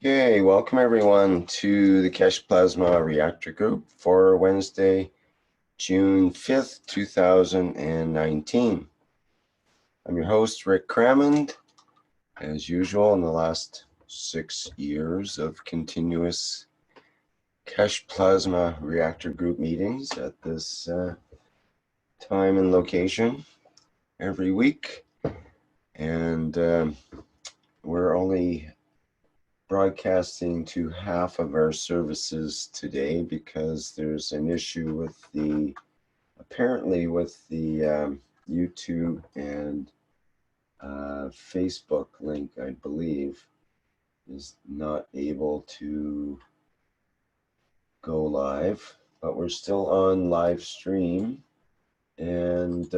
Okay, welcome everyone to the Keshe Plasma Reactor Group for Wednesday, June 5th, 2019. I'm your host, Rick Crammond. As usual, in the last 6 years of continuous Keshe Plasma Reactor Group meetings at this time and location every week. And we're only broadcasting to half of our services today because there's an issue with the, apparently with the YouTube and Facebook link, I believe, is not able to go live, but we're still on live stream, and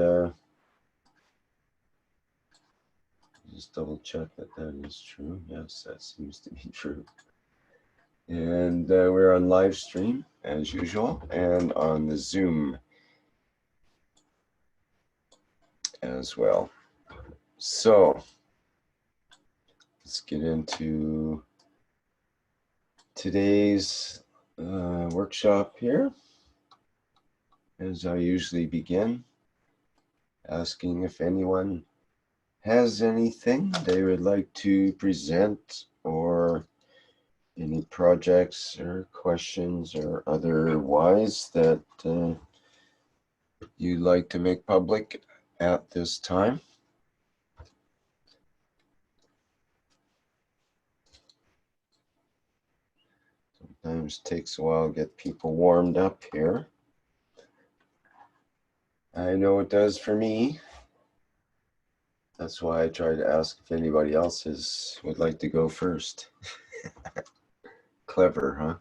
just double check that that is true. Yes, that seems to be true. And we're on live stream as usual and on the Zoom as well. So let's get into today's workshop here. As I usually begin, asking if anyone has anything they would like to present, or any projects or questions or otherwise that you'd like to make public at this time. Sometimes it takes a while to get people warmed up here. I know it does for me. That's why I try to ask if anybody else would like to go first. Clever, huh?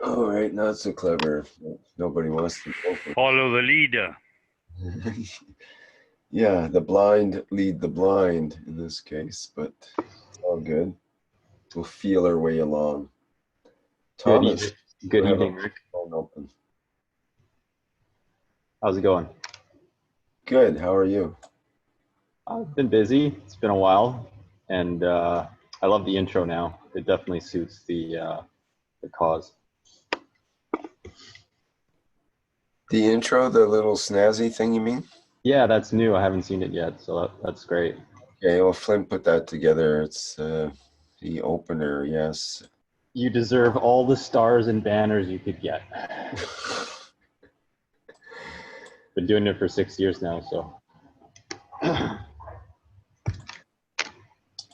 All right, not so clever. Nobody wants to go for it. Follow the leader. Yeah, the blind lead the blind in this case, but it's all good. We'll feel our way along. Thomas, good evening, Rick. Open. How's it going? Good. How are you? I've been busy. It's been a while, and I love the intro now. It definitely suits the cause. The intro, the little snazzy thing, you mean? Yeah, that's new. I haven't seen it yet, so that's great. Okay, well, Flint put that together. It's the opener, yes. You deserve all the stars and banners you could get. Been doing it for 6 years now, so.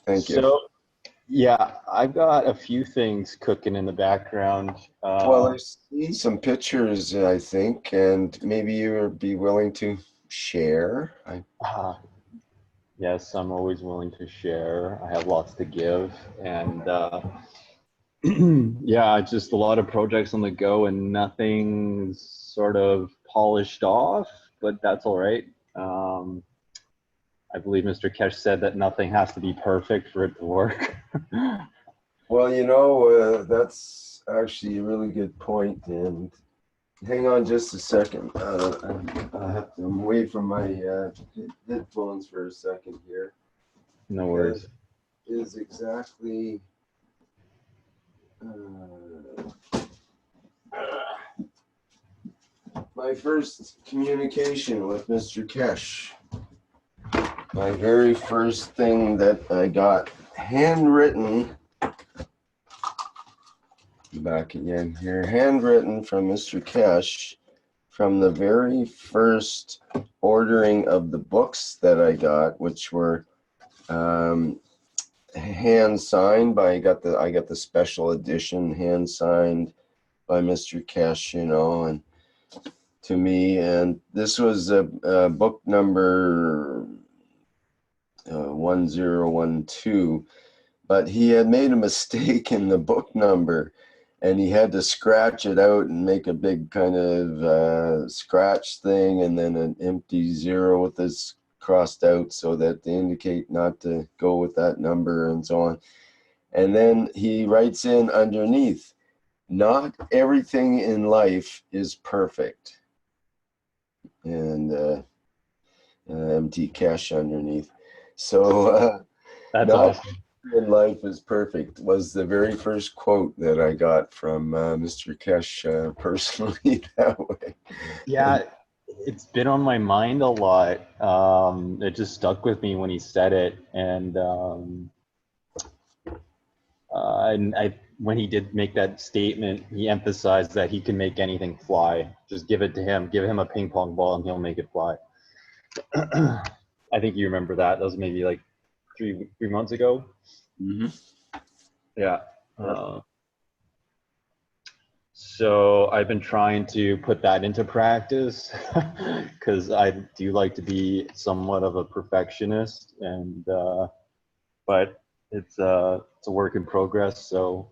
Thank you. So, yeah, I've got a few things cooking in the background. Well, I've seen some pictures, I think, and maybe you would be willing to share. Yes, I'm always willing to share. I have lots to give, and yeah, just a lot of projects on the go and nothing's sort of polished off, but that's all right. I believe Mr. Keshe said that nothing has to be perfect for it to work. Well, you know, that's actually a really good point. And hang on just a second. I'm away from my headphones for a second here. No worries. Is exactly my first communication with Mr. Keshe. My very first thing that I got handwritten, back again here, handwritten from Mr. Keshe, from the very first ordering of the books that I got, which were hand signed by, I got the special edition hand signed by Mr. Keshe, you know, and to me, and this was a book number 1012, but he had made a mistake in the book number, and he had to scratch it out and make a big kind of scratch thing, and then an empty zero with this crossed out so that they indicate not to go with that number and so on. And then he writes in underneath, not everything in life is perfect. And empty Keshe underneath. So That's not awesome. in life is perfect was the very first quote that I got from Mr. Keshe personally that way. Yeah, it's been on my mind a lot. It just stuck with me when he said it, and when he did make that statement, he emphasized that he can make anything fly. Just give it to him. Give him a ping pong ball, and he'll make it fly. I think you remember that. That was maybe like three months ago. Mm-hmm. Yeah. So I've been trying to put that into practice because I do like to be somewhat of a perfectionist, and but it's a work in progress. So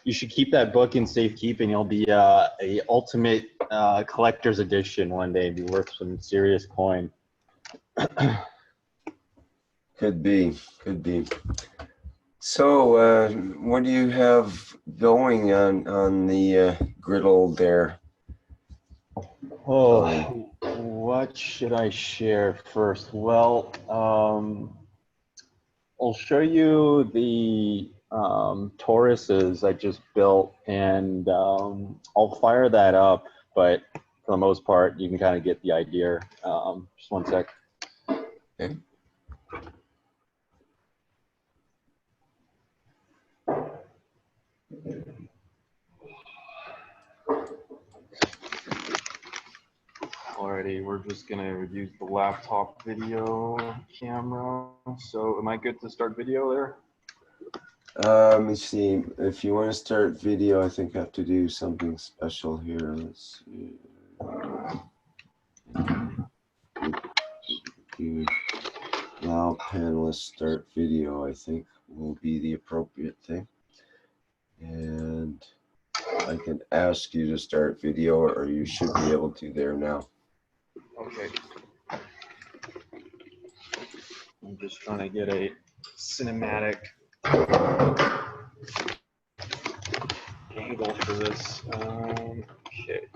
you should keep that book in safekeeping. It'll be a ultimate collector's edition one day. Be worth some serious coin. Could be. So what do you have going on the griddle there? Oh, what should I share first? Well, I'll show you the Tauruses I just built, and I'll fire that up, but for the most part, you can kind of get the idea. Just one sec. Okay. Alrighty, we're just gonna use the laptop video camera. So am I good to start video there? Let me see. If you want to start video, I think I have to do something special here. Let's see. Allow panelists start video, I think will be the appropriate thing. And I can ask you to start video, or you should be able to there now. Okay. I'm just trying to get a cinematic angle for this. Okay.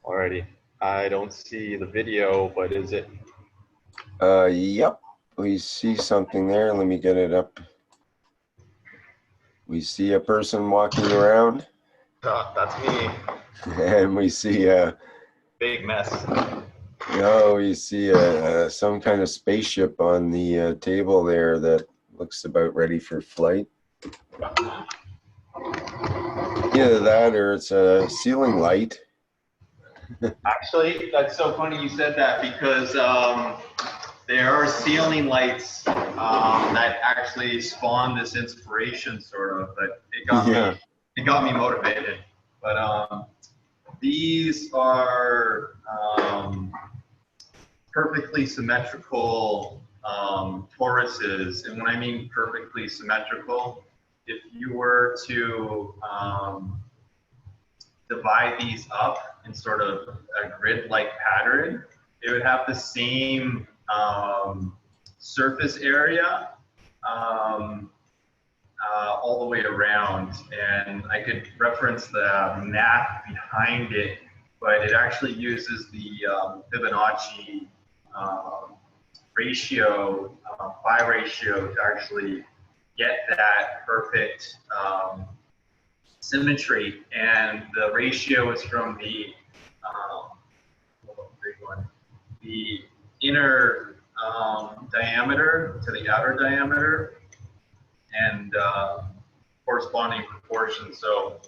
Alrighty. I don't see the video, but is it? Yep. We see something there. Let me get it up. We see a person walking around. That's me. And we see Big mess. no, we see some kind of spaceship on the table there that looks about ready for flight. Either that or it's a ceiling light. Actually, that's so funny you said that, because there are ceiling lights that actually spawned this inspiration, sort of. But it got me motivated. But these are perfectly symmetrical toruses, and when I mean perfectly symmetrical, if you were to divide these up in sort of a grid-like pattern, it would have the same surface area all the way around. And I could reference the math behind it, but it actually uses the Fibonacci ratio, phi ratio, to actually get that perfect symmetry. And the ratio is from the big one, the inner diameter to the outer diameter, and corresponding proportions. So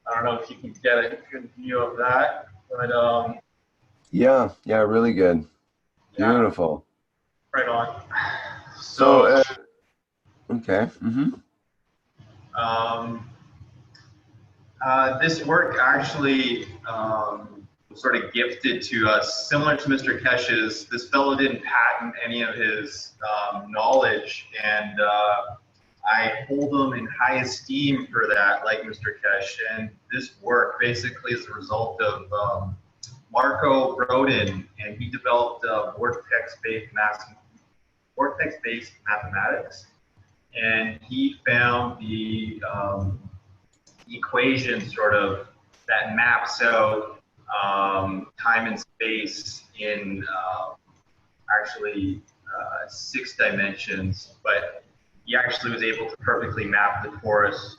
I don't know if you can get a good view of that, but Yeah, really good. yeah, Beautiful. right on. So, So okay. this work actually was sort of gifted to us, similar to Mr. Keshe's. This fellow didn't patent any of his knowledge, and I hold him in high esteem for that, like Mr. Keshe. And this work basically is the result of Marco Rodin, and he developed vortex-based mathematics, and he found the equation sort of that maps out time and space in actually 6 dimensions, but he actually was able to perfectly map the torus,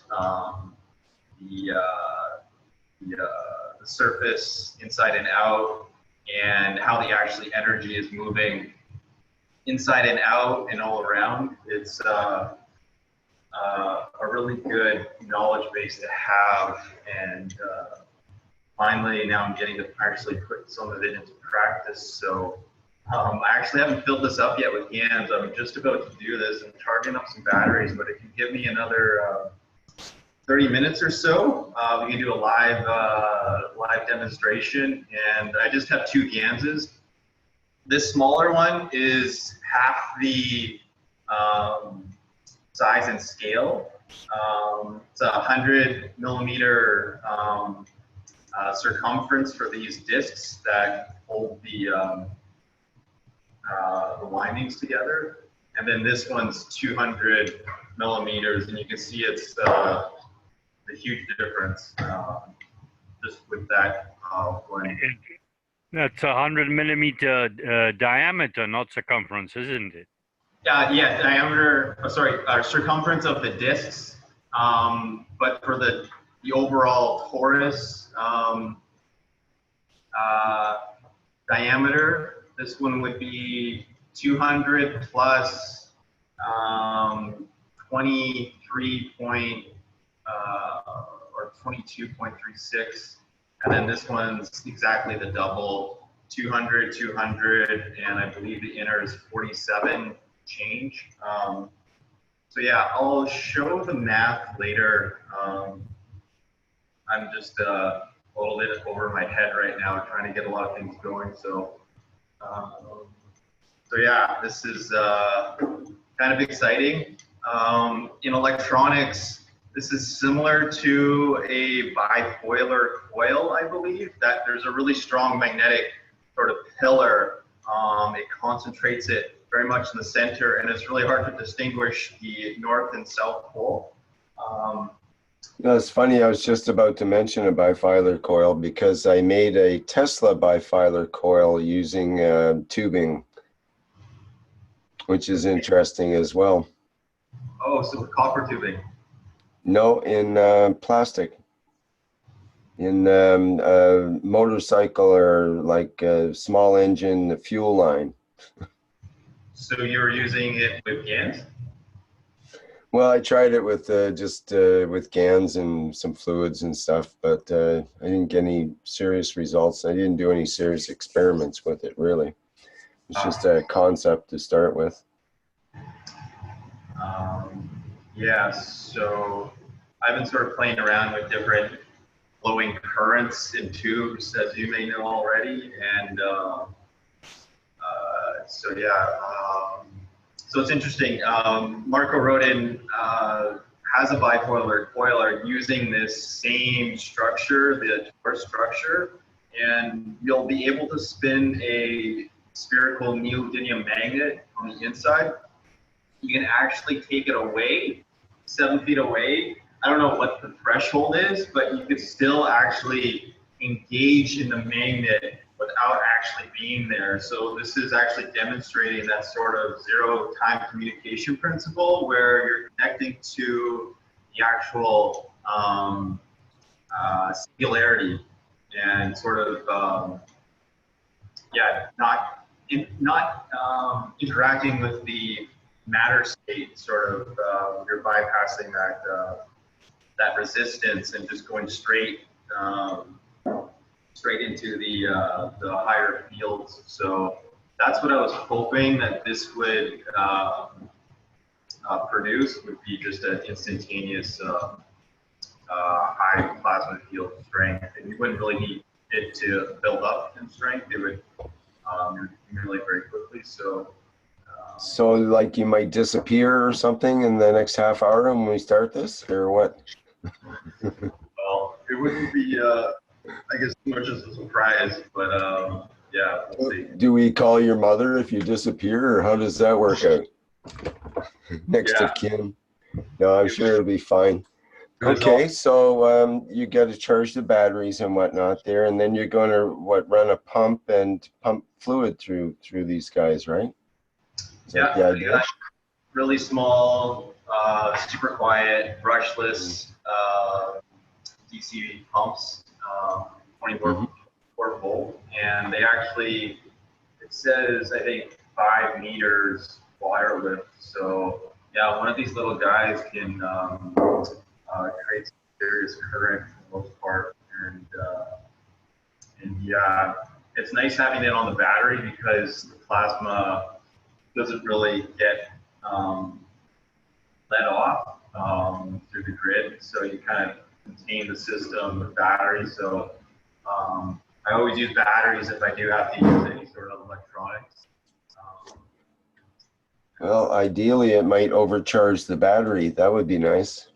the, the surface inside and out, and how the actually energy is moving inside and out and all around. It's a really good knowledge base to have, and finally now I'm getting to actually put some of it into practice. So I actually haven't filled this up yet with GANs. I'm just about to do this and charging up some batteries, but if you give me another 30 minutes or so, we can do a live demonstration. And I just have 2 GANSs. This smaller one is half the size and scale. It's a 100 millimeter circumference for these discs that hold the windings together. And then this one's 200 millimeters, and you can see it's the huge difference just with that blend. That's 100 millimeter diameter, not circumference, isn't it? Yeah, diameter, circumference of the discs, but for the overall torus diameter, this one would be 200 plus 23 point or 22.36, and then this one's exactly the double, 200, 200, and I believe the inner is 47 change. So yeah, I'll show the math later. I'm just a little bit over my head right now, trying to get a lot of things going. So, so yeah, this is kind of exciting. In electronics, this is similar to a bipolar coil, I believe, that there's a really strong magnetic sort of pillar. It concentrates it very much in the center, and it's really hard to distinguish the north and south pole. No, it's funny, I was just about to mention a bifilar coil because I made a Tesla bifilar coil using tubing, which is interesting as well. Oh, so with copper tubing? No, in plastic. In a motorcycle or like a small engine fuel line. So you were using it with GANs? Well, I tried it with just with GANs and some fluids and stuff, but I didn't get any serious results. I didn't do any serious experiments with it, really. It's just a concept to start with. Yeah, so I've been sort of playing around with different flowing currents in tubes, as you may know already, and so yeah, so it's interesting. Marco Rodin has a bipolar coiler using this same structure, the Taurus structure, and you'll be able to spin a spherical neodymium magnet on the inside. You can actually take it away, 7 feet away. I don't know what the threshold is, but you could still actually engage in the magnet without actually being there. So this is actually demonstrating that sort of zero-time communication principle where you're connecting to the actual singularity and sort of not interacting with the matter state. Sort of you're bypassing that resistance and just going straight into the higher fields. So that's what I was hoping that this would produce, would be just an instantaneous high plasma field strength. And you wouldn't really need it to build up in strength. It would accumulate very quickly. So like you might disappear or something in the next half hour when we start this, or what? Well, it wouldn't be, I guess, too much as a surprise, but yeah, we'll see. Do we call your mother if you disappear, or how does that work out? Next of kin? No, I'm sure it'll be fine. Okay, so you got to charge the batteries and whatnot there, and then you're going to run a pump and pump fluid through these guys, right? Yeah, really small, super quiet, brushless DC pumps, 24 volt, and they actually, it says, I think 5 meters wire lift. So yeah, one of these little guys can create some serious current for the most part, and yeah, it's nice having it on the battery because the plasma doesn't really get let off through the grid, so you kind of contain the system with batteries. So I always use batteries if I do have to use any sort of electronics. Well, ideally, it might overcharge the battery. That would be nice.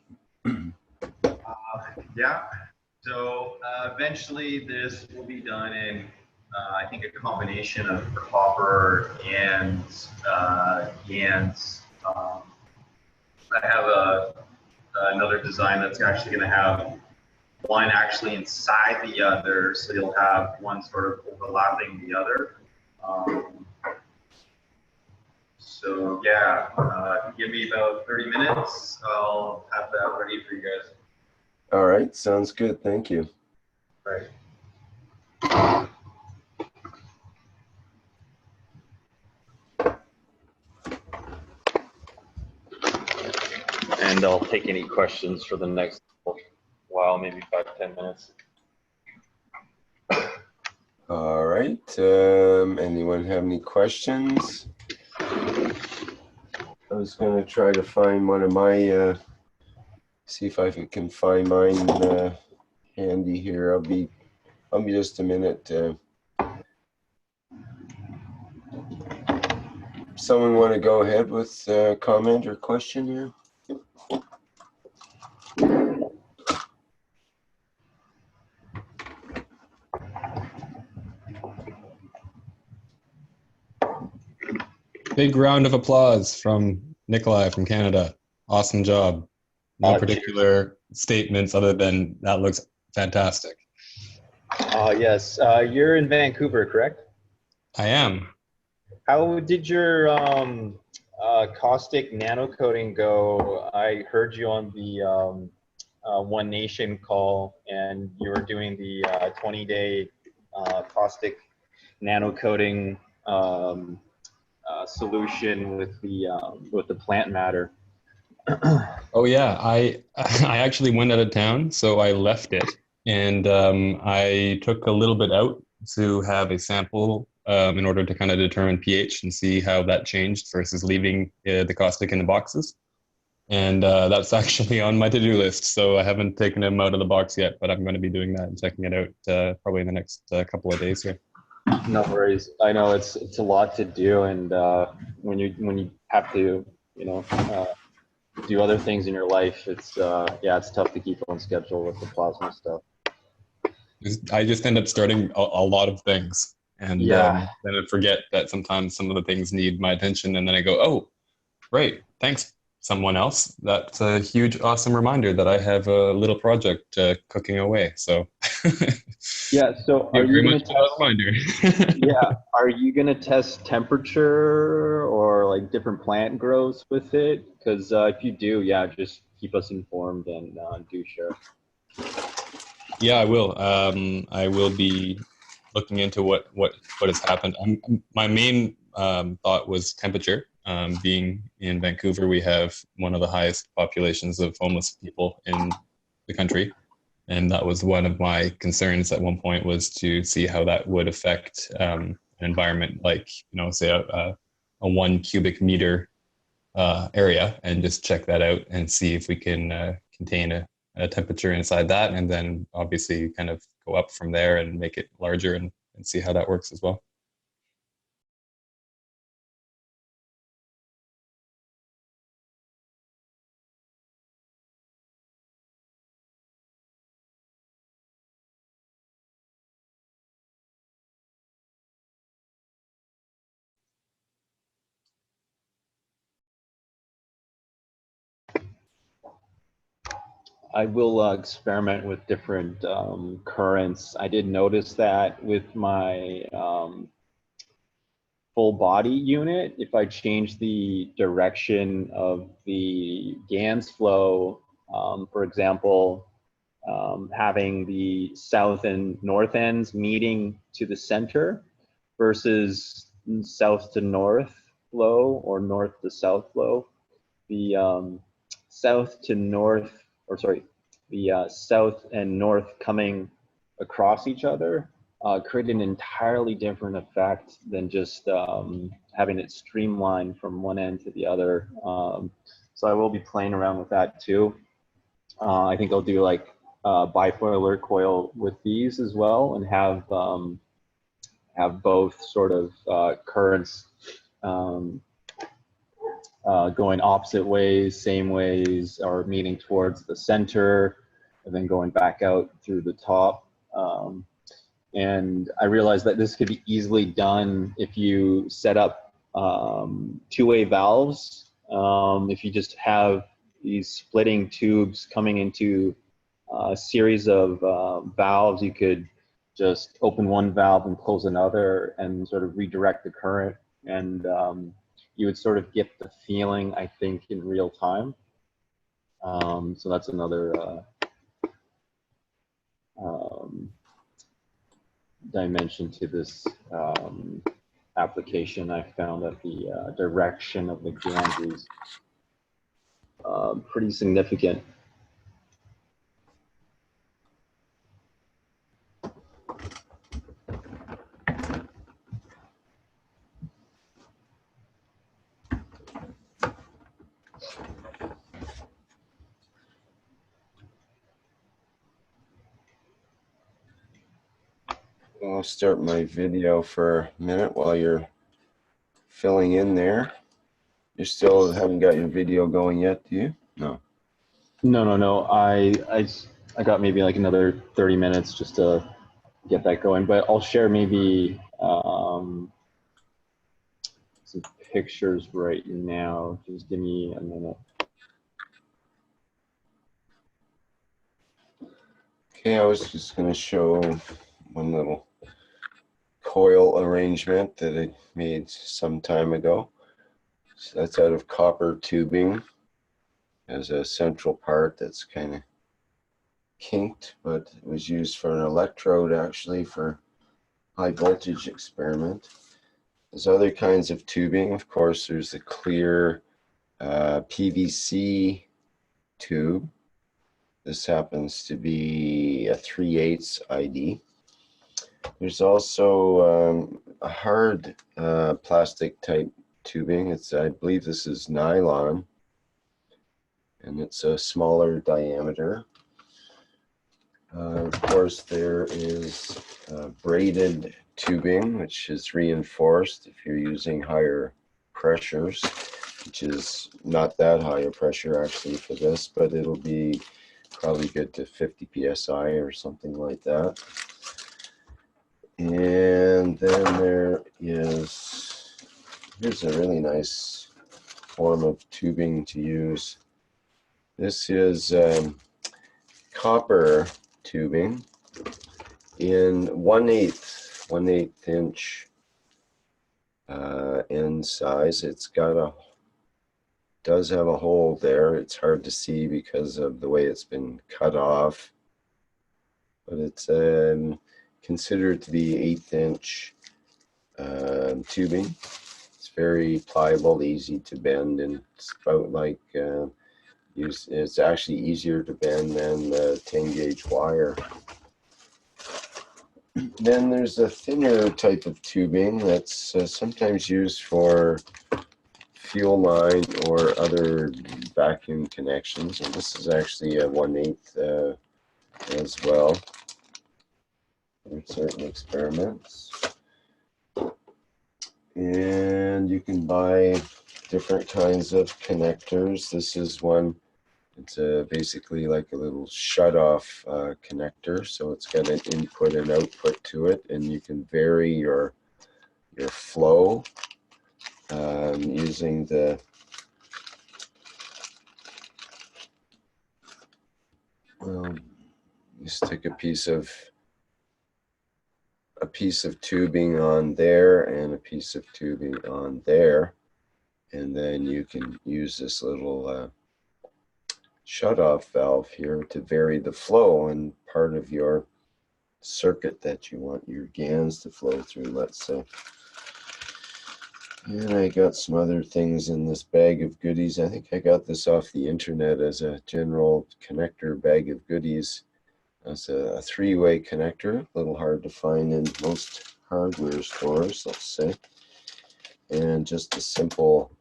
Yeah. So eventually, this will be done in, I think, a combination of copper and GaNs. I have another design that's actually going to have one actually inside the other, so you'll have one sort of overlapping the other. So yeah, if you give me about 30 minutes, I'll have that ready for you guys. All right, sounds good. Thank you. All right. And I'll take any questions for the next while, maybe 5-10 minutes. All right. Anyone have any questions? I was going to try to find one of my, see if I can find mine handy here. I'll be just a minute. Someone want to go ahead with a comment or question here? Big round of applause from Nikolai from Canada. Awesome job. No particular statements other than that looks fantastic. Yes, you're in Vancouver, correct? I am. How did your caustic nano-coating go? I heard you on the One Nation call, and you were doing the 20-day caustic nano-coating solution with the plant matter. Oh yeah, I actually went out of town, so I left it, and I took a little bit out to have a sample in order to kind of determine pH and see how that changed versus leaving the caustic in the boxes. And that's actually on my to-do list, so I haven't taken them out of the box yet, but I'm going to be doing that and checking it out probably in the next couple of days here. No worries. I know it's a lot to do, and when you have to, do other things in your life, it's tough to keep on schedule with the plasma stuff. I just end up starting a lot of things, and then I forget that sometimes some of the things need my attention, and then I go, oh, right, thanks someone else, that's a huge, awesome reminder that I have a little project cooking away. So Yeah. So thank are you you very going much to for that test? reminder. Yeah. Are you going to test temperature or like different plant growths with it? Because if you do, yeah, just keep us informed and do share. Yeah, I will. I will be looking into what has happened. My main thought was temperature. Being in Vancouver, we have one of the highest populations of homeless people in the country, and that was one of my concerns at one point, was to see how that would affect an environment like, say a 1 cubic meter area, and just check that out and see if we can contain a temperature inside that, and then obviously kind of go up from there and make it larger, and see how that works as well. I will experiment with different currents. I did notice that with my full body unit, if I change the direction of the GANS flow, for example, having the south and north ends meeting to the center versus south to north flow or north to south flow, the south to north, or sorry, the south and north coming across each other create an entirely different effect than just having it streamlined from one end to the other. So I will be playing around with that too. I think I'll do like bipolar coil with these as well, and have both sort of currents going opposite ways, same ways, or meeting towards the center, and then going back out through the top. And I realized that this could be easily done if you set up two-way valves. If you just have these splitting tubes coming into a series of valves, you could just open one valve and close another and sort of redirect the current. And you would sort of get the feeling, I think, in real time. So that's another dimension to this application. I found that the direction of the GANs is pretty significant. I'll start my video for a minute while you're filling in there. You still haven't got your video going yet, do you? No. No. I got maybe like another 30 minutes just to get that going, but I'll share maybe some pictures right now. Just give me a minute. Okay, I was just going to show one little coil arrangement that I made some time ago. So that's out of copper tubing. Has a central part that's kind of kinked, but it was used for an electrode actually for high voltage experiment. There's other kinds of tubing. Of course, there's the clear PVC tube. This happens to be a 3/8 ID. There's also a hard plastic type tubing. I believe this is nylon, and it's a smaller diameter. Of course, there is braided tubing, which is reinforced if you're using higher pressures, which is not that high a pressure actually for this, but it'll be probably good to 50 psi or something like that. And then here's a really nice form of tubing to use. This is copper tubing in 1/8 inch end size. It's got does have a hole there. It's hard to see because of the way it's been cut off, but it's considered to be 1/8 inch tubing. It's very pliable, easy to bend, and it's about like it's actually easier to bend than the 10 gauge wire. Then there's a thinner type of tubing that's sometimes used for fuel line or other vacuum connections, and this is actually a 1/8 as well for certain experiments. And you can buy different kinds of connectors. This is one. It's basically like a little shut-off connector, so it's got an input and output to it, and you can vary your flow using the you stick a piece of tubing on there and a piece of tubing on there, and then you can use this little shut-off valve here to vary the flow in part of your circuit that you want your GANs to flow through, let's say. And I got some other things in this bag of goodies. I think I got this off the internet as a general connector bag of goodies. It's a 3-way connector, a little hard to find in most hardware stores, let's say. And just a simple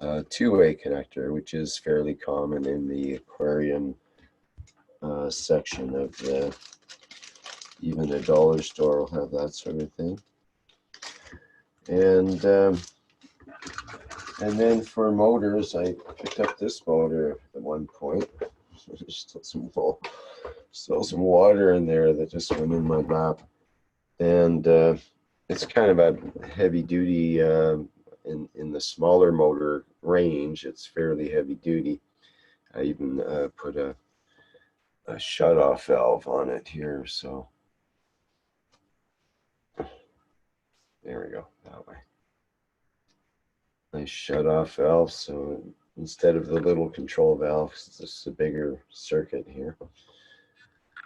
2-way connector, which is fairly common in the aquarium section of even a dollar store will have that sort of thing. And then for motors, I picked up this motor at one point. There's still some water in there that just went in my lap, and it's kind of a heavy duty. In the smaller motor range, it's fairly heavy duty. I even put a shut-off valve on it here, so there we go, that way. Nice shut-off valve, so instead of the little control valve, it's just a bigger circuit here.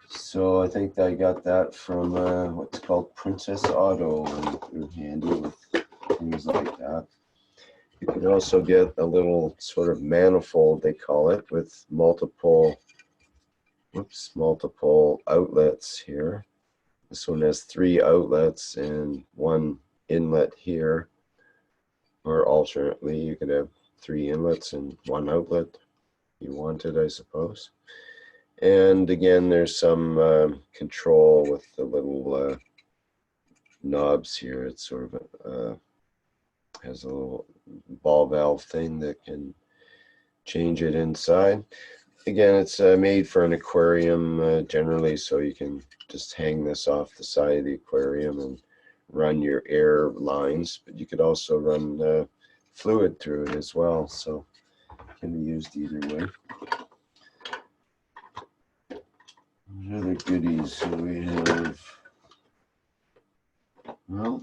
So I think I got that from what's called Princess Auto, and they're handy with things like that. You can also get a little sort of manifold, they call it, with multiple outlets here. This one has 3 outlets and 1 inlet here, or alternately you could have 3 inlets and 1 outlet if you wanted, I suppose. And again, there's some control with the little knobs here. It's sort of has a little ball valve thing that can change it inside. Again, it's made for an aquarium generally, so you can just hang this off the side of the aquarium and run your air lines, but you could also run fluid through it as well, so it can be used either way. What other goodies do we have? Well,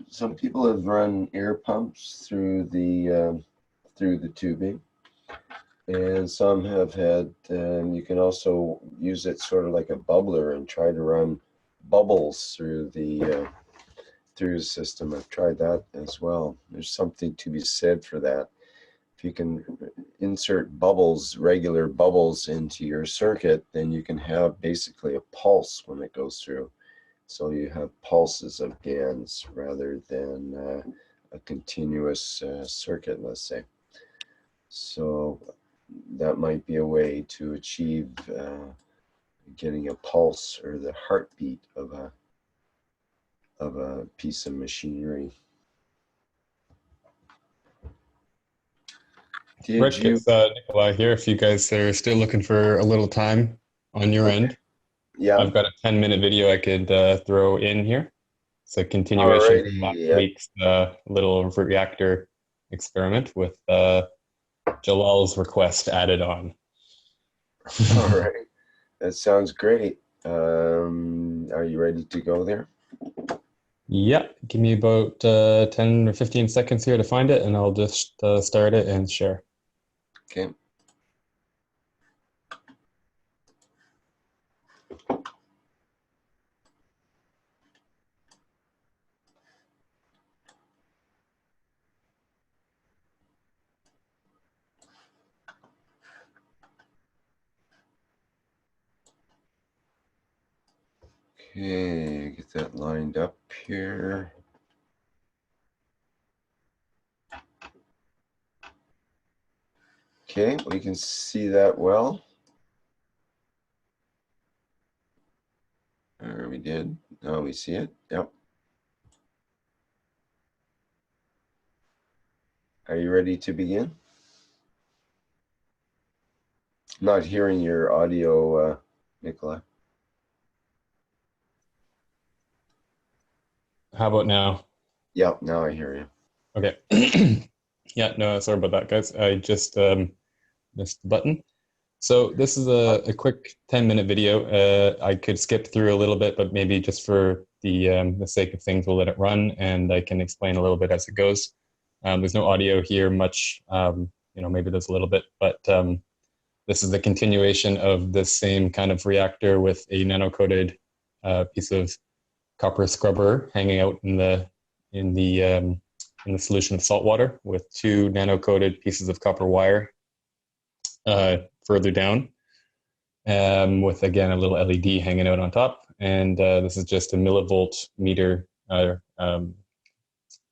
some people have run air pumps through the tubing, and some have had. You can also use it sort of like a bubbler and try to run bubbles through the system. I've tried that as well. There's something to be said for that. If you can insert bubbles, regular bubbles into your circuit, then you can have basically a pulse when it goes through. So you have pulses of GANs rather than a continuous circuit, let's say. So that might be a way to achieve getting a pulse or the heartbeat of a piece of machinery. Rick, it's Nikolai here. If you guys are still looking for a little time on your end, yeah, I've got a 10-minute video I could throw in here. It's a continuation from last week's little reactor experiment with Jalal's request added on. All right. That sounds great. Are you ready to go there? Yeah, give me about 10 or 15 seconds here to find it, and I'll just start it and share. Okay. Okay, get that lined up here. Okay, we can see that well. Or we did. Now we see it. Yep. Are you ready to begin? Not hearing your audio, Nicola. How about now? Yep, now I hear you. Okay. Yeah, no, sorry about that, guys. I just missed the button. So this is a quick 10-minute video. I could skip through a little bit, but maybe just for the sake of things, we'll let it run, and I can explain a little bit as it goes. There's no audio here much, maybe there's a little bit, but this is the continuation of the same kind of reactor with a nano-coated piece of copper scrubber hanging out in the solution of salt water with two nano-coated pieces of copper wire further down, with again a little LED hanging out on top. And this is just a millivolt meter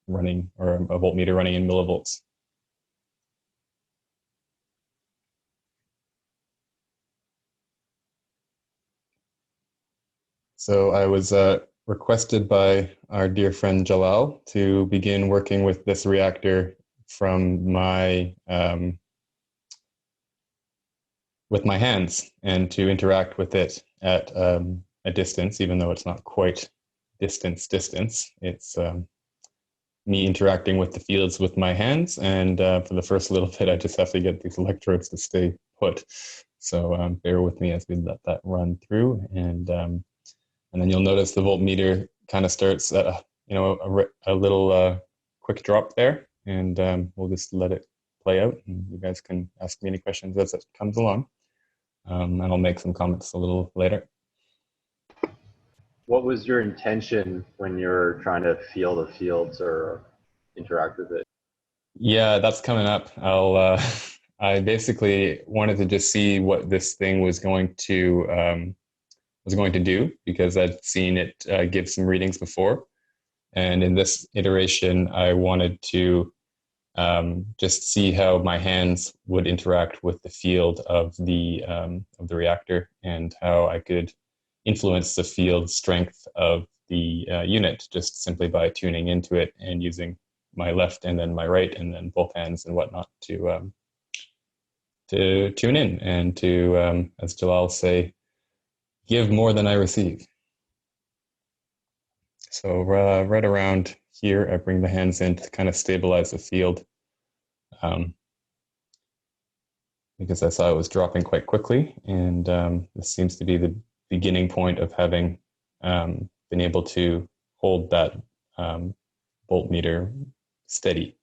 running, or a voltmeter running in millivolts. So I was requested by our dear friend Jalal to begin working with this reactor from with my hands, and to interact with it at a distance, even though it's not quite distance. It's me interacting with the fields with my hands, and for the first little bit, I just have to get these electrodes to stay put. So bear with me as we let that run through, and then you'll notice the voltmeter kind of starts at a little quick drop there, and we'll just let it play out, and you guys can ask me any questions as it comes along. And I'll make some comments a little later. What was your intention when you're trying to feel the fields or interact with it? Yeah, that's coming up. I basically wanted to just see what this thing was going to do, because I'd seen it give some readings before, and in this iteration, I wanted to just see how my hands would interact with the field of the reactor, and how I could influence the field strength of the unit just simply by tuning into it and using my left and then my right and then both hands and whatnot to tune in and to, as Jalal say, give more than I receive. So right around here, I bring the hands in to kind of stabilize the field, because I saw it was dropping quite quickly, and this seems to be the beginning point of having been able to hold that voltmeter steady.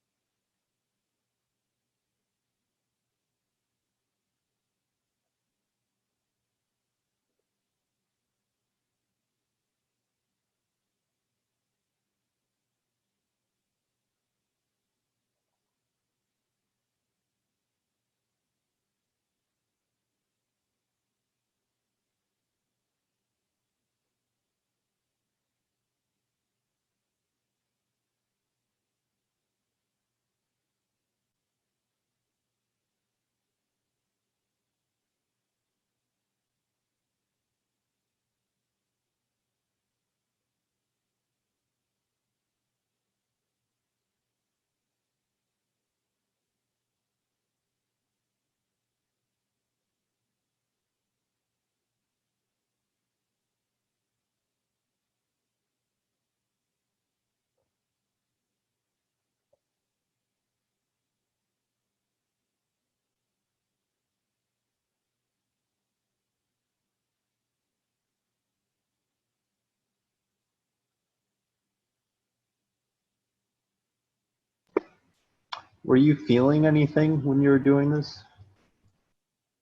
Were you feeling anything when you were doing this?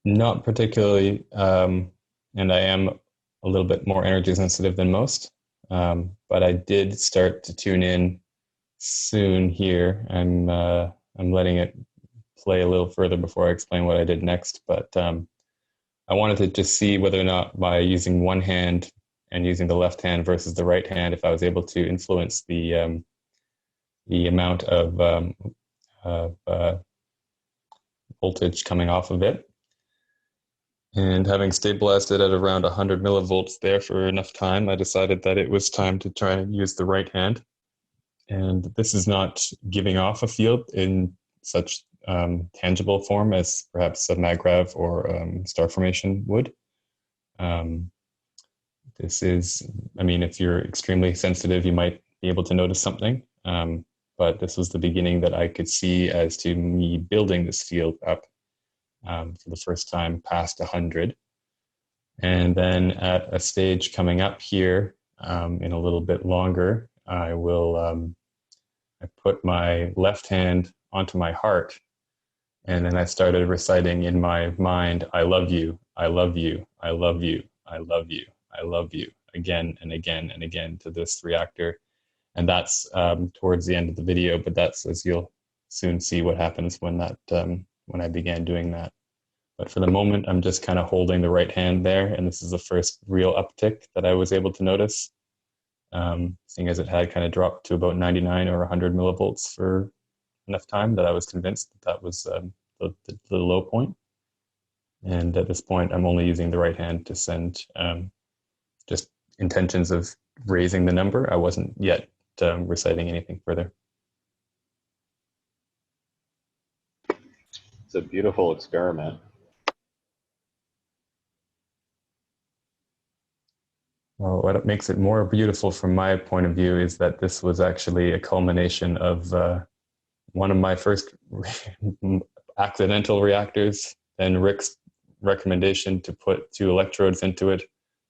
Not particularly, and I am a little bit more energy sensitive than most, but I did start to tune in soon here. I'm letting it play a little further before I explain what I did next, but I wanted to just see whether or not by using one hand and using the left hand versus the right hand, if I was able to influence the amount of voltage coming off of it. And having stabilized it at around 100 millivolts there for enough time, I decided that it was time to try and use the right hand. And this is not giving off a field in such tangible form as perhaps a maggrav or star formation would. This is, I mean, if you're extremely sensitive, you might be able to notice something. But this was the beginning that I could see as to me building this field up for the first time past 100. And then at a stage coming up here in a little bit longer, I will I put my left hand onto my heart, and then I started reciting in my mind, I love you, I love you, I love you, I love you, I love you, again and again and again to this reactor. And that's towards the end of the video, but that's as you'll soon see what happens when that when I began doing that. But for the moment, I'm just kind of holding the right hand there, and this is the first real uptick that I was able to notice, seeing as it had kind of dropped to about 99 or 100 millivolts for enough time that I was convinced that that was the low point. And at this point, I'm only using the right hand to send just intentions of raising the number. I wasn't yet reciting anything further. It's a beautiful experiment. Well, what makes it more beautiful from my point of view is that this was actually a culmination of one of my first accidental reactors, then Rick's recommendation to put 2 electrodes into it,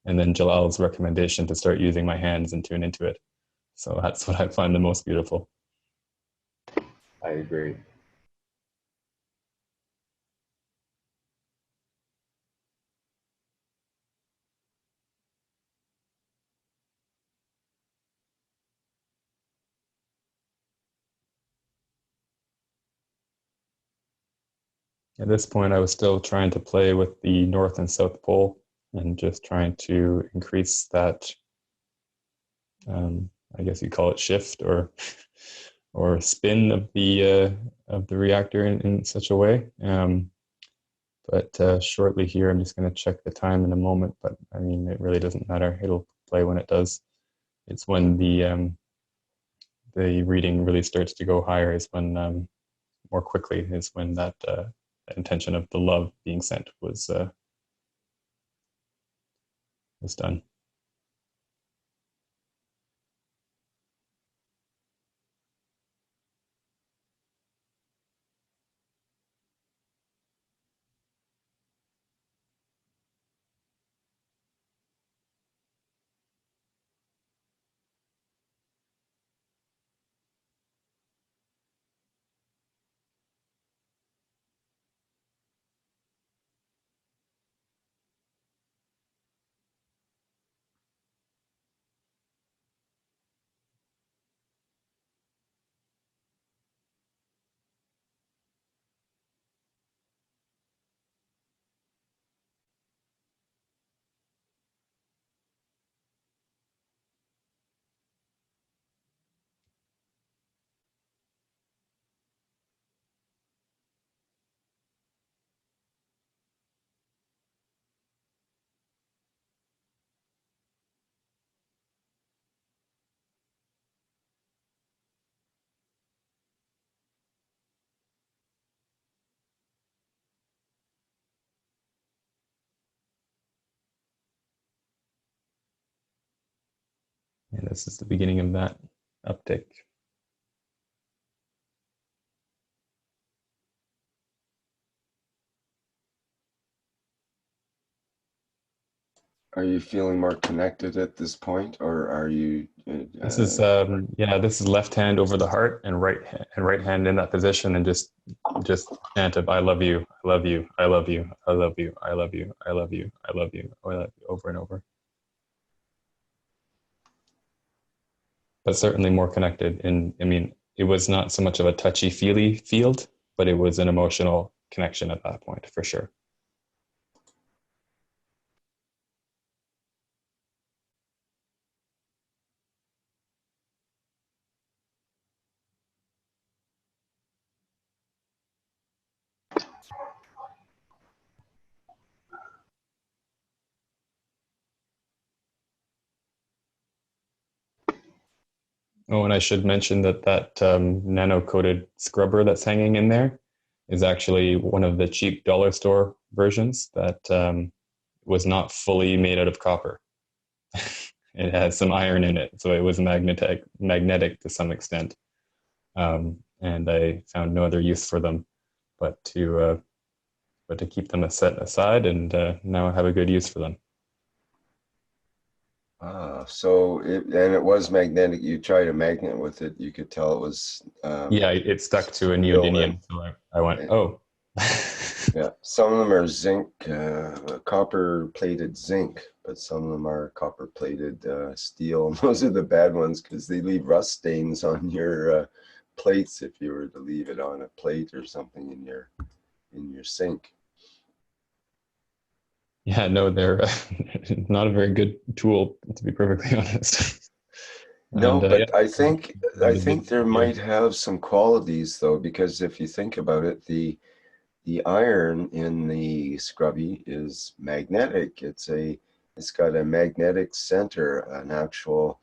and then Jalal's recommendation to start using my hands and tune into it. So that's what I find the most beautiful. I agree. At this point, I was still trying to play with the North and South Pole and just trying to increase that, I guess you call it shift or spin of the reactor in such a way. But shortly here, I'm just going to check the time in a moment, but I mean, it really doesn't matter. It'll play when it does. It's when the reading really starts to go higher is when more quickly is when that intention of the love being sent was done. And this is the beginning of that uptick. Are you feeling more connected at this point, or are you? This is this is left hand over the heart and right hand in that position, and just chant of I love you, I love you, I love you, I love you, I love you, I love you, I love you, I love you, over and over. But certainly more connected. And I mean, it was not so much of a touchy-feely field, but it was an emotional connection at that point, for sure. Oh, and I should mention that nano-coated scrubber that's hanging in there is actually one of the cheap dollar store versions that was not fully made out of copper. It had some iron in it, so it was magnetic to some extent. And I found no other use for them but to keep them set aside, and now I have a good use for them. So it was magnetic. You tried a magnet with it. You could tell it was. Yeah, it stuck to a steel neodymium, so I went, oh. Yeah, some of them are zinc, copper-plated zinc, but some of them are copper-plated steel. And those are the bad ones because they leave rust stains on your plates if you were to leave it on a plate or something in your sink. Yeah, no, they're not a very good tool, to be perfectly honest. No, And, but yeah, I think there might have some qualities though, because if you think about it, the iron in the scrubby is magnetic. It's got a magnetic center, an actual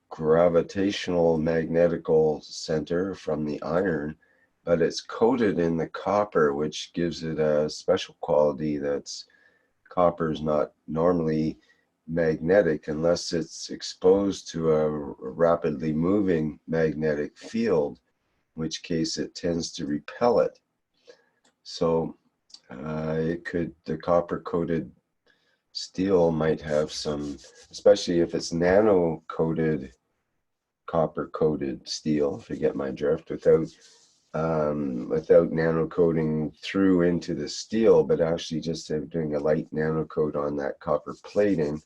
gravitational magnetical center from the iron, but it's coated in the copper, which gives it a special quality that's copper is not normally magnetic unless it's exposed to a rapidly moving magnetic field, in which case it tends to repel it. So the copper coated steel might have some, especially if it's nano coated, copper coated steel, if you get my drift, without nano coating through into the steel, but actually just doing a light nano coat on that copper plating,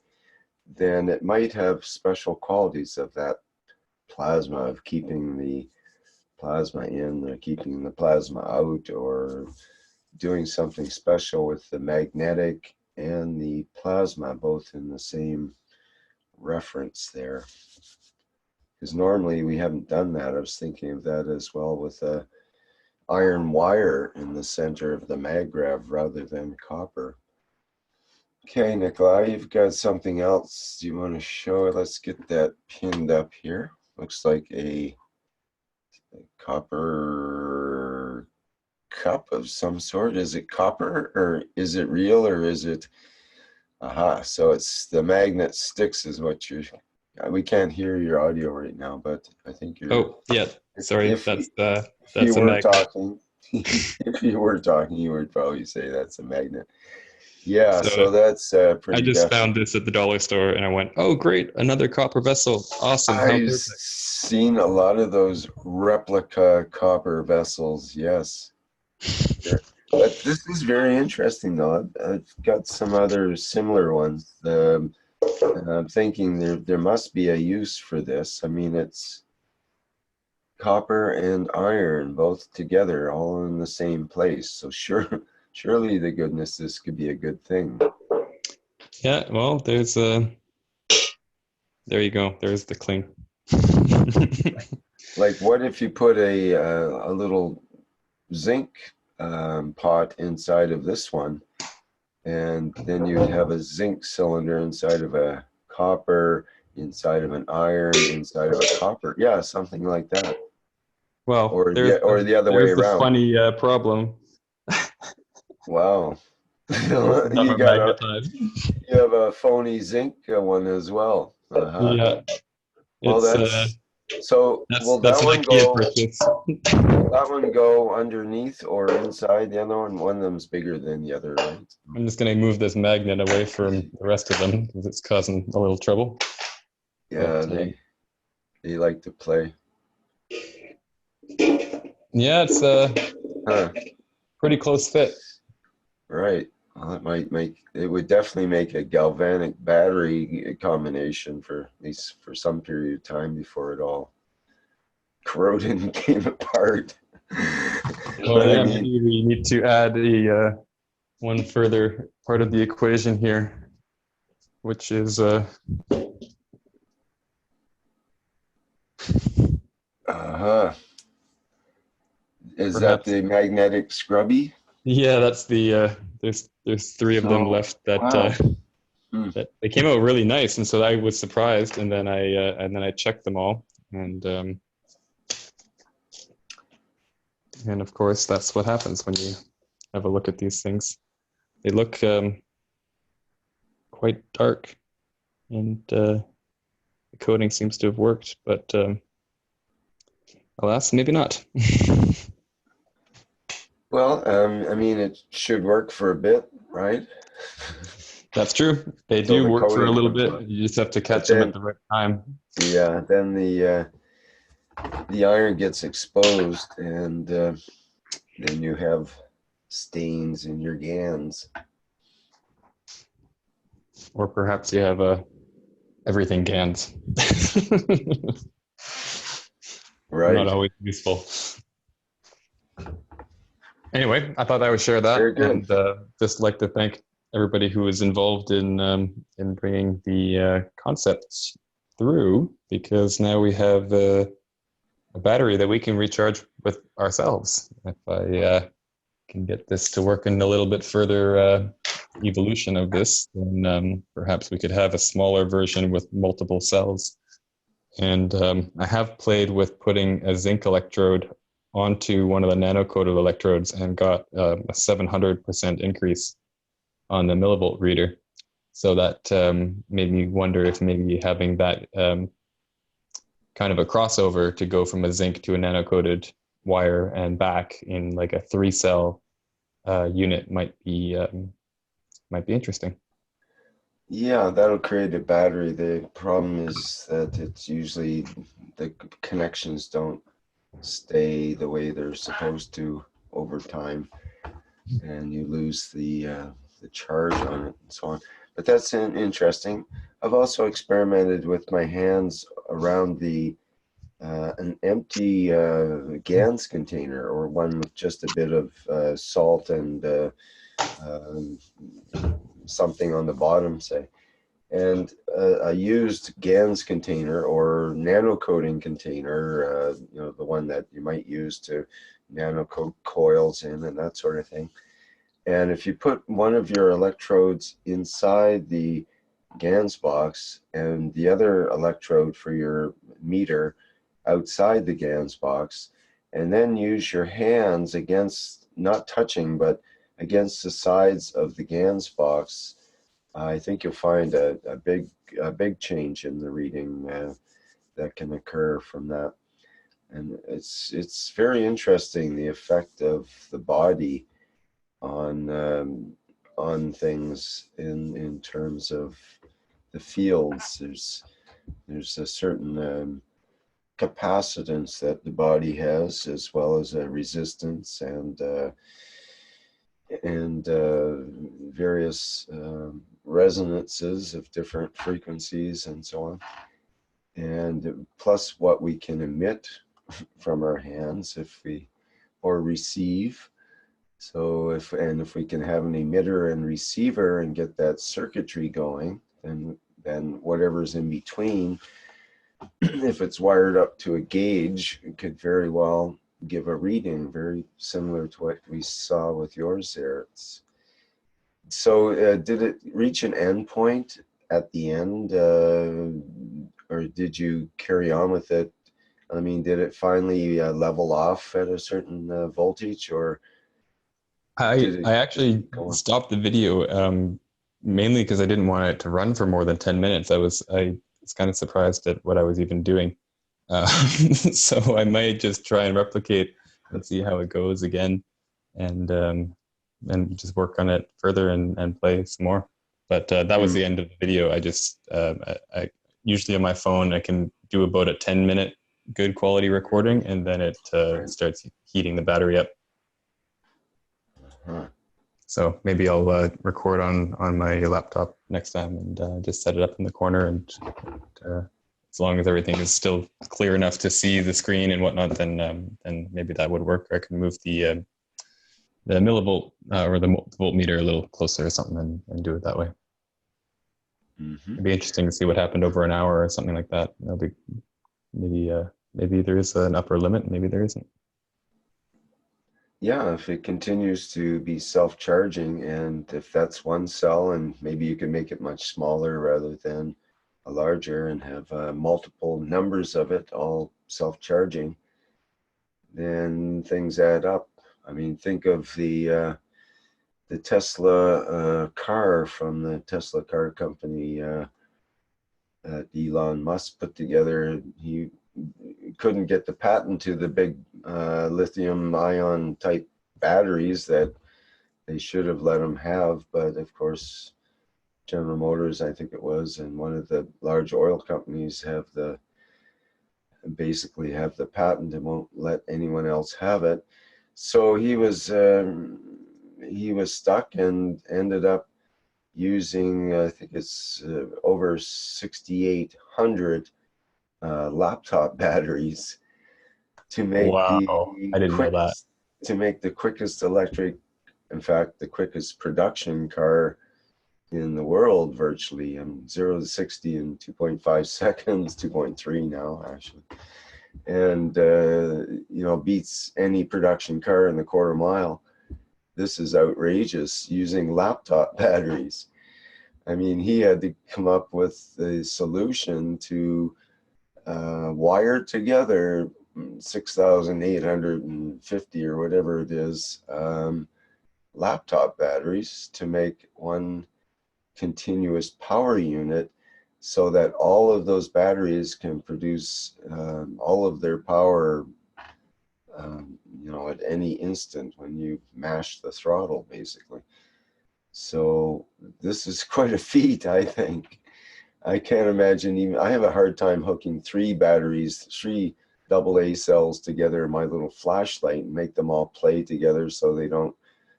then it might have special qualities of that plasma, of keeping the plasma in or keeping the plasma out, or doing something special with the magnetic and the plasma both in the same reference there. Because normally we haven't done that. I was thinking of that as well with a iron wire in the center of the maggrav rather than copper. Okay, Nikolai, you've got something else you want to show? Let's get that pinned up here. Looks like a copper cup of some sort. Is it copper, or is it real, or is it? Aha, so it's the magnet sticks is what you're. We can't hear your audio right now, but I think you're. oh, yeah, sorry, If that's you a were magnet. talking, if you were talking, you would probably say that's a magnet. Yeah, So, so that's pretty. I just definite. found this at the dollar store, and I went, "Oh, great! Another copper vessel! Awesome! How I've perfect!" seen a lot of those replica copper vessels. Yes, but this is very interesting, though. I've got some other similar ones. And I'm thinking there must be a use for this. I mean, it's copper and iron both together, all in the same place. So surely the goodness, this could be a good thing. Yeah, well, there's there you go. There's the cling. Like, what if you put a little zinc pot inside of this one, and then you'd have a zinc cylinder inside of a copper, inside of an iron, inside of a copper. Yeah, something like that. Well, Or the other way there's the around. funny problem. Wow. Never magnetized. You have a phony zinc one as well. Uh-huh. Yeah, Well, it's So will That's that an one IKEA go? purchase. Will that one go underneath or inside the other one? One of them's bigger than the other, right? I'm just going to move this magnet away from the rest of them because it's causing a little trouble. Yeah, But, they like to play. yeah, it's a Huh. pretty close fit. Right. Well, it would definitely make a galvanic battery combination for at least for some period of time before it all corroded and came apart. Oh But yeah, I mean, maybe we need to add one further part of the equation here, which is uh-huh. Is that perhaps. the magnetic scrubby? Yeah, that's the there's three of them So, left that wow. Hmm. that they came out really nice, and so I was surprised, and then I checked them all, and of course that's what happens when you have a look at these things. They look quite dark, and the coating seems to have worked, but alas, maybe not. Well, I mean, it should work for a bit, right? That's true. They Until do the work for a coating little comes bit. off. You just have to But catch them then, at the right time. yeah, then the iron gets exposed, and then you have stains in your GANs. Or perhaps you have everything GANs. Right. Not always useful. Anyway, I thought I would share that, Very good. and just like to thank everybody who was involved in bringing the concepts through, because now we have a battery that we can recharge with ourselves. If I can get this to work in a little bit further evolution of this, then perhaps we could have a smaller version with multiple cells. And I have played with putting a zinc electrode onto one of the nano-coated electrodes and got a 700% increase on the millivolt reader. So that made me wonder if maybe having that kind of a crossover to go from a zinc to a nano-coated wire and back in like a 3-cell unit might be interesting. Yeah, that'll create a battery. The problem is that it's usually the connections don't stay the way they're supposed to over time, and you lose the charge on it and so on. But that's interesting. I've also experimented with my hands around an empty GANS container, or one with just a bit of salt and um, something on the bottom, say. And a used GANS container or nano-coating container, the one that you might use to nano-coat coils in and that sort of thing. And if you put one of your electrodes inside the GANS box and the other electrode for your meter outside the GANS box, and then use your hands against, not touching, but against the sides of the GANS box, I think you'll find a big change in the reading that can occur from that. And it's very interesting, the effect of the body on things in terms of the fields. There's a certain capacitance that the body has, as well as a resistance and various resonances of different frequencies and so on, and plus what we can emit from our hands or receive. So if we can have an emitter and receiver and get that circuitry going, then whatever's in between, if it's wired up to a gauge, it could very well give a reading very similar to what we saw with yours there. So did it reach an end point at the end, or did you carry on with it? I mean, did it finally level off at a certain voltage, or did I it actually go on? stopped the video mainly because I didn't want it to run for more than 10 minutes. I was kind of surprised at what I was even doing. So I might just try and replicate and see how it goes again, and just work on it further and play some more. But that was the end of the video. I just I usually on my phone I can do about a 10-minute good quality recording, and then it starts heating the battery up. So maybe I'll record on my laptop next time and just set it up in the corner, and as long as everything is still clear enough to see the screen and whatnot, then maybe that would work. I can move the millivolt or the voltmeter a little closer or something and do it that way. It'd be interesting to see what happened over an hour or something like that. That'll be maybe there is an upper limit, maybe there isn't. Yeah, if it continues to be self-charging, and if that's one cell, and maybe you can make it much smaller rather than a larger and have multiple numbers of it all self-charging, then things add up. I mean, think of the Tesla car from the Tesla car company that Elon Musk put together. He couldn't get the patent to the big lithium ion type batteries that they should have let him have, but of course General Motors, I think it was, and one of the large oil companies basically have the patent and won't let anyone else have it. So he was stuck and ended up using, I think it's over 6,800 laptop batteries to make I didn't know that. to make the quickest electric, in fact, the quickest production car in the world, virtually. 0 to 60 in 2.5 seconds, 2.3 now actually, and beats any production car in the quarter mile. This is outrageous, using laptop batteries. I mean, he had to come up with the solution to wire together 6,850 or whatever it is laptop batteries to make one continuous power unit, so that all of those batteries can produce all of their power at any instant when you mash the throttle, basically. So this is quite a feat, I think. I can't imagine even, I have a hard time hooking three AA cells together in my little flashlight and make them all play together so they don't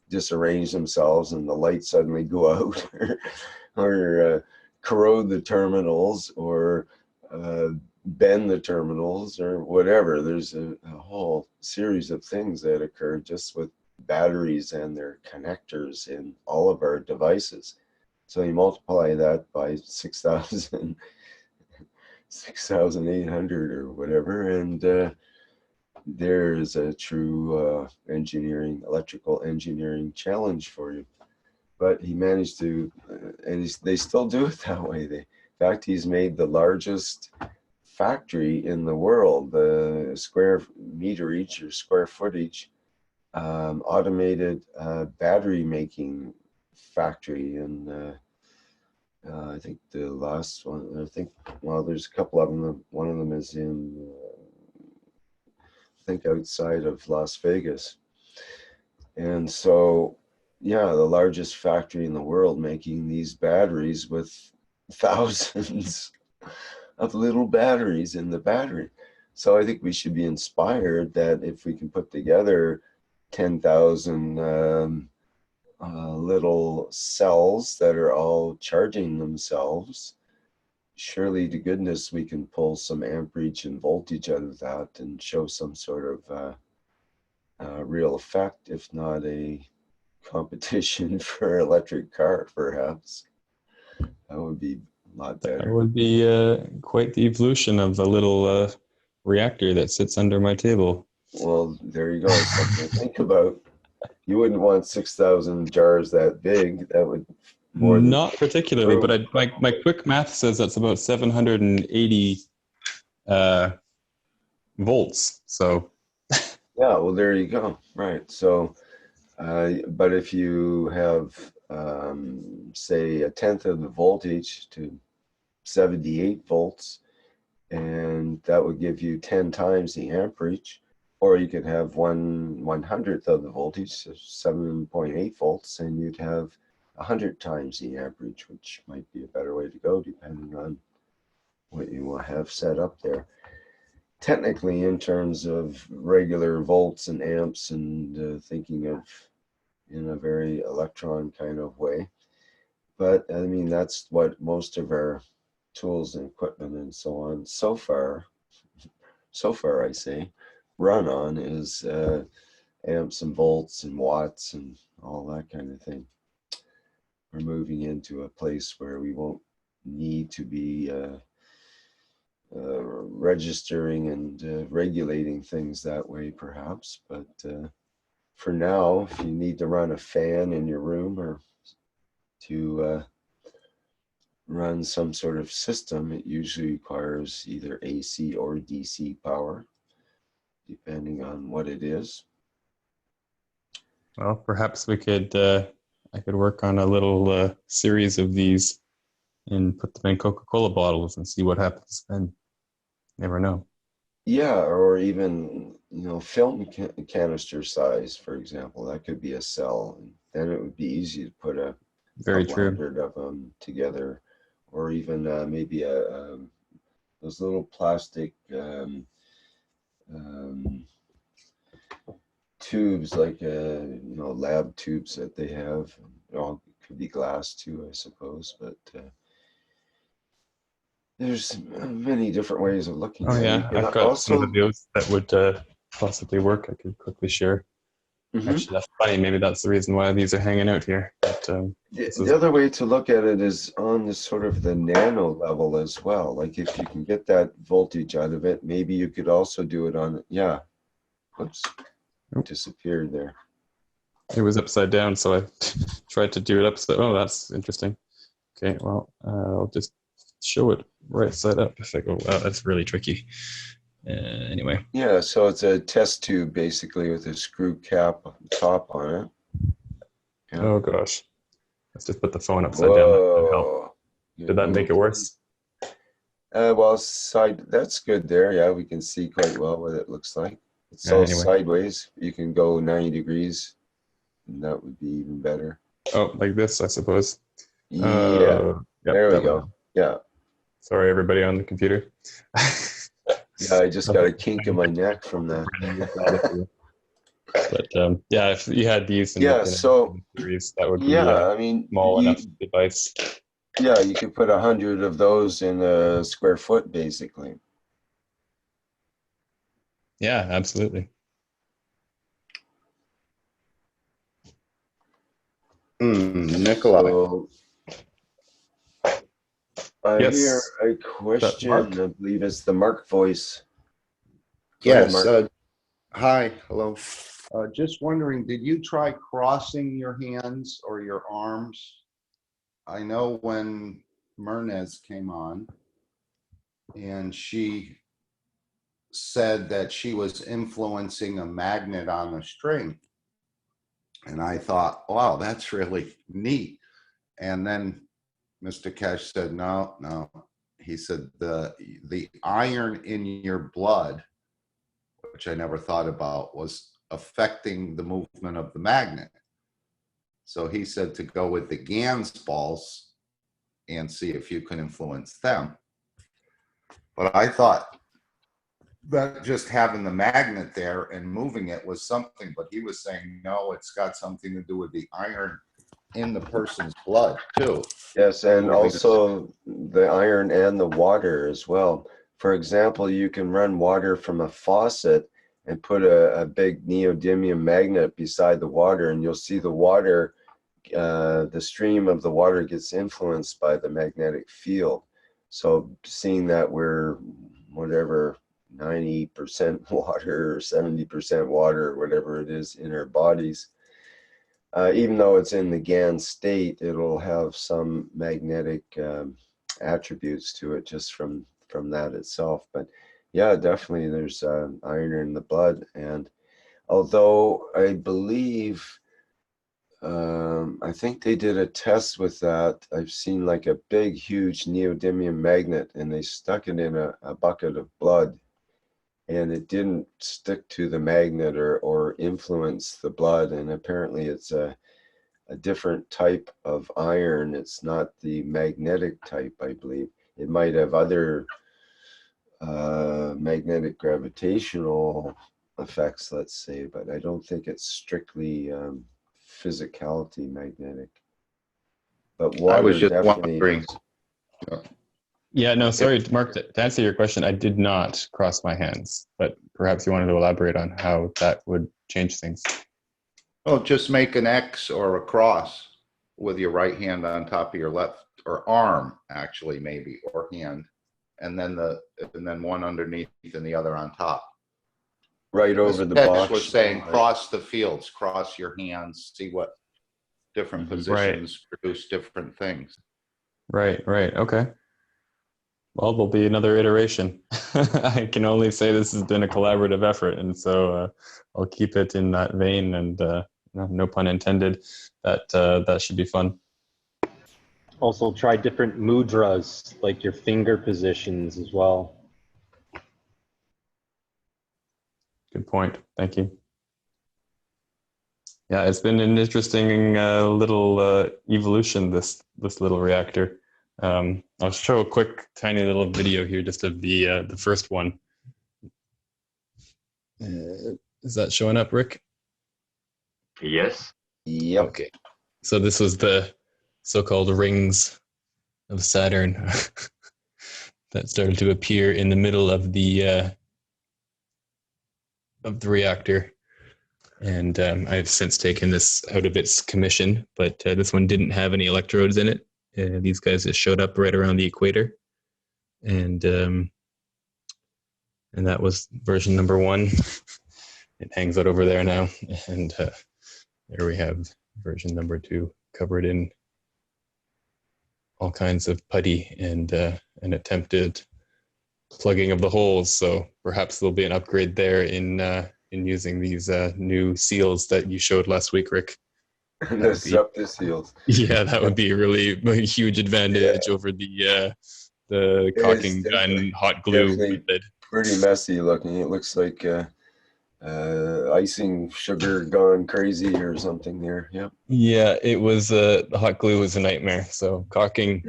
disarrange themselves and the lights suddenly go out or corrode the terminals or bend the terminals or whatever. There's a whole series of things that occur just with batteries and their connectors in all of our devices. So you multiply that by 6,800 or whatever, and there is a true electrical engineering challenge for you. But he managed to, and they still do it that way. In fact, he's made the largest factory in the world, the square meter each or square footage automated battery making factory. And I think the last one, well, there's a couple of them. One of them is in, I think, outside of Las Vegas. And so, yeah, the largest factory in the world making these batteries with thousands of little batteries in the battery. So I think we should be inspired that if we can put together 10,000 little cells that are all charging themselves, surely to goodness we can pull some amperage and voltage out of that and show some sort of real effect, if not a competition for electric car, perhaps. That would be a lot better. That would be quite the evolution of the little reactor that sits under my table. Well, there you go. Something to think about. You wouldn't want 6,000 jars that big. That would more than not particularly, but my quick math says that's about 780 volts. So yeah, well, there you go. Right. So, but if you have, say, a tenth of the voltage to 78 volts, and and that would give you 10 times the amperage. Or you could have 1/100th of the voltage, so 7.8 volts, and you'd have 100 times the amperage, which might be a better way to go depending on what you will have set up there. Technically, in terms of regular volts and amps and thinking of in a very electron kind of way. But I mean, that's what most of our tools and equipment and so on so far I say, run on is amps and volts and watts and all that kind of thing. We're moving into a place where we won't need to be registering and regulating things that way, perhaps. But for now, if you need to run a fan in your room or to run some sort of system, it usually requires either AC or DC power, depending on what it is. Well, perhaps we could, I could work on a little series of these and put them in Coca-Cola bottles and see what happens then. Never know. Yeah, or even, film canister size, for example, that could be a cell. And then it would be easy to put a Very couple true. hundred of them together, or even maybe those little plastic tubes, like lab tubes that they have. It could be glass too, I suppose, but there's many different ways of looking Oh at it. yeah, You can I've got also, some of those that would possibly work. I could quickly share. Mhm. Actually, that's funny. Maybe that's the reason why these are hanging out here. But, The other way to look at it is on the sort of the nano level as well. Like if you can get that voltage out of it, maybe you could also do it on, yeah. Whoops, disappeared there. it was upside down, so I tried to do it upside. Oh, that's interesting. Okay, well, I'll just show it right side up. If I go, wow, that's really tricky. Anyway. Yeah, so it's a test tube basically with a screw cap top on it. Yeah. Oh gosh, let's just put the phone upside down. That help. Whoa. Did that make it worse? Well, that's good there. Yeah, we can see quite well what it looks like. It's all Anyway. sideways. You can go 90 degrees, and that would be even better. Oh, like this, I suppose. Yeah, Yep, there we go. Yeah. Sorry, everybody on the computer. Yeah, I just got a kink in my neck from that. But yeah, if you had these in Yeah, a so series, that would be yeah, a I mean, small enough device. yeah, you could put 100 of those in a square foot, basically. Yeah, absolutely. Nikolai. So, I Yes. hear a question. Mark? I believe it's the Mark voice. Go ahead, Yes. Mark. Hi. Hello. Just wondering, did you try crossing your hands or your arms? I know when Mernez came on and she said that she was influencing a magnet on the string. And I thought, wow, that's really neat. And then Mr. Keshe said, no. He said the iron in your blood, which I never thought about, was affecting the movement of the magnet. So he said to go with the Gans balls and see if you can influence them. But I thought that just having the magnet there and moving it was something, but he was saying, no, it's got something to do with the iron in the person's blood too. Yes, and also the iron and the water as well. For example, you can run water from a faucet and put a big neodymium magnet beside the water, and you'll see the water, the stream of the water gets influenced by the magnetic field. So seeing that we're whatever 90% water or 70% water or whatever it is in our bodies, even though it's in the GAN state, it'll have some magnetic attributes to it just from that itself. But yeah, definitely there's iron in the blood. And although I believe I think they did a test with that. I've seen like a big, huge neodymium magnet, and they stuck it in a bucket of blood, and it didn't stick to the magnet or influence the blood. And apparently it's a different type of iron. It's not the magnetic type, I believe. It might have other magnetic gravitational effects, let's say, but I don't think it's strictly physicality magnetic. But I water was just definitely wondering. is. Yeah, no, sorry, Mark, to answer your question, I did not cross my hands, but perhaps you wanted to elaborate on how that would change things. Well, just make an X or a cross with your right hand on top of your left, or arm, actually, maybe, or hand, and then one underneath and the other on top. Right over the Text box. was saying cross the fields, cross your hands, see what different positions produce different things. Right, okay. Well, there'll be another iteration. I can only say this has been a collaborative effort, and so I'll keep it in that vein, and no pun intended, that should be fun. Also try different mudras, like your finger positions as well. Good point. Thank you. Yeah, it's been an interesting little evolution, this little reactor. I'll show a quick, tiny little video here just of the first one. Is that showing up, Rick? Yes. Yep. Okay. So this was the so-called rings of Saturn that started to appear in the middle of the reactor. And I've since taken this out of its commission, but this one didn't have any electrodes in it. These guys just showed up right around the equator, and that was version number 1. It hangs out over there now, and there we have version number 2, covered in all kinds of putty and an attempted plugging of the holes. So perhaps there'll be an upgrade there in using these new seals that you showed last week, Rick. The septic seals. Yeah, that would be really a huge advantage over the caulking gun hot glue method. Pretty messy looking. It looks like icing sugar gone crazy or something there. Yep. Yeah, it was the hot glue was a nightmare. So caulking.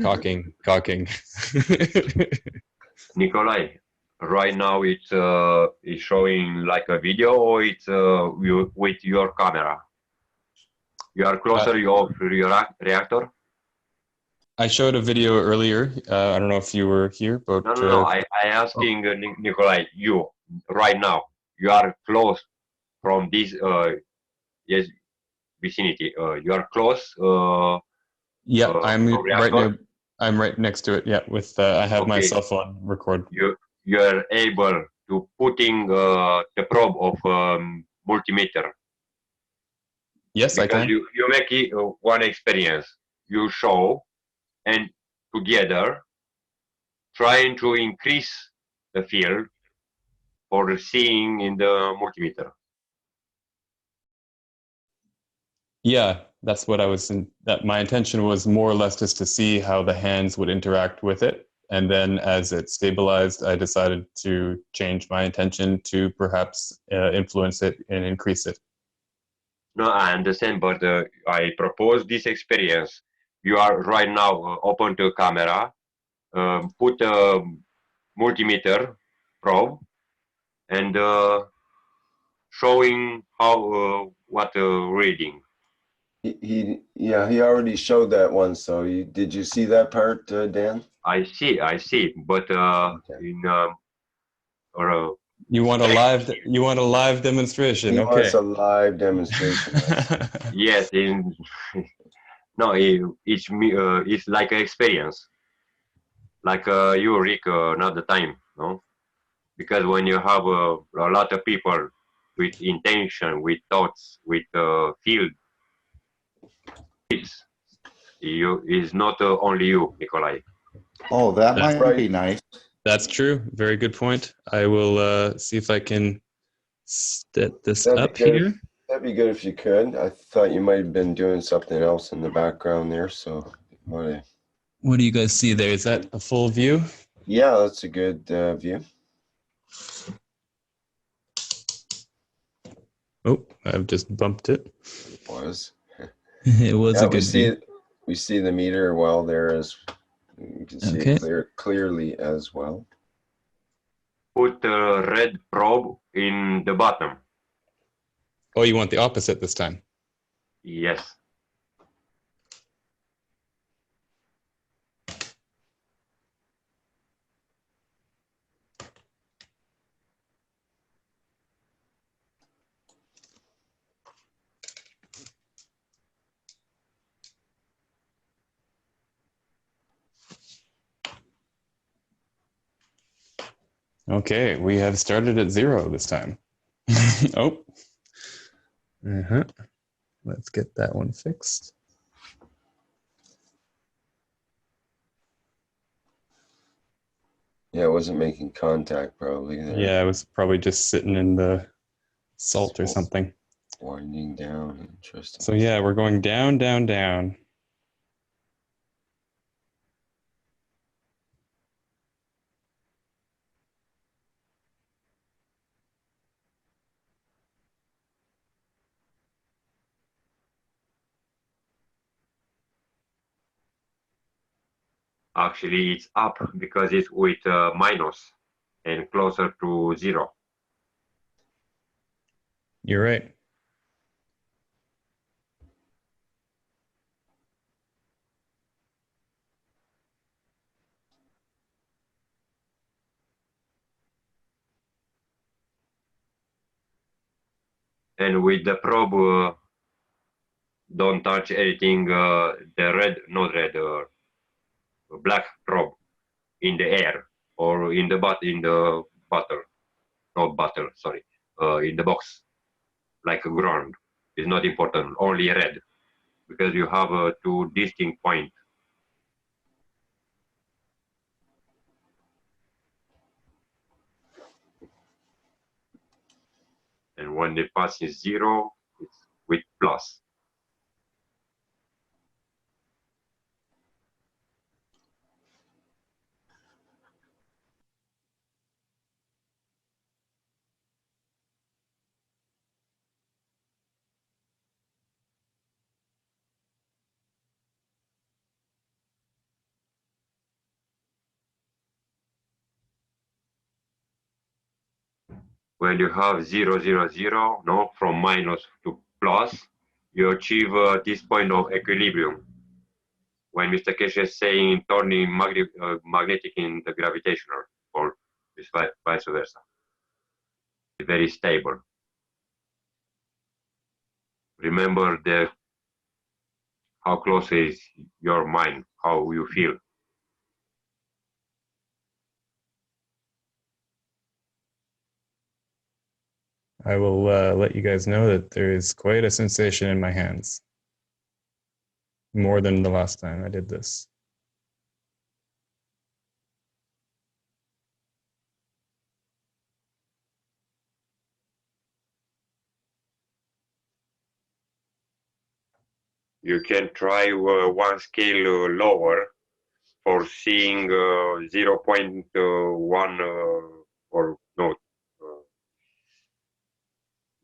Nikolai, right now it's showing like a video, or it's with your camera? You are closer of your reactor? I showed a video earlier. I don't know if you were here, but No. I asking Nikolai, you right now, you are close from this yes vicinity. You are close. Yeah, I'm right reactor? near. I'm right next to it. Yeah, with I have my cell phone record. You are able to putting the probe of multimeter. Yes, because I can. You make it, one experience. You show, and together trying to increase the field for seeing in the multimeter. Yeah, that's what I was. That my intention was more or less just to see how the hands would interact with it, and then as it stabilized, I decided to change my intention to perhaps influence it and increase it. No, I understand, but I propose this experience. You are right now open to camera, put a multimeter probe, and showing how what reading. He already showed that one. So did you see that part, Dan? I see, but Okay. in You want a live demonstration? He Okay. wants a live demonstration. yes, in no, it's like an experience, like you, Rick, not the time, no, because when you have a lot of people with intention, with thoughts, with field, is not only you, Nikolai. Oh, that That's might be nice. That's true. Very good point. I will see if I can set this That'd be up good. here. That'd be good if you could. I thought you might have been doing something else in the background there, so wanna- What do you guys see there? Is that a full view? yeah, that's a good view. Oh, I've just bumped it. Was It was yeah, a good view. we see the meter well there as you can see Okay. it clearly as well. Put a red probe in the bottom. Oh, you want the opposite this time? Yes. Okay, we have started at 0 this time. Oh. Uh-huh. Let's get that one fixed. Yeah, it wasn't making contact probably there. Yeah, I was probably just sitting in the salt or something. Winding down, interesting. So yeah, we're going down, down, down. Actually, it's up because it's with minus and closer to 0. You're right. And with the probe, don't touch anything, the red, not red, black probe in the air or in the bottle, not bottle, sorry, in the box, like a ground. It's not important, only red, because you have two distinct points. And when the pass is 0, it's with plus. When you have 0, 0, 0, no, from minus to plus, you achieve this point of equilibrium. When Mr. Keshe is saying turning magnetic in the gravitational, or vice versa. It's very stable. Remember how close is your mind, how you feel. I will let you guys know that there is quite a sensation in my hands. More than the last time I did this. You can try one scale lower for seeing 0.1 or no,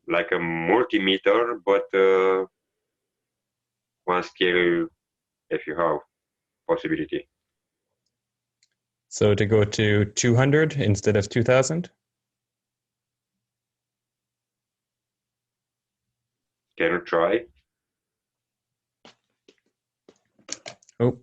like a multimeter, but one scale if you have possibility. So to go to 200 instead of 2000? Can you try? Oh.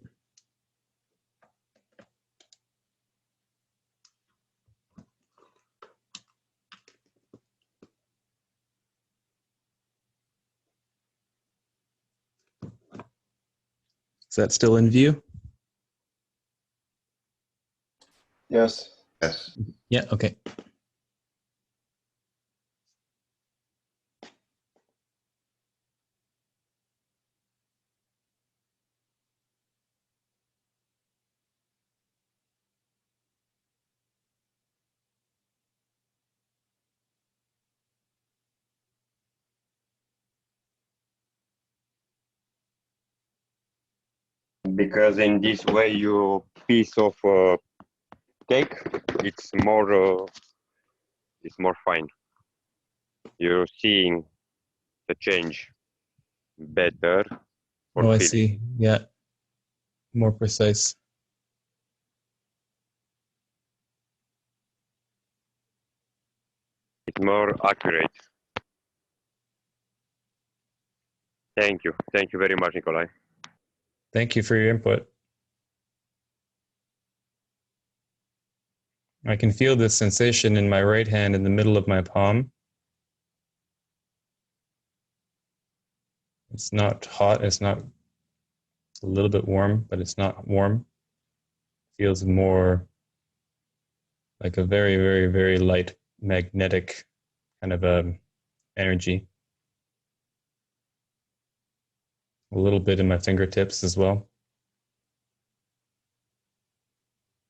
Is that still in view? Yes. Yes. Yeah, okay. because in this way your piece of cake it's more fine. You're seeing the change better for Oh, I feeling. see. Yeah, more precise. It's more accurate. Thank you very much, Nikolai. Thank you for your input. I can feel this sensation in my right hand in the middle of my palm. It's not hot, it's a little bit warm, but it's not warm. Feels more like a very, very, very light magnetic kind of energy. A little bit in my fingertips as well.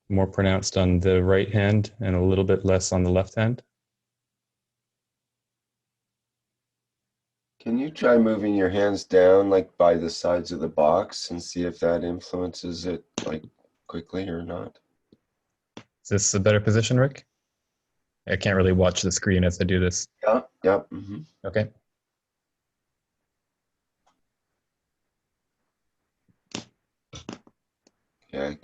More pronounced on the right hand and a little bit less on the left hand. Can you try moving your hands down like by the sides of the box and see if that influences it like quickly or not? Is this a better position, Rick? I can't really watch the screen as I do this. Yeah, yeah. Mm-hmm. Okay. Yeah,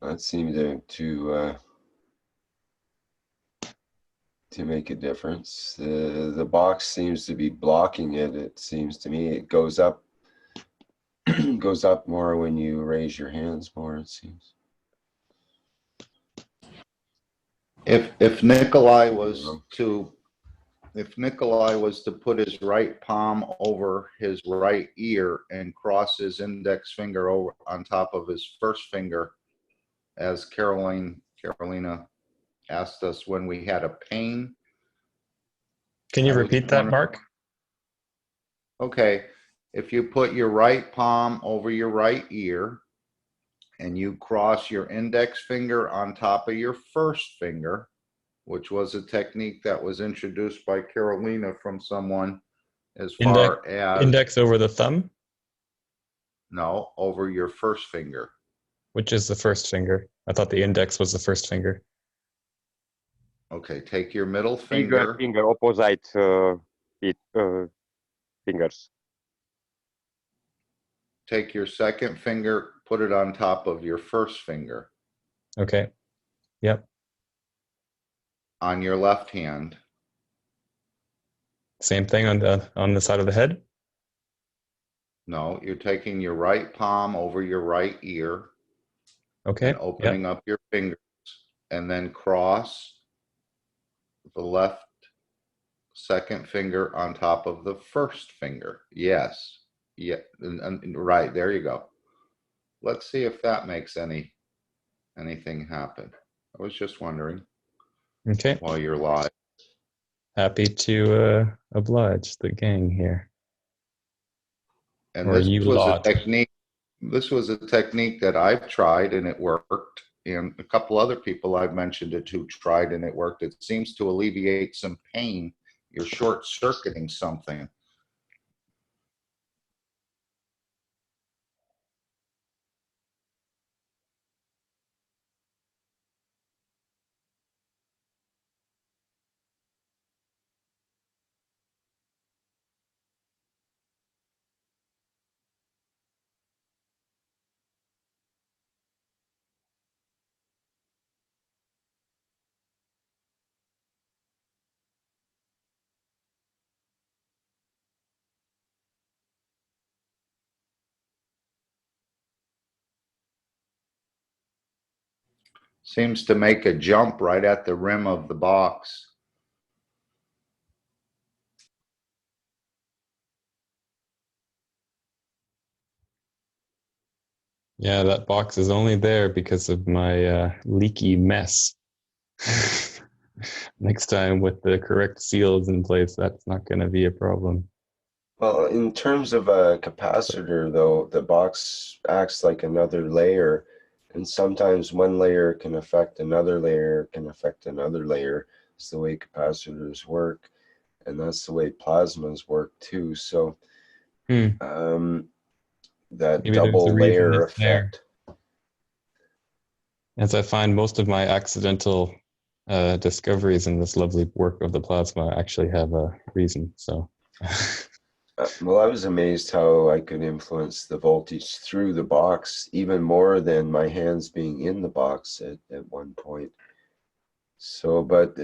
that seemed to make a difference. The box seems to be blocking it. It seems to me it goes up goes up more when you raise your hands more, it seems. If Nikolai was to put his right palm over his right ear and cross his index finger over on top of his first finger, as Carolina asked us when we had a pain. Can you repeat that, Mark? Okay, if you put your right palm over your right ear and you cross your index finger on top of your first finger, which was a technique that was introduced by Carolina from someone as far as... Index over the thumb? No, over your first finger. Which is the first finger? I thought the index was the first finger. Okay, take your middle finger. Finger opposite fingers. Take your second finger, put it on top of your first finger. Okay. Yep. On your left hand. Same thing on the side of the head? No, you're taking your right palm over your right ear. Okay. And opening up your fingers, and then cross the left second finger on top of the first finger. Yes. Yeah. And right, there you go. Let's see if that makes anything happen. I was just wondering. Okay. While you're live. Happy to oblige the gang here. And or this you was lot. a technique. This was a technique that I've tried and it worked. And a couple other people I've mentioned it to tried and it worked. It seems to alleviate some pain. You're short circuiting something. Seems to make a jump right at the rim of the box. Yeah, that box is only there because of my leaky mess. Next time with the correct seals in place, that's not going to be a problem. Well, in terms of a capacitor, though, the box acts like another layer, And sometimes one layer can affect another layer, can affect another layer. It's the way capacitors work, and that's the way plasmas work too. So that Maybe there's a double reason layer it's there. effect. As I find most of my accidental discoveries in this lovely work of the plasma actually have a reason. So, Well, I was amazed how I could influence the voltage through the box even more than my hands being in the box at one point. So, but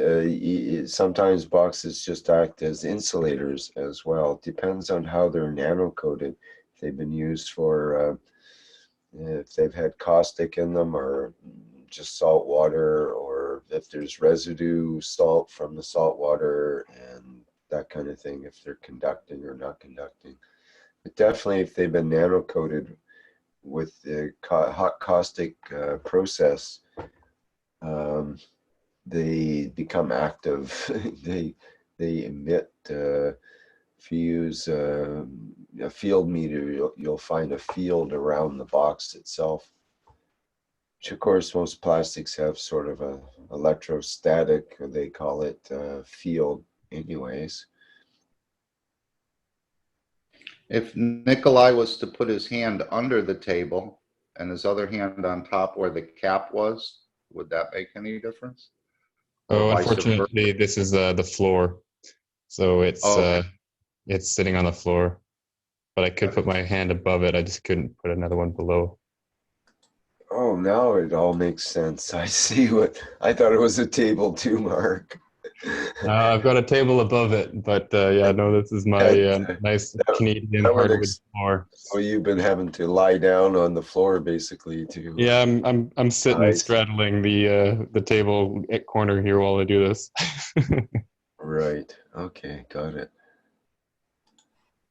sometimes boxes just act as insulators as well. It depends on how they're nano-coated. If they've been used for, if they've had caustic in them or just salt water, or if there's residue salt from the salt water and that kind of thing, if they're conducting or not conducting. But definitely if they've been nano-coated with the hot caustic process, they become active. they emit. If you use a field meter, you'll find a field around the box itself. Which of course most plastics have sort of a electrostatic, or they call it, field anyways. If Nikolai was to put his hand under the table and his other hand on top where the cap was, would that make any difference? Or oh, vice versa? unfortunately, this is the floor, so Okay. it's sitting on the floor. But I could put my hand above it. I just couldn't put another one below. Oh, now it all makes sense. I see what I thought it was a table too, Mark. I've got a table above it, but yeah, no, this is my nice Canadian that would hardwood floor. So you've been having to lie down on the floor basically to. Yeah, I'm sitting Nice. straddling the table corner here while I do this. Right. Okay. Got it.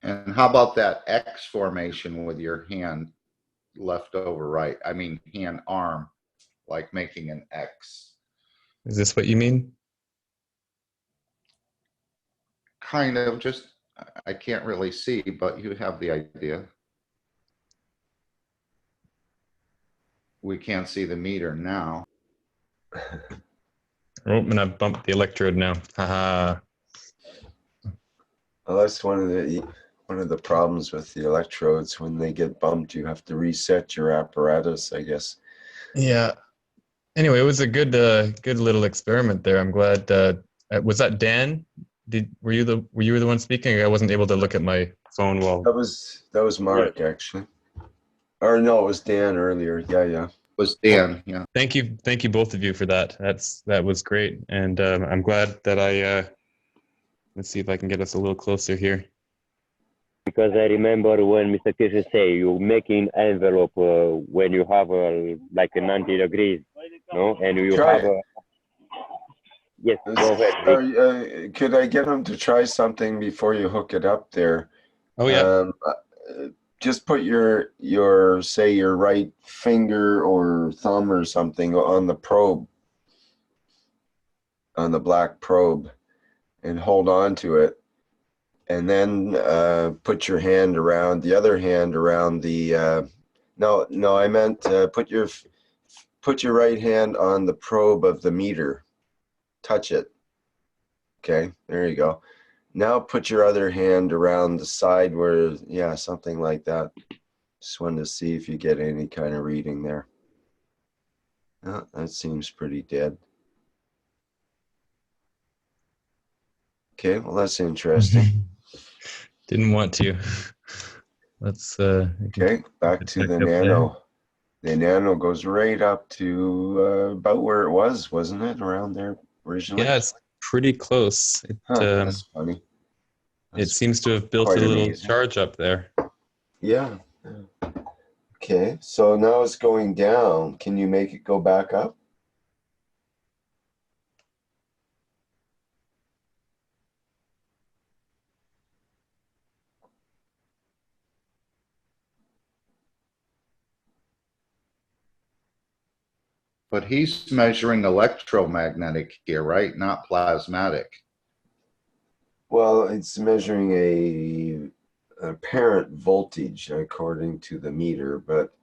And how about that X formation with your hand left over right? I mean, hand arm, like making an X. Is this what you mean? Kind of, just, I can't really see, but you have the idea. We can't see the meter now. Oh, and I've bumped the electrode now. Haha. Well, that's one of the problems with the electrodes. When they get bumped, you have to reset your apparatus, I guess. Yeah. Anyway, it was a good little experiment there. I'm glad. Was that Dan? Were you the one speaking? I wasn't able to look at my phone while. That was Mark, actually. Or no, it was Dan earlier. Yeah. Was Dan, yeah. Thank you both of you for that. That was great, and I'm glad that I. Let's see if I can get us a little closer here. Because I remember when Mr. Keshe say you making envelope when you have like a 90 degrees, no, and you Try have it. a. Yes, go ahead. Could I get him to try something before you hook it up there? Oh yeah. Just put your say your right finger or thumb or something on the probe, on the black probe, and hold on to it, and then put your hand around the other hand around the. No, I meant put your right hand on the probe of the meter. Touch it. Okay, there you go. Now put your other hand around the side where, yeah, something like that. Just wanted to see if you get any kind of reading there. Oh, that seems pretty dead. Okay, well, that's interesting. Didn't want to. Let's Okay, back to the nano. The nano goes right up to about where it was, wasn't it? Around there originally? Yeah, it's pretty close. That's funny. It seems to have built a little charge up there. Yeah. Okay, so now it's going down. Can you make it go back up? But he's measuring electromagnetic here, right? Not plasmatic. Well, it's measuring an apparent voltage according to the meter, but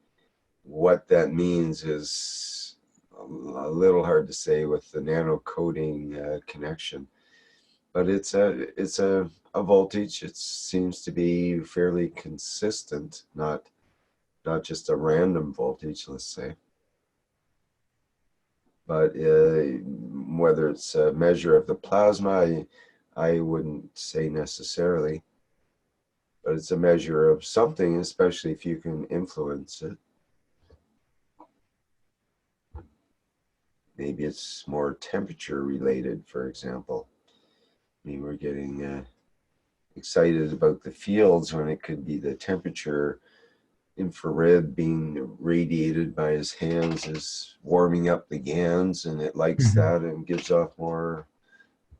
what that means is a little hard to say with the nano-coating connection, but it's a voltage. It seems to be fairly consistent, not just a random voltage, let's say. But whether it's a measure of the plasma, I wouldn't say necessarily. But it's a measure of something, especially if you can influence it. Maybe it's more temperature related, for example. I mean, we're getting excited about the fields when it could be the temperature. Infrared being radiated by his hands is warming up the GANs, and it likes that and gives off more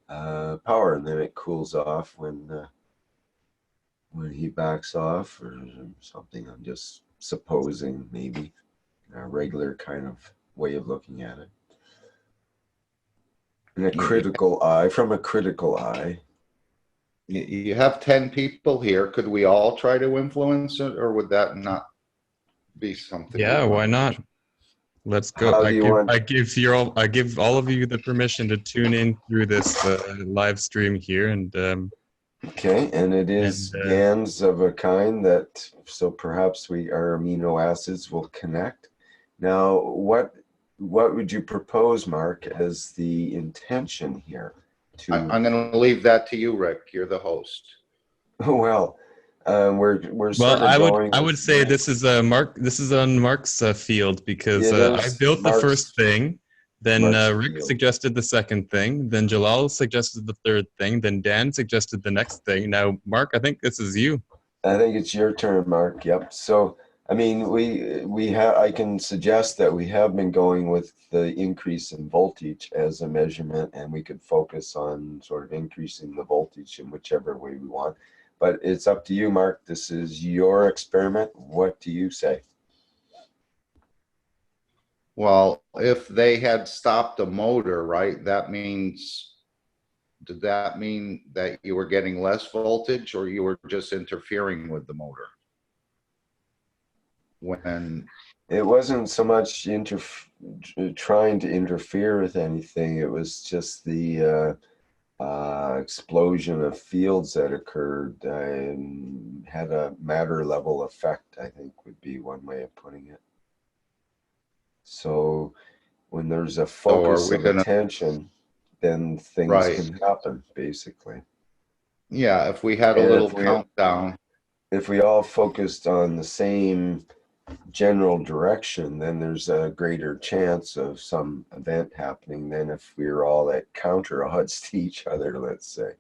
power, and then it cools off when he backs off or something. I'm just supposing, maybe a regular kind of way of looking at it. And a critical eye, from a critical eye. You have 10 people here. Could we all try to influence it, or would that not be something? Yeah, why not? Let's go. How do you want? I give all of you the permission to tune in through this live stream here, and Okay, and it is GANs of a kind that, so perhaps our amino acids will connect. Now, what would you propose, Mark, as the intention here? I'm going to leave that to you, Rick. You're the host. Well, we're sort of I would say this is Mark. This is on Mark's field, because I built the first thing. Then Rick suggested the second thing. Then Jalal suggested the third thing. Then Dan suggested the next thing. Now, Mark, I think this is you. I think it's your turn, Mark. Yep. So, I mean, I can suggest that we have been going with the increase in voltage as a measurement, and we could focus on sort of increasing the voltage in whichever way we want. But it's up to you, Mark. This is your experiment. What do you say? Well, if they had stopped the motor, right, that means, did that mean that you were getting less voltage, or you were just interfering with the motor? When it wasn't so much trying to interfere with anything, it was just the explosion of fields that occurred and had a matter level effect, I think would be one way of putting it. So when there's a focus of attention, then things can happen, basically. Yeah, if we had a little countdown. If we all focused on the same general direction, then there's a greater chance of some event happening than if we were all at counter odds to each other, let's say.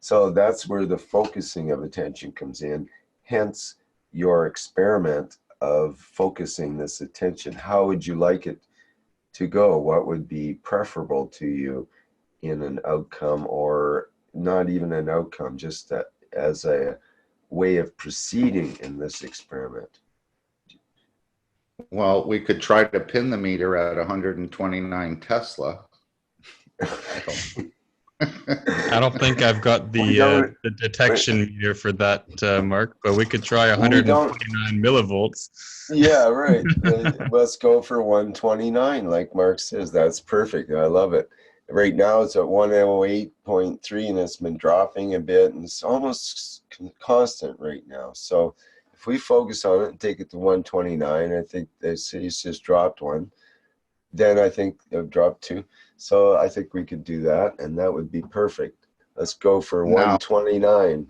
So that's where the focusing of attention comes in. Hence your experiment of focusing this attention. How would you like it to go? What would be preferable to you in an outcome, or not even an outcome, just that as a way of proceeding in this experiment? Well, we could try to pin the meter at 129 Tesla. I don't think I've got the detection meter for that, Mark, but we could try 129 millivolts. Yeah, right. Let's go for 129, like Mark says. That's perfect. I love it. Right now it's at 108.3, and it's been dropping a bit, and it's almost constant right now. So if we focus on it and take it to 129, I think the city's just dropped one. Then I think they've dropped two. So I think we could do that, and that would be perfect. Let's go for 129.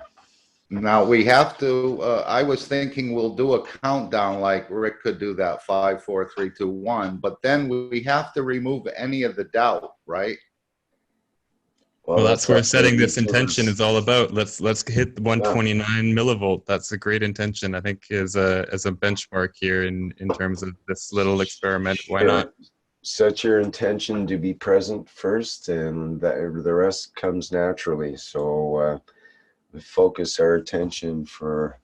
Now we have to, I was thinking we'll do a countdown like Rick could do that, 5, 4, 3, 2, 1, but then we have to remove any of the doubt, right? Well, that's where setting this intention is all about. Let's hit 129 millivolt. That's a great intention, I think, as a benchmark here in terms of this little experiment. Why not? Set your intention to be present first, and the rest comes naturally. So we focus our attention for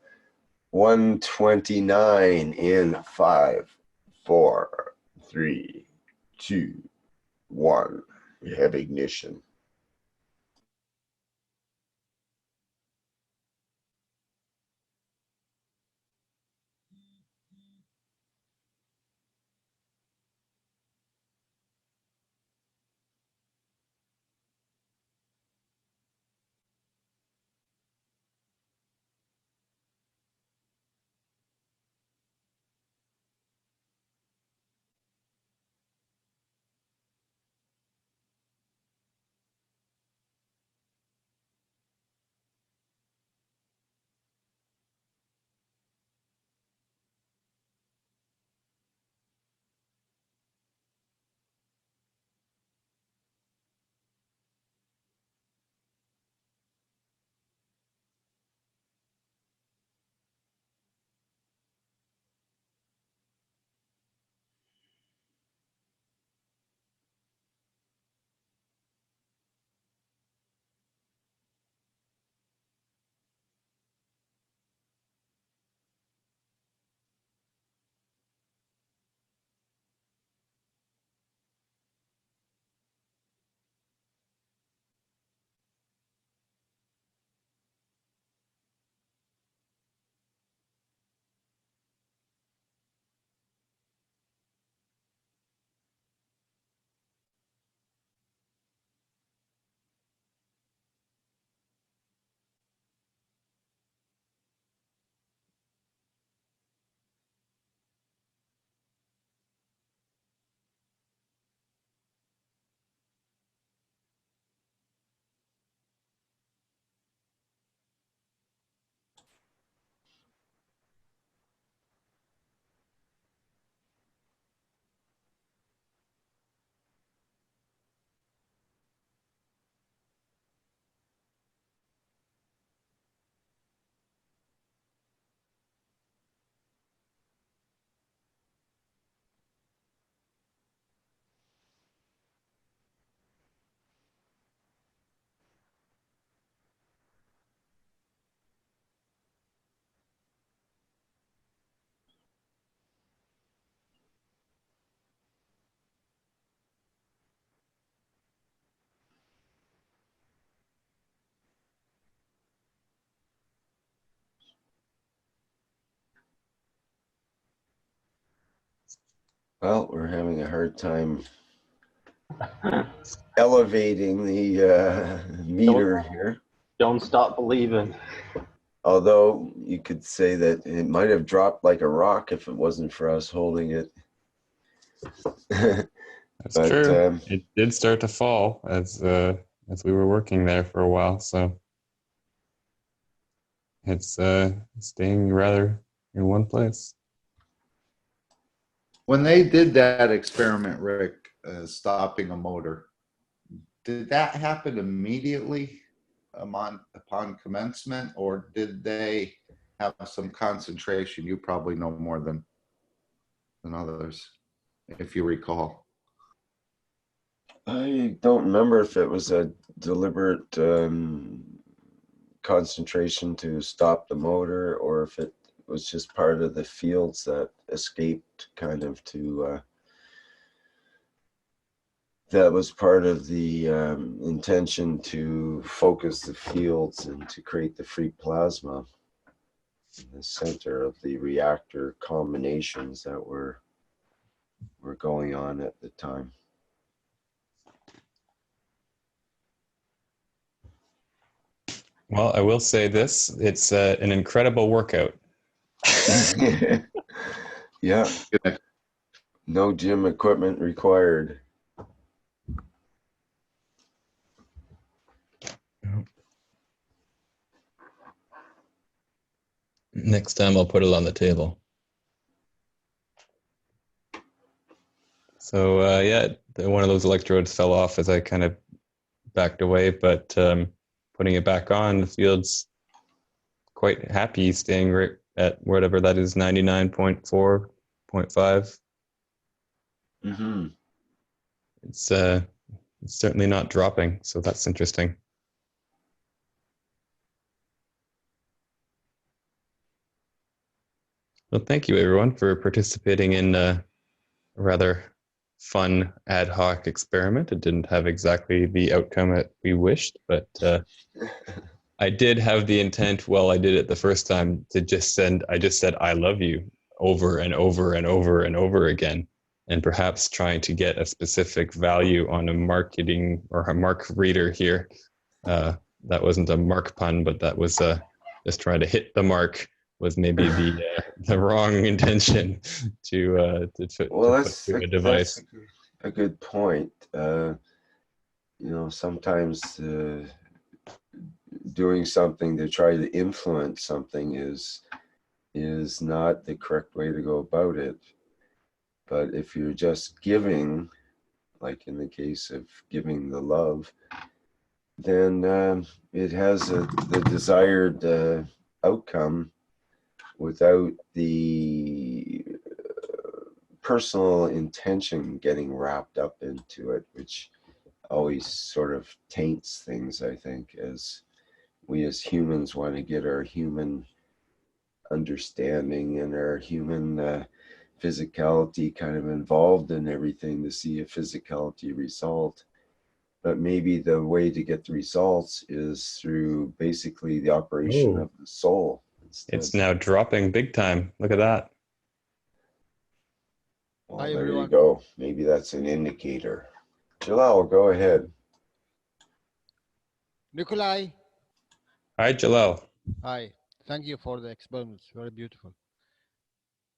129 in 5, 4, 3, 2, 1. We have ignition. Well, we're having a hard time elevating the meter here. Don't stop believing. Although you could say that it might have dropped like a rock if it wasn't for us holding it. That's But, true. It did start to fall as we were working there for a while, so it's staying rather in one place. When they did that experiment, Rick, stopping a motor, did that happen immediately upon commencement, or did they have some concentration? You probably know more than others, if you recall. I don't remember if it was a deliberate concentration to stop the motor or if it was just part of the fields that escaped kind of to that was part of the intention to focus the fields and to create the free plasma in the center of the reactor combinations that were going on at the time. Well, I will say this, it's an incredible workout. Yeah. No gym equipment required. Next time I'll put it on the table. So yeah, one of those electrodes fell off as I kind of backed away, but putting it back on, the field's quite happy staying right at whatever that is, 99.4.5. Mm-hmm. It's certainly not dropping, so that's interesting. Well, thank you everyone for participating in a rather fun ad hoc experiment. It didn't have exactly the outcome that we wished, but I did have the intent, well, I did it the first time, to just said, I love you over and over and over and over again. And perhaps trying to get a specific value on a marketing or a mark reader here. That wasn't a mark pun, but that was just trying to hit the mark was maybe the wrong intention to put to a device. That's a good point. Sometimes doing something to try to influence something is not the correct way to go about it. But if you're just giving, like in the case of giving the love, then it has the desired outcome without the personal intention getting wrapped up into it, which always sort of taints things, I think, as we as humans want to get our human understanding and our human physicality kind of involved in everything to see a physicality result. But maybe the way to get the results is through basically the operation of the soul. It's now dropping big time. Look at that. Well, Hi, there everyone. you go. Maybe that's an indicator. Jalal, go ahead. Nikolai, Hi, Jalal. hi. Thank you for the experiments. Very beautiful.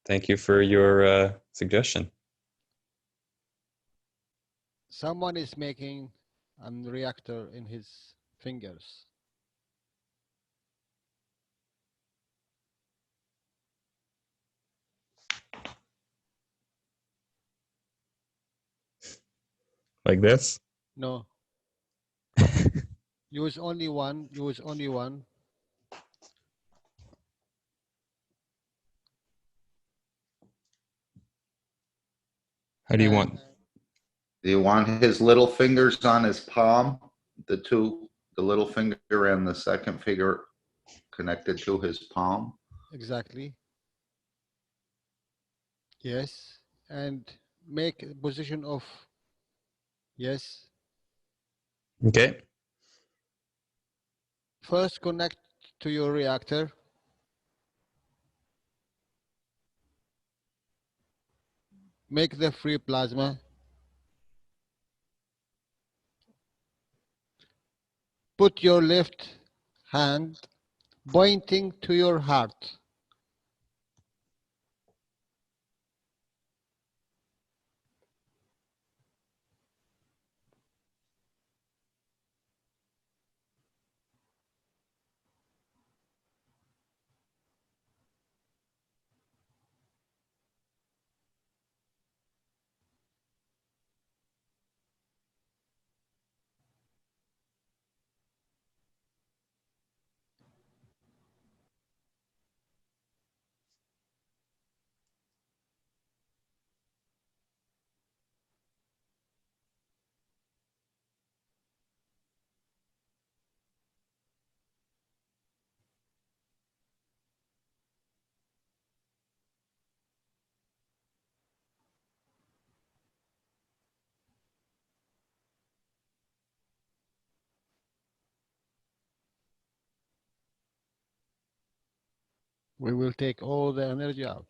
Thank you for your suggestion. Someone is making a reactor in his fingers. Like this? No. Use only one. Use only one. How do you want? Do you want his little fingers on his palm? The little finger and the second finger connected to his palm? Exactly. Yes. And make a position of yes. Okay. First connect to your reactor. make the free plasma. Put your left hand pointing to your heart. We will take all the energy out.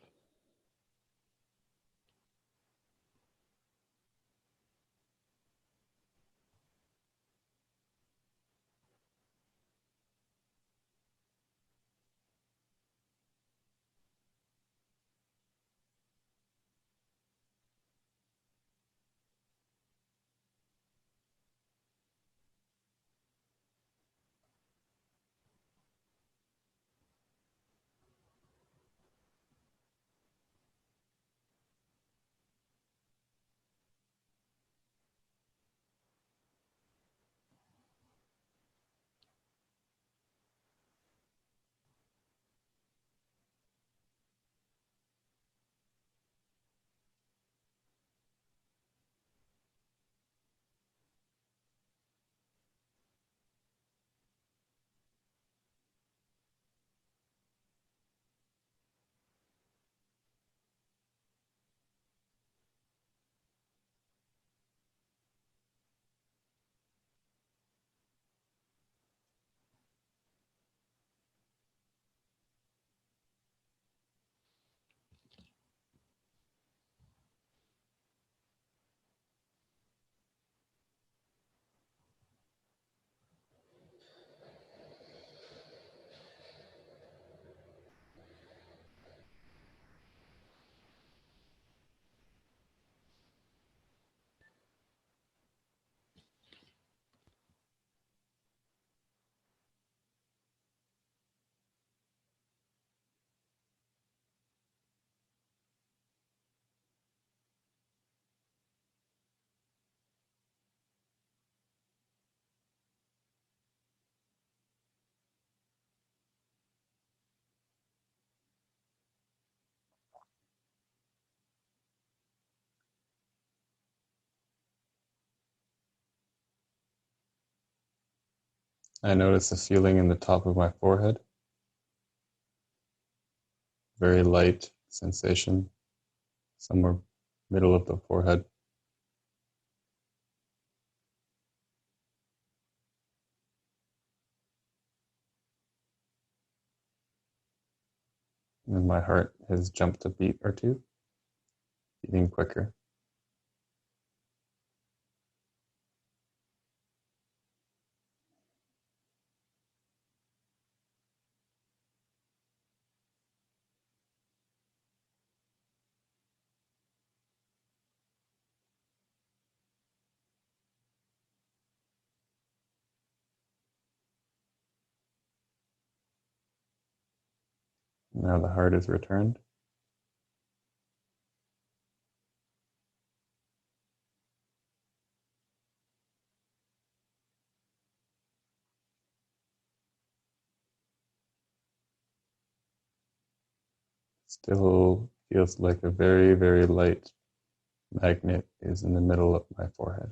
I notice a feeling in the top of my forehead. Very light sensation, somewhere middle of the forehead. And my heart has jumped a beat or two, beating quicker. Now the heart is returned. Still feels like a very, very light magnet is in the middle of my forehead.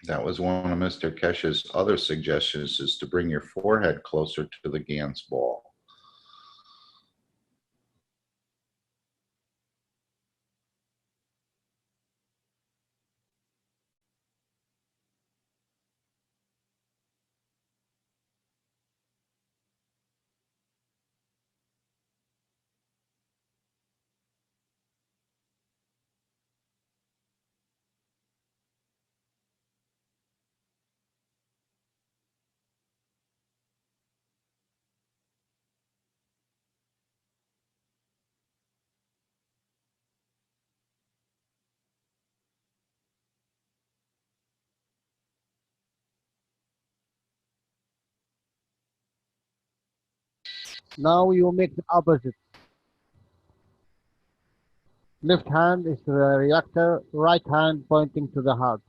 That was one of Mr. Keshe's other suggestions, is to bring your forehead closer to the Gans ball. Now you make the opposite. Left hand is the reactor, right hand pointing to the heart.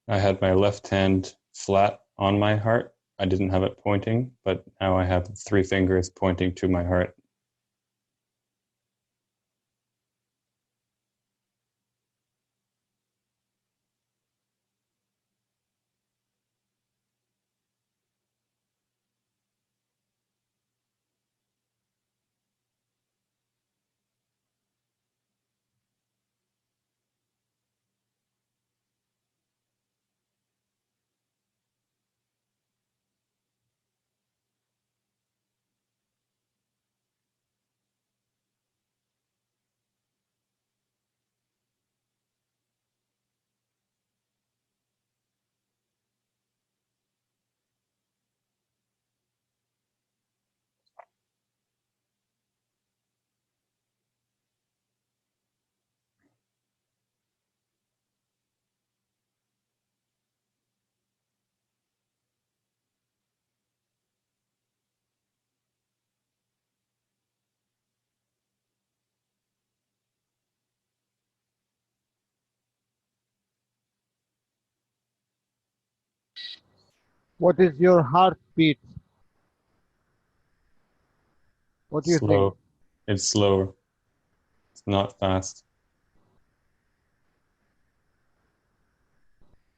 I had my left hand flat on my heart. I didn't have it pointing, but now I have 3 fingers pointing to my heart. What is your heartbeat? What do you think? Slow. It's slower. It's not fast.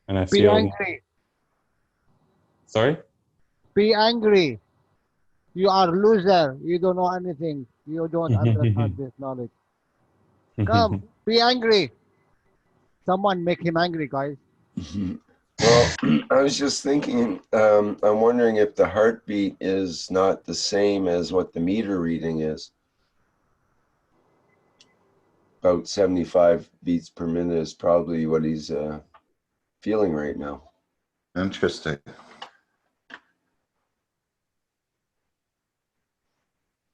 And I Be feel... angry. Sorry? Be angry. You are loser. You don't know anything. You don't understand this knowledge. Come, be angry. Someone make him angry, guys. Well, I was just thinking, I'm wondering if the heartbeat is not the same as what the meter reading is. About 75 beats per minute is probably what he's feeling right now. Interesting.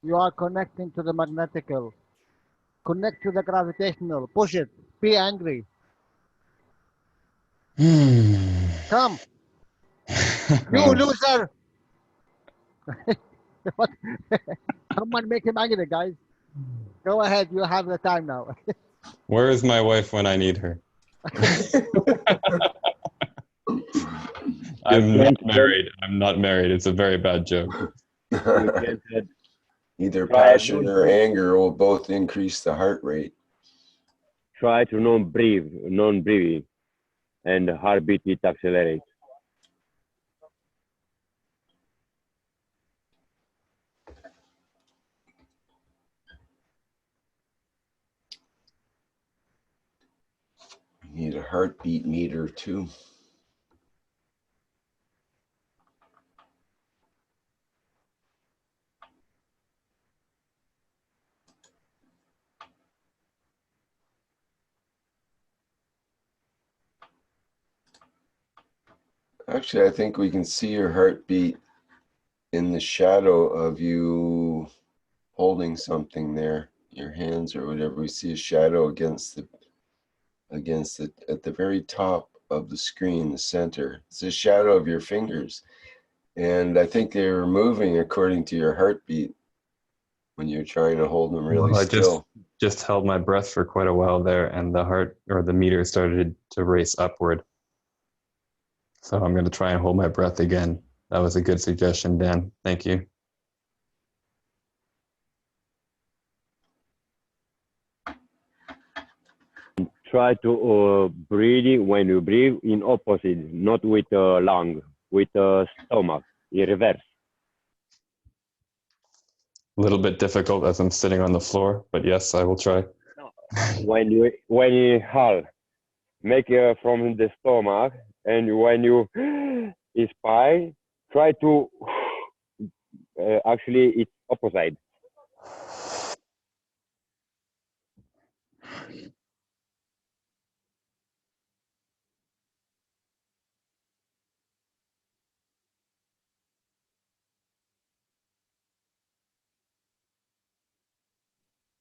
You are connecting to the magnetical. Connect to the gravitational. Push it. Be angry. Come. You loser. What? Someone make him angry, guys. Go ahead. You have the time now. Where is my wife when I need her? I'm not married. I'm not married. It's a very bad joke. Either passion or anger will both increase the heart rate. Try to non-breathing, and the heartbeat it accelerates. You need a heartbeat meter too. Actually, I think we can see your heartbeat in the shadow of you holding something there, your hands or whatever. We see a shadow against it at the very top of the screen, the center. It's a shadow of your fingers. And I think they're moving according to your heartbeat when you're trying to hold them really still. I just held my breath for quite a while there, and the heart or the meter started to race upward. So I'm going to try and hold my breath again. That was a good suggestion, Dan. Thank you. Try to breathe when you breathe in opposite, not with lung, with stomach, in reverse. A little bit difficult as I'm sitting on the floor, but yes, I will try. When you inhale, make from the stomach, and when you inspire, try to actually it's opposite.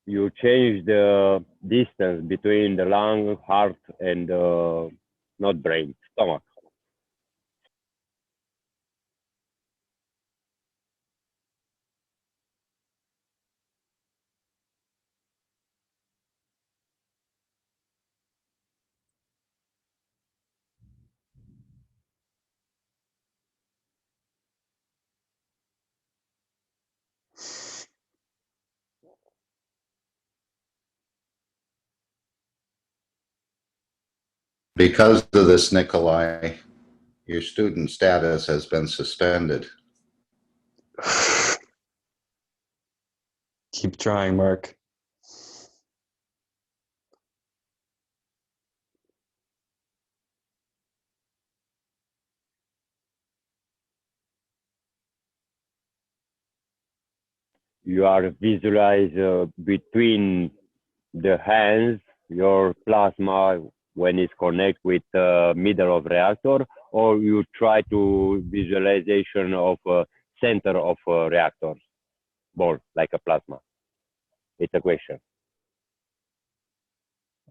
you change the distance between the lung, heart, and not brain, stomach. Because of this, Nikolai, your student status has been suspended. Keep trying, Mark. You are visualize between the hands your plasma when it's connect with the middle of reactor, or you try to visualization of center of reactor ball like a plasma. It's a question.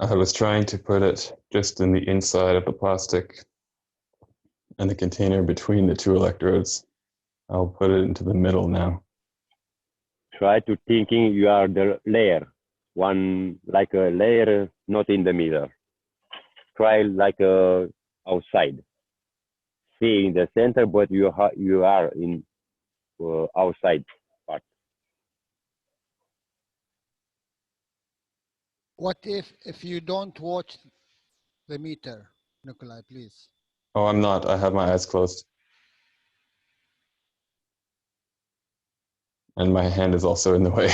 I was trying to put it just in the inside of the plastic and the container between the two electrodes. I'll put it into the middle now. Try to thinking you are the layer, one like a layer not in the middle. Try like outside, seeing the center, but you are in outside part. What if you don't watch the meter, Nikolai, please? Oh, I'm not. I have my eyes closed. And my hand is also in the way.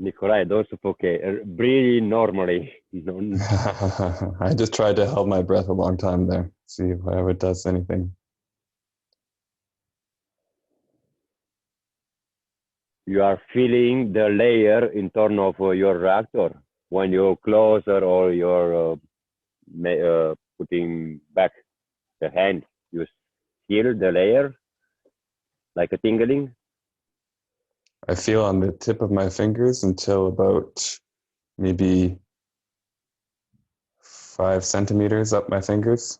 Nikolai, don't suffocate. Breathe normally. I just tried to hold my breath a long time there. See if I ever does anything. You are feeling the layer in torno of your reactor when you closer or you're putting back the hand. You feel the layer like a tingling. I feel on the tip of my fingers until about maybe 5 centimeters up my fingers.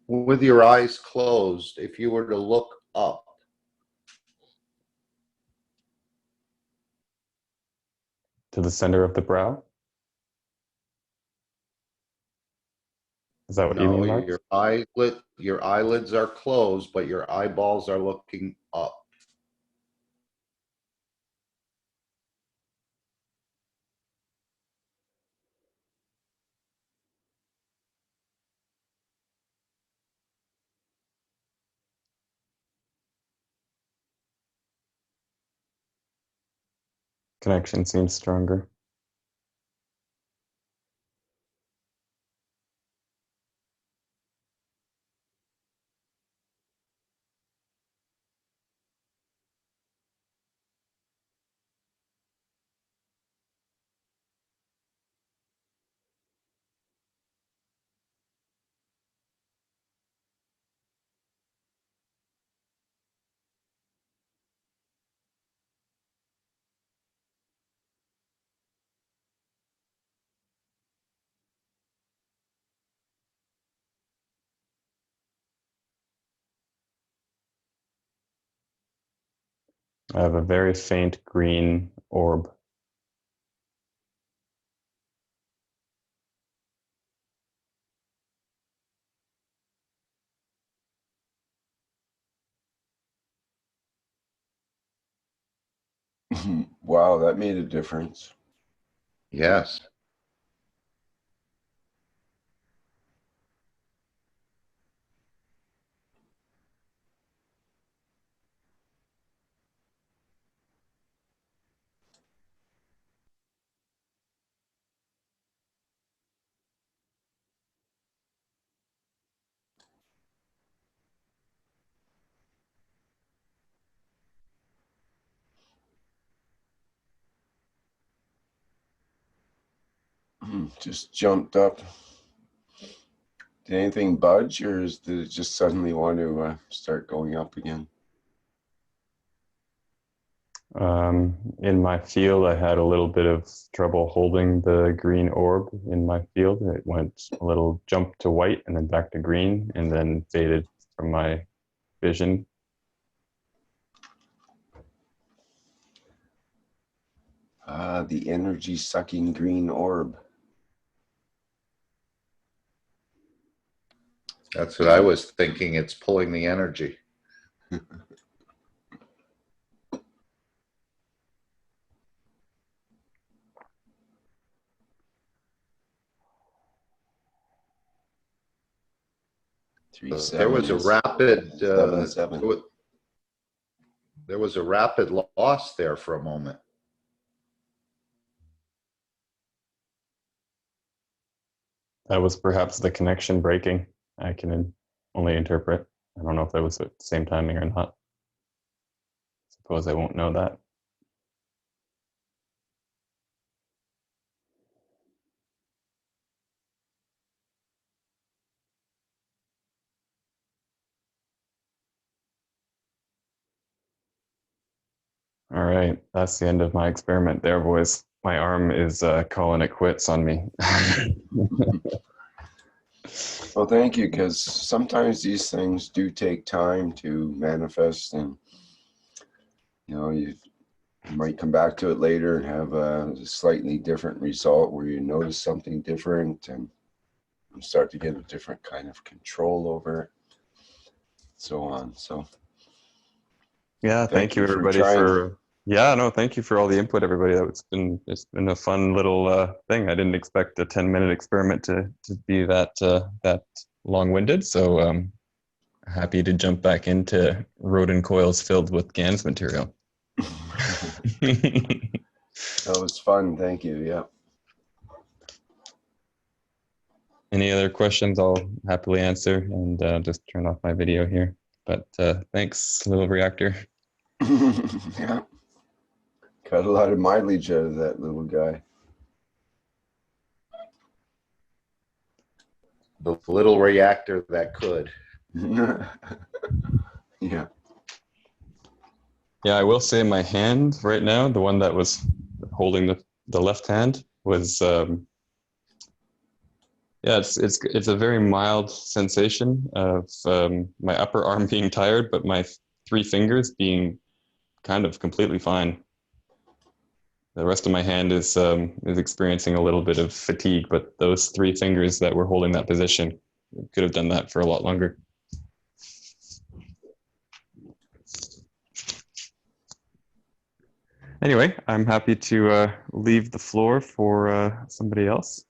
With your eyes closed, if you were to look up, To the center of the brow. Is that what you no, mean, Mark? your eyelids are closed, but your eyeballs are looking up. Connection seems stronger. I have a very faint green orb. Wow, that made a difference. Yes. Just jumped up. Did anything budge, or did it just suddenly want to start going up again? In my field, I had a little bit of trouble holding the green orb in my field. It went a little jump to white and then back to green and then faded from my vision. The energy sucking green orb. That's what I was thinking. It's pulling the energy. 3 There was a sevens, rapid 7 7. there was a rapid loss there for a moment. That was perhaps the connection breaking. I can only interpret. I don't know if that was at the same timing or not. Suppose I won't know that. All right, that's the end of my experiment there, boys. My arm is calling it quits on me. Well, thank you, because sometimes these things do take time to manifest, and you might come back to it later and have a slightly different result where you notice something different and start to get a different kind of control over it, so on. So yeah, thank you everybody for thank you for all the input, everybody. It's been a fun little thing. I didn't expect a 10-minute experiment to be that long-winded. So happy to jump back into rodent coils filled with GANS material. That was fun. Thank you. Yeah. Any other questions, I'll happily answer, and just turn off my video here. But thanks, little reactor. Yeah. Got a lot of mileage out of that little guy. The little reactor that could. Yeah. Yeah, I will say my hand right now, the one that was holding the left hand, was it's a very mild sensation of my upper arm being tired, but my 3 fingers being kind of completely fine. The rest of my hand is experiencing a little bit of fatigue, but those 3 fingers that were holding that position could have done that for a lot longer. Anyway, I'm happy to leave the floor for somebody else.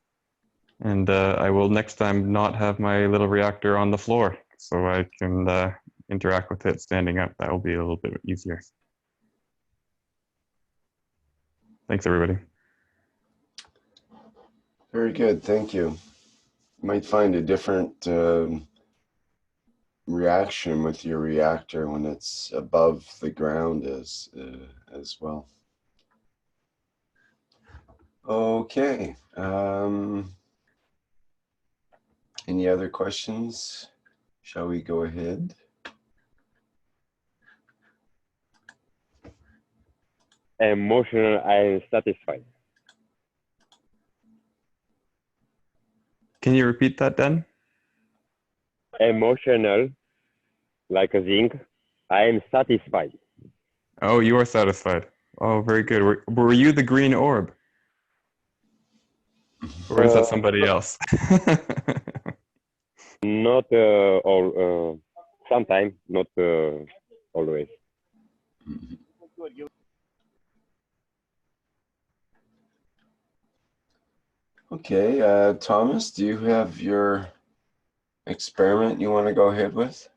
And I will next time not have my little reactor on the floor, so I can interact with it standing up. That will be a little bit easier. Thanks, everybody. Very good. Thank you. You might find a different reaction with your reactor when it's above the ground as well. Okay. Any other questions? Shall we go ahead? Emotional, I am satisfied. Can you repeat that, Dan? Emotional, like a zinc, I am satisfied. Oh, you are satisfied. Oh, very good. Were you the green orb? Or is that somebody else? Not all, sometimes, not always. Okay, Thomas, do you have your experiment you want to go ahead with?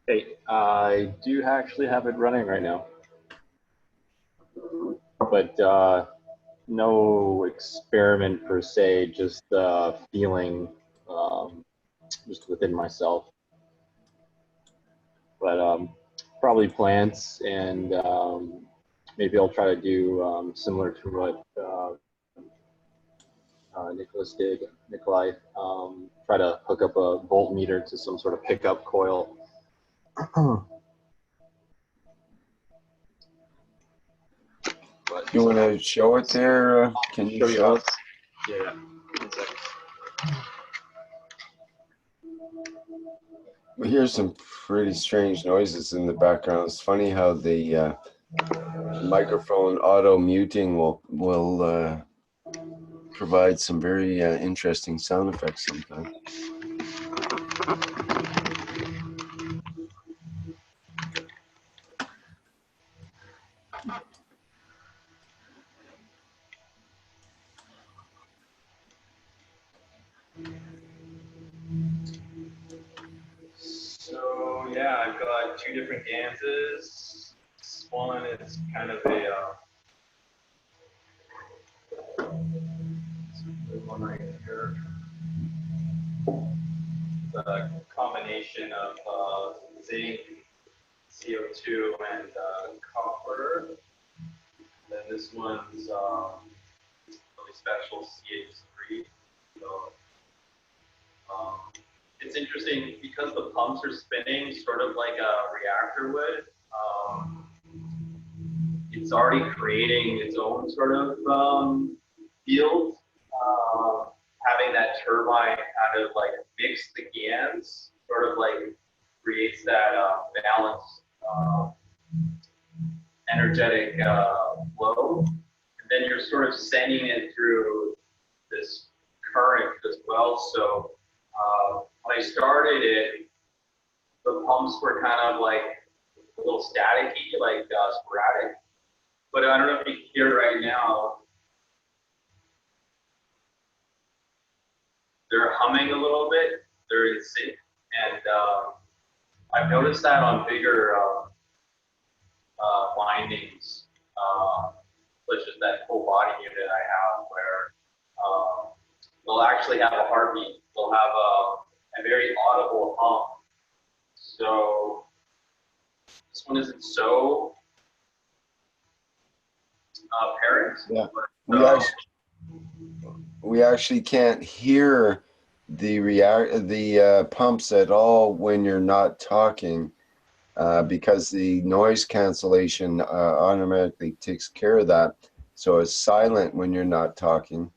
Hey, I do actually have it running right now, but no experiment per se, just feeling just within myself. But probably plants, and maybe I'll try to do similar to what Nikolai, try to hook up a voltmeter to some sort of pickup coil. You want to show it there? Can you show it? Yeah. 1 second. We hear some pretty strange noises in the background. It's funny how the microphone auto muting will provide some very interesting sound effects sometimes. So yeah, I've got 2 different ganses. This one is kind of a one right here. It's a combination of zinc, CO2, and copper. Then this one's really special CH3. So it's interesting because the pumps are spinning sort of like a reactor would. It's already creating its own sort of field. Having that turbine kind of like mix the GANs sort of like creates that balanced energetic flow. And then you're sort of sending it through this current as well. So when I started it, the pumps were kind of like a little staticky, like sporadic. But I don't know if you can hear right now. They're humming a little bit. They're in sync, and I've noticed that on bigger windings, such as that full body unit I have, where they'll actually have a heartbeat. They'll have a very audible hum. So this one isn't so apparent. Yeah, But, we actually can't hear the pumps at all when you're not talking, because the noise cancellation automatically takes care of that. So it's silent when you're not talking,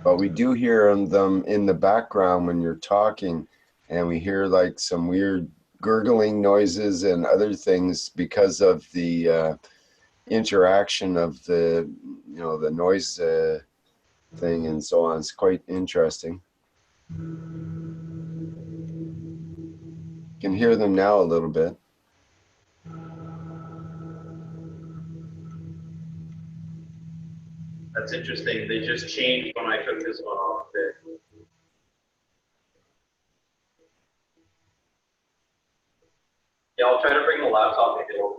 but we do hear them in the background when you're talking, and we hear like some weird gurgling noises and other things because of the interaction of the the noise thing and so on. It's quite interesting. You can hear them now a little bit. that's interesting. They just changed when I took this one off. Yeah, I'll try to bring the laptop and get over.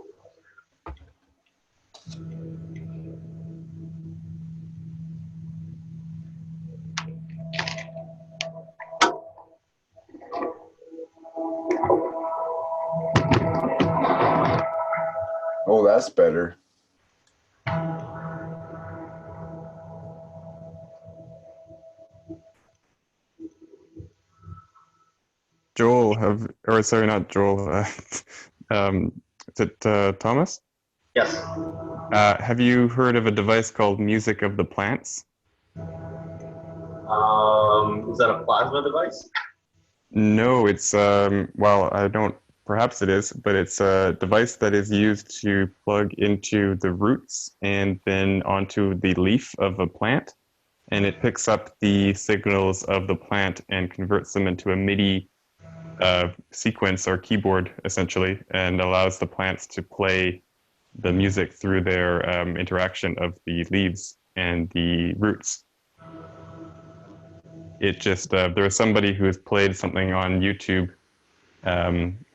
Oh, that's better. Joel, or sorry, not Joel. Is it Thomas? Yes. Have you heard of a device called Music of the Plants? Is that a plasma device? No, it's well, I don't. Perhaps it is, but it's a device that is used to plug into the roots and then onto the leaf of a plant, and it picks up the signals of the plant and converts them into a MIDI sequence or keyboard, essentially, and allows the plants to play the music through their interaction of the leaves and the roots. It just there was somebody who has played something on YouTube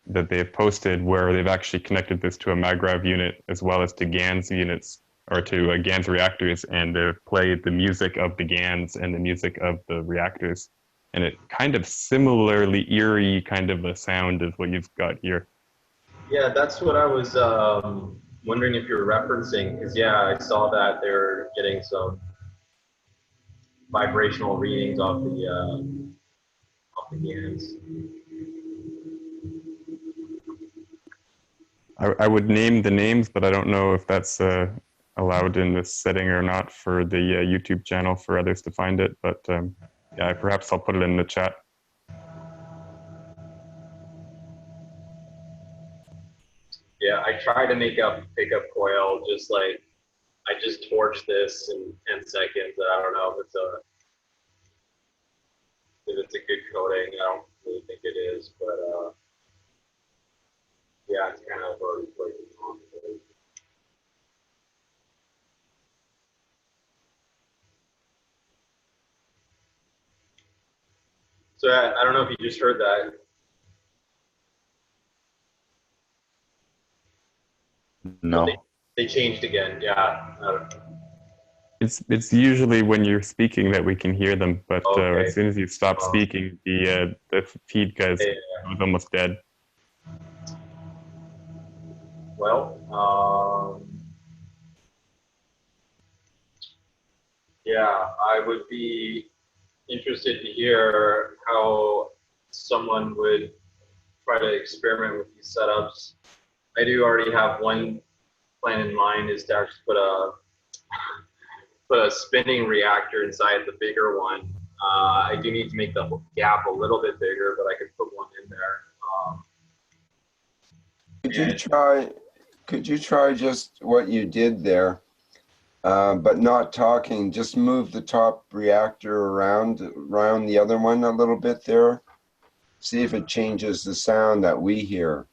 that they've posted where they've actually connected this to a MagRav unit as well as to GANs units or to GANs reactors, and they've played the music of the GANs and the music of the reactors, and it kind of similarly eerie kind of a sound of what you've got here. Yeah, that's what I was wondering if you're referencing, because yeah, I saw that they're getting some vibrational readings off the GANs. I would name the names, but I don't know if that's allowed in this setting or not for the YouTube channel for others to find it. But yeah, perhaps I'll put it in the chat. Yeah, I tried to make up pickup coil, just like I just torched this in 10 seconds. I don't know if it's a good coating. I don't really think it is, but yeah, it's kind of already breaking on. So I don't know if you just heard that. No. They changed again. Yeah. It's usually when you're speaking that we can hear them, but Okay. as soon as you stop speaking, the feed goes almost dead. Well, yeah, I would be interested to hear how someone would try to experiment with these setups. I do already have one plan in mind, is to actually put a spinning reactor inside the bigger one. I do need to make the gap a little bit bigger, but I could put one in there. Could you try just what you did there, but not talking? Just move the top reactor around the other one a little bit there. See if it changes the sound that we hear.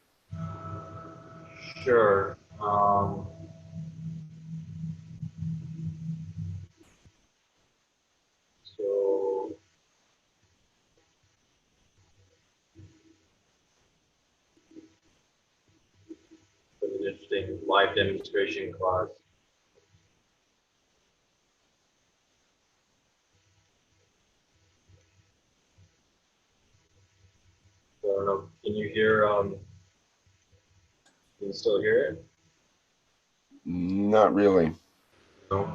Sure. So an interesting live demonstration class. So I don't know. Can you hear? Can you still hear it? Not really. No.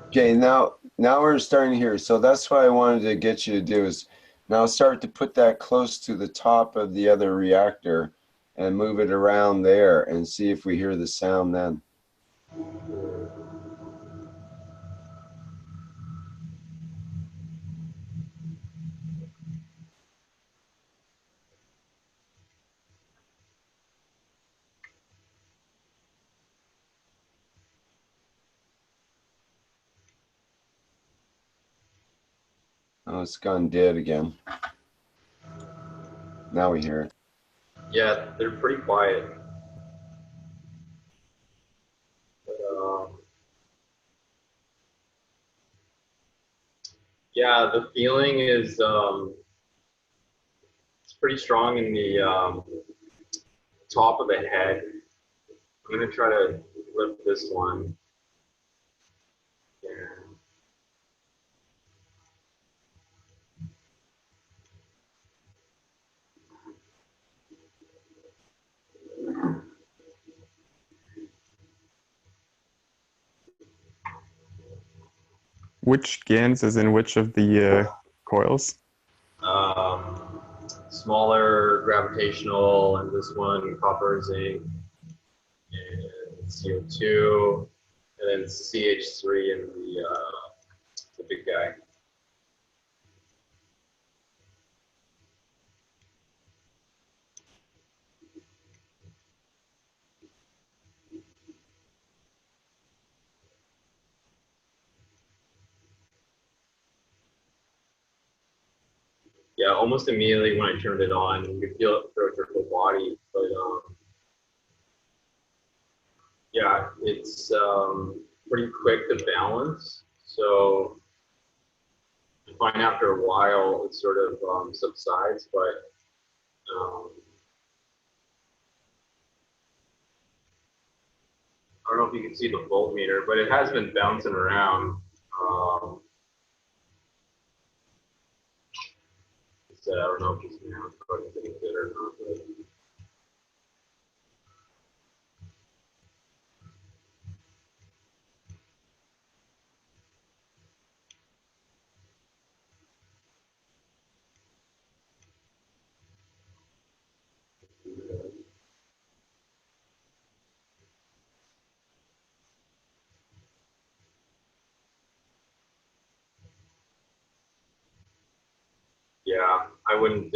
Okay, now we're starting to hear. So that's what I wanted to get you to do is now start to put that close to the top of the other reactor and move it around there and see if we hear the sound then. Oh, it's gone dead again. Now we hear it. Yeah, they're pretty quiet. But, yeah, the feeling is it's pretty strong in the top of the head. I'm gonna try to lift this one. Yeah. Which GANs is in which of the coils? Smaller gravitational, and this one copper, zinc, and CO2, and then CH3 in the big guy. Yeah, almost immediately when I turned it on, you could feel it throughout your whole body. But yeah, it's pretty quick to balance. So I find after a while it sort of subsides, but I don't know if you can see the voltmeter, but it has been bouncing around. So I don't know if it's now getting good or not. But yeah, I wouldn't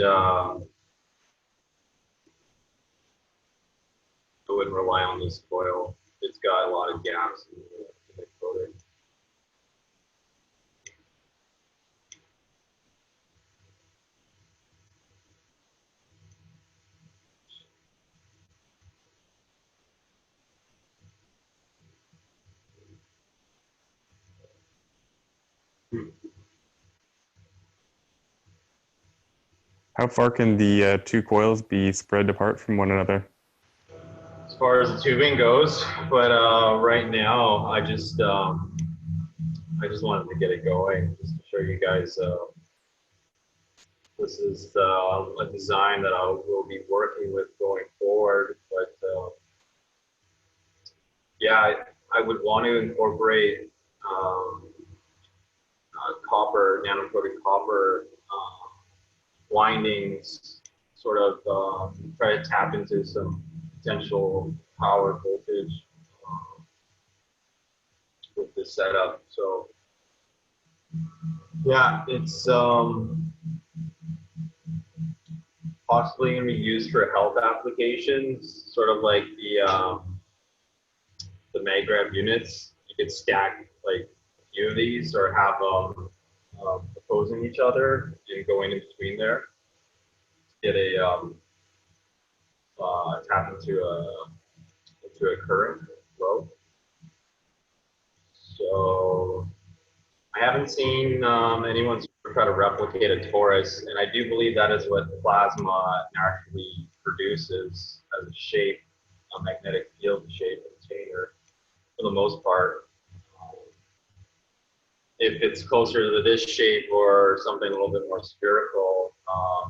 rely on this coil. It's got a lot of gaps in the coating. How far can the two coils be spread apart from one another? As far as the tubing goes, but right now I just wanted to get it going just to show you guys. This is a design that I will be working with going forward. But yeah, I would want to incorporate copper, nano-coated copper windings, sort of try to tap into some potential power voltage with this setup. So yeah, it's possibly going to be used for health applications, sort of like the maggrav units. You could stack like a few of these or have them opposing each other and going in between there. Get a tap into a current flow. So I haven't seen anyone try to replicate a Taurus, and I do believe that is what plasma actually produces as a shape, a magnetic field shape container, for the most part. If it's closer to this shape or something a little bit more spherical,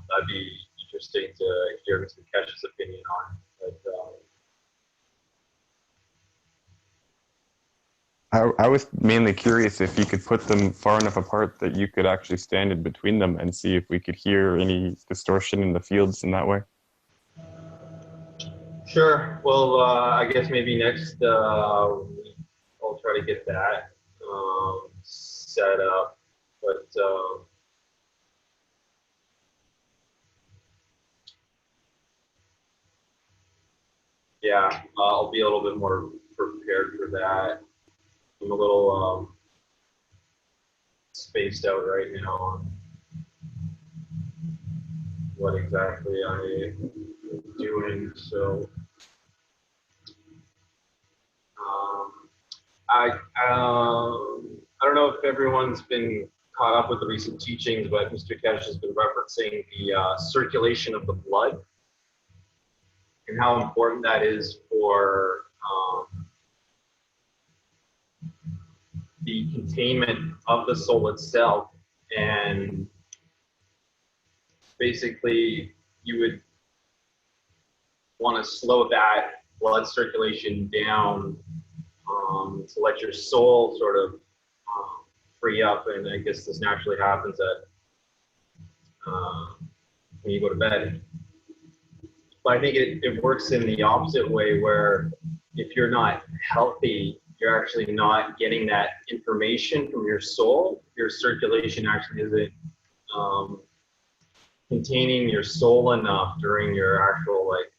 that'd be interesting to hear Mr. Keshe's opinion on. But, I was mainly curious if you could put them far enough apart that you could actually stand in between them and see if we could hear any distortion in the fields in that way. sure. Well, I guess maybe next week I'll try to get that set up. But yeah, I'll be a little bit more prepared for that. I'm a little spaced out right now on what exactly I'm doing. So I don't know if everyone's been caught up with the recent teachings, but Mr. Keshe has been referencing the circulation of the blood and how important that is for the containment of the soul itself. And basically, you would want to slow that blood circulation down to let your soul sort of free up. And I guess this naturally happens when you go to bed. But I think it works in the opposite way, where if you're not healthy, you're actually not getting that information from your soul. Your circulation actually isn't containing your soul enough during your actual like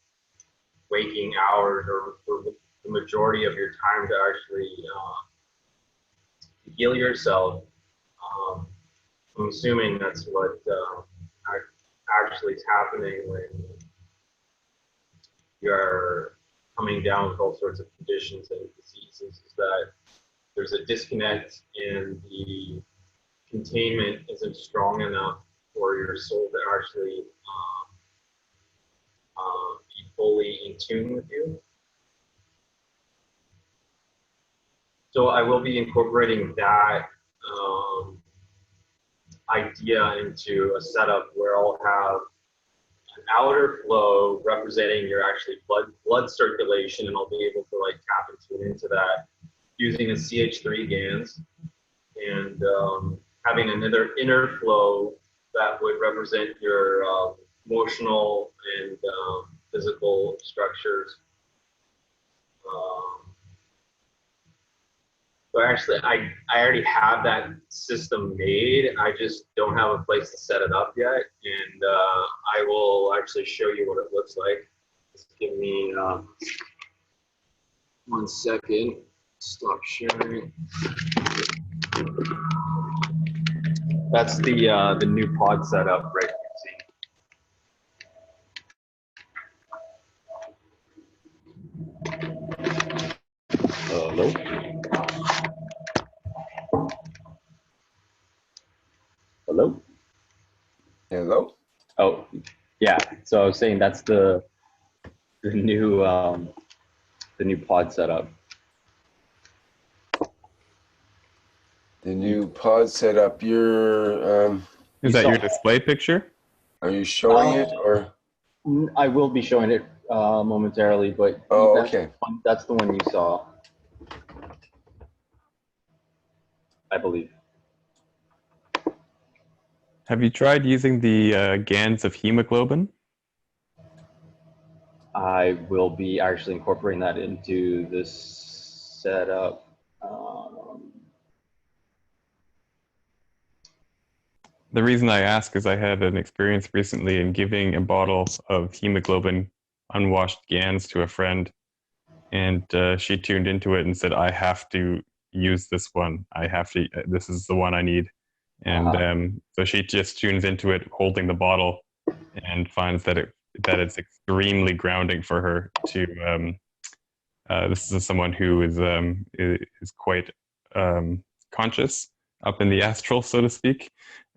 waking hours or the majority of your time to actually heal yourself. I'm assuming that's what actually is happening when you're coming down with all sorts of conditions and diseases, is that there's a disconnect and the containment isn't strong enough for your soul to actually be fully in tune with you. So I will be incorporating that idea into a setup where I'll have an outer flow representing your actually blood circulation, and I'll be able to like tap and tune into that using a CH3 GANs, and having another inner flow that would represent your emotional and physical structures. So actually, I already have that system made. I just don't have a place to set it up yet, and I will actually show you what it looks like. Just give me 1 second. Stop sharing. That's the new pod setup, right? Hello. Hello. Hello. Oh, yeah. So I was saying that's the new pod setup. The new pod setup. Is that your display picture? Are you showing it or? I will be showing it momentarily, but Oh, okay. That's the one you saw, I believe. Have you tried using the GANs of hemoglobin? I will be actually incorporating that into this setup. The reason I ask is I had an experience recently in giving a bottle of hemoglobin unwashed GANs to a friend, and she tuned into it and said, I have to use this one. This is the one I need. And so she just tunes into it holding the bottle and finds that it's extremely grounding for her to, this is someone who is quite conscious up in the astral, so to speak,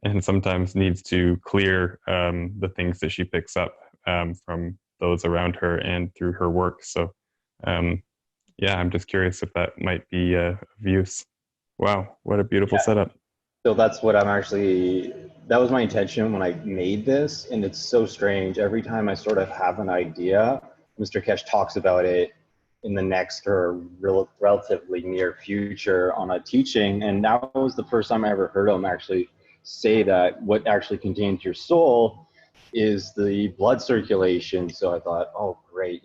and sometimes needs to clear the things that she picks up from those around her and through her work. So yeah, I'm just curious if that might be of use. Wow, what a beautiful setup. So that's what that was my intention when I made this, and it's so strange. Every time I sort of have an idea, Mr. Keshe talks about it in the next or relatively near future on a teaching, and that was the first time I ever heard him actually say that what actually contains your soul is the blood circulation. So I thought, oh great,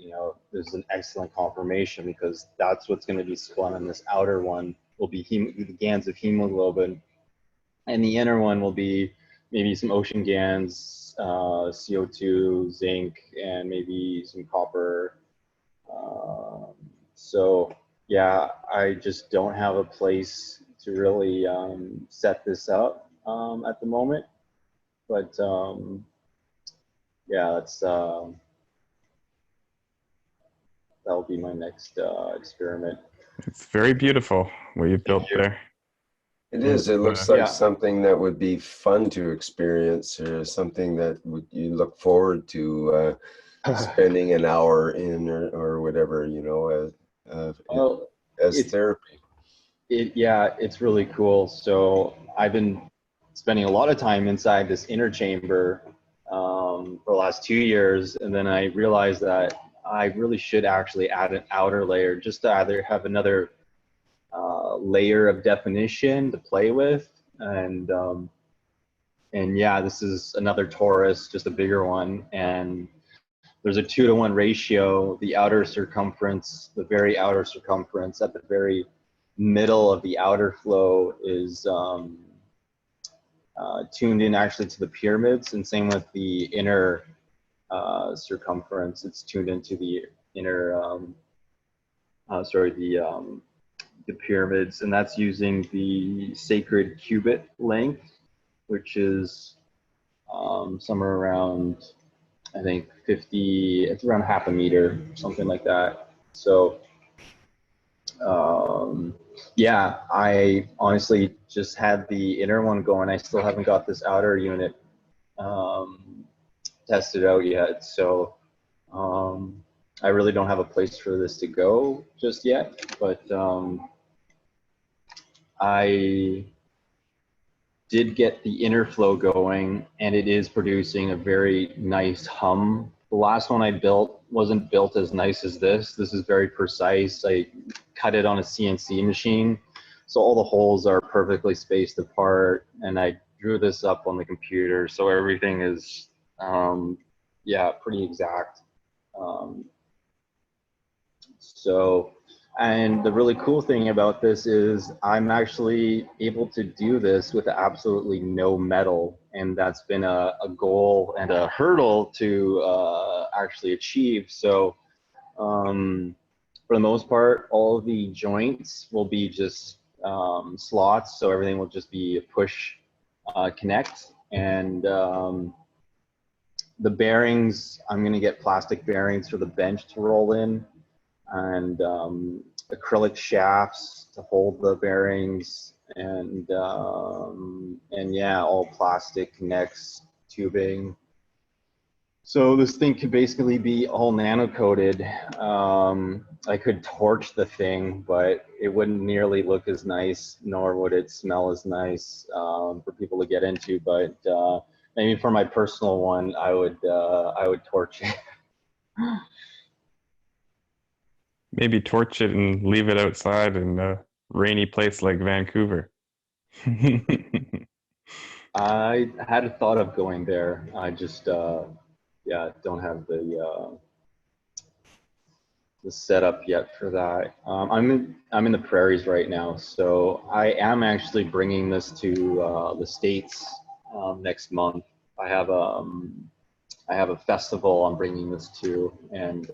this is an excellent confirmation, because that's what's going to be spun in this outer one will be the GANs of hemoglobin, and the inner one will be maybe some ocean GANs, CO2, zinc, and maybe some copper. So yeah, I just don't have a place to really set this up at the moment. But yeah, that'll be my next experiment. It's very beautiful what you've built there. It is. It looks like something that would be fun to experience, or something that you look forward to spending an hour in, or whatever, as therapy. It's really cool. So I've been spending a lot of time inside this inner chamber for the last 2 years, and then I realized that I really should actually add an outer layer, just to either have another layer of definition to play with, and yeah, this is another Taurus, just a bigger one, and there's a 2-to-1 ratio. The outer circumference, the very outer circumference at the very middle of the outer flow is tuned in actually to the pyramids, and same with the inner circumference. It's tuned into the inner, the pyramids, and that's using the sacred cubit length, which is somewhere around, I think 50, it's around half a meter, something like that. So yeah, I honestly just had the inner one going. I still haven't got this outer unit tested out yet. So I really don't have a place for this to go just yet, but I did get the inner flow going, and it is producing a very nice hum. The last one I built wasn't built as nice as this. This is very precise. I cut it on a CNC machine, so all the holes are perfectly spaced apart, and I drew this up on the computer, so everything is, yeah, pretty exact. And the really cool thing about this is I'm actually able to do this with absolutely no metal. And that's been a goal and a hurdle to actually achieve. So for the most part, all the joints will be just slots. So everything will just be a push connect. And the bearings, I'm gonna get plastic bearings for the bench to roll in, and acrylic shafts to hold the bearings, and yeah, all plastic connects, tubing. So this thing could basically be all nano-coated. I could torch the thing, but it wouldn't nearly look as nice, nor would it smell as nice for people to get into. But maybe for my personal one, I would torch it. Maybe torch it and leave it outside in a rainy place like Vancouver. I had a thought of going there. I just, yeah, don't have the setup yet for that. I'm in the prairies right now, so I am actually bringing this to the States next month. I have a festival I'm bringing this to, and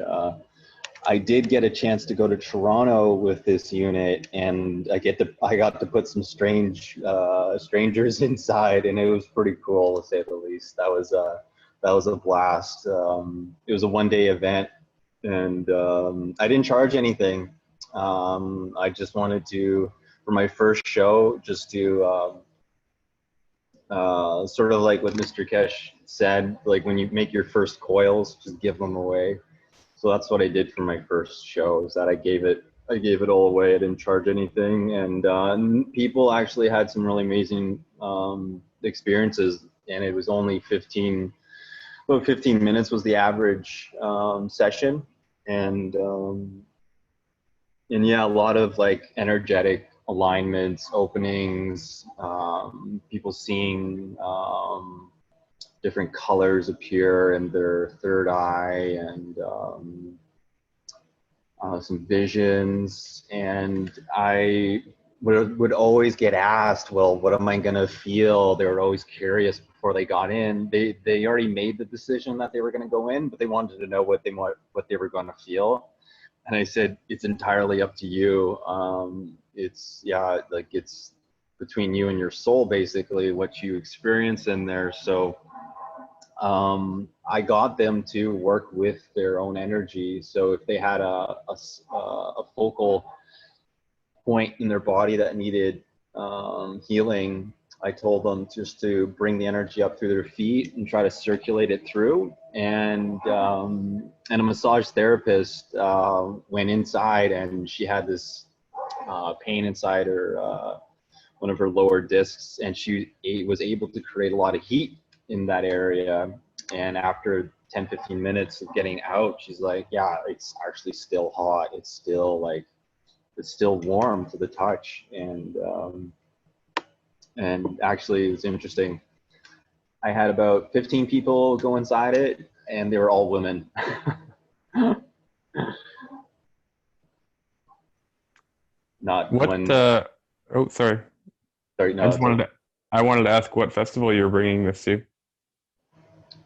I did get a chance to go to Toronto with this unit, and I got to put some strangers inside, and it was pretty cool, to say the least. That was a blast. It was a one-day event, and I didn't charge anything. I just wanted to, for my first show, just to sort of like what Mr. Keshe said, like when you make your first coils, just give them away. So that's what I did for my first show, is that I gave it all away. I didn't charge anything, and people actually had some really amazing experiences. And it was only 15 minutes was the average session, and yeah, a lot of like energetic alignments, openings, people seeing different colors appear in their third eye, and some visions. And I would always get asked, well, what am I gonna feel? They were always curious before they got in. They already made the decision that they were gonna go in, but they wanted to know what they were gonna feel. And I said, it's entirely up to you. It's, yeah, like it's between you and your soul, basically, what you experience in there. So I got them to work with their own energy. So if they had a focal point in their body that needed healing, I told them just to bring the energy up through their feet and try to circulate it through. And a massage therapist went inside, and she had this pain inside her, one of her lower discs, and she was able to create a lot of heat in that area. And after 10-15 minutes of getting out, she's like, yeah, it's actually still hot. It's still warm to the touch. And actually, it was interesting. I had about 15 people go inside it. and they were all women. Not What? one. Oh, sorry. Sorry, no. I just wanted to. I wanted to ask what festival you're bringing this to.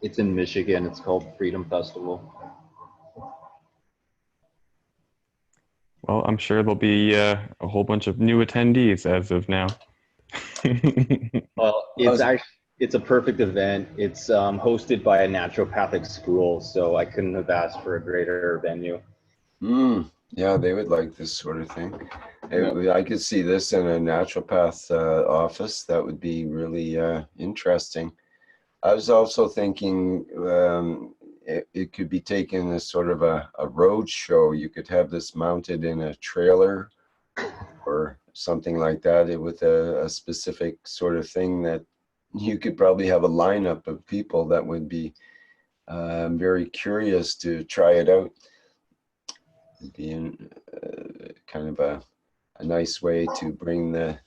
It's in Michigan. It's called Freedom Festival. Well, I'm sure there'll be a whole bunch of new attendees as of now. Well, it's a perfect event. It's hosted by a naturopathic school, so I couldn't have asked for a greater venue. Yeah, they would like this sort of thing. I could see this in a naturopath office. That would be really interesting. I was also thinking it could be taken as sort of a road show. You could have this mounted in a trailer or something like that with a specific sort of thing that you could probably have a lineup of people that would be very curious to try it out. It'd be kind of a nice way to bring the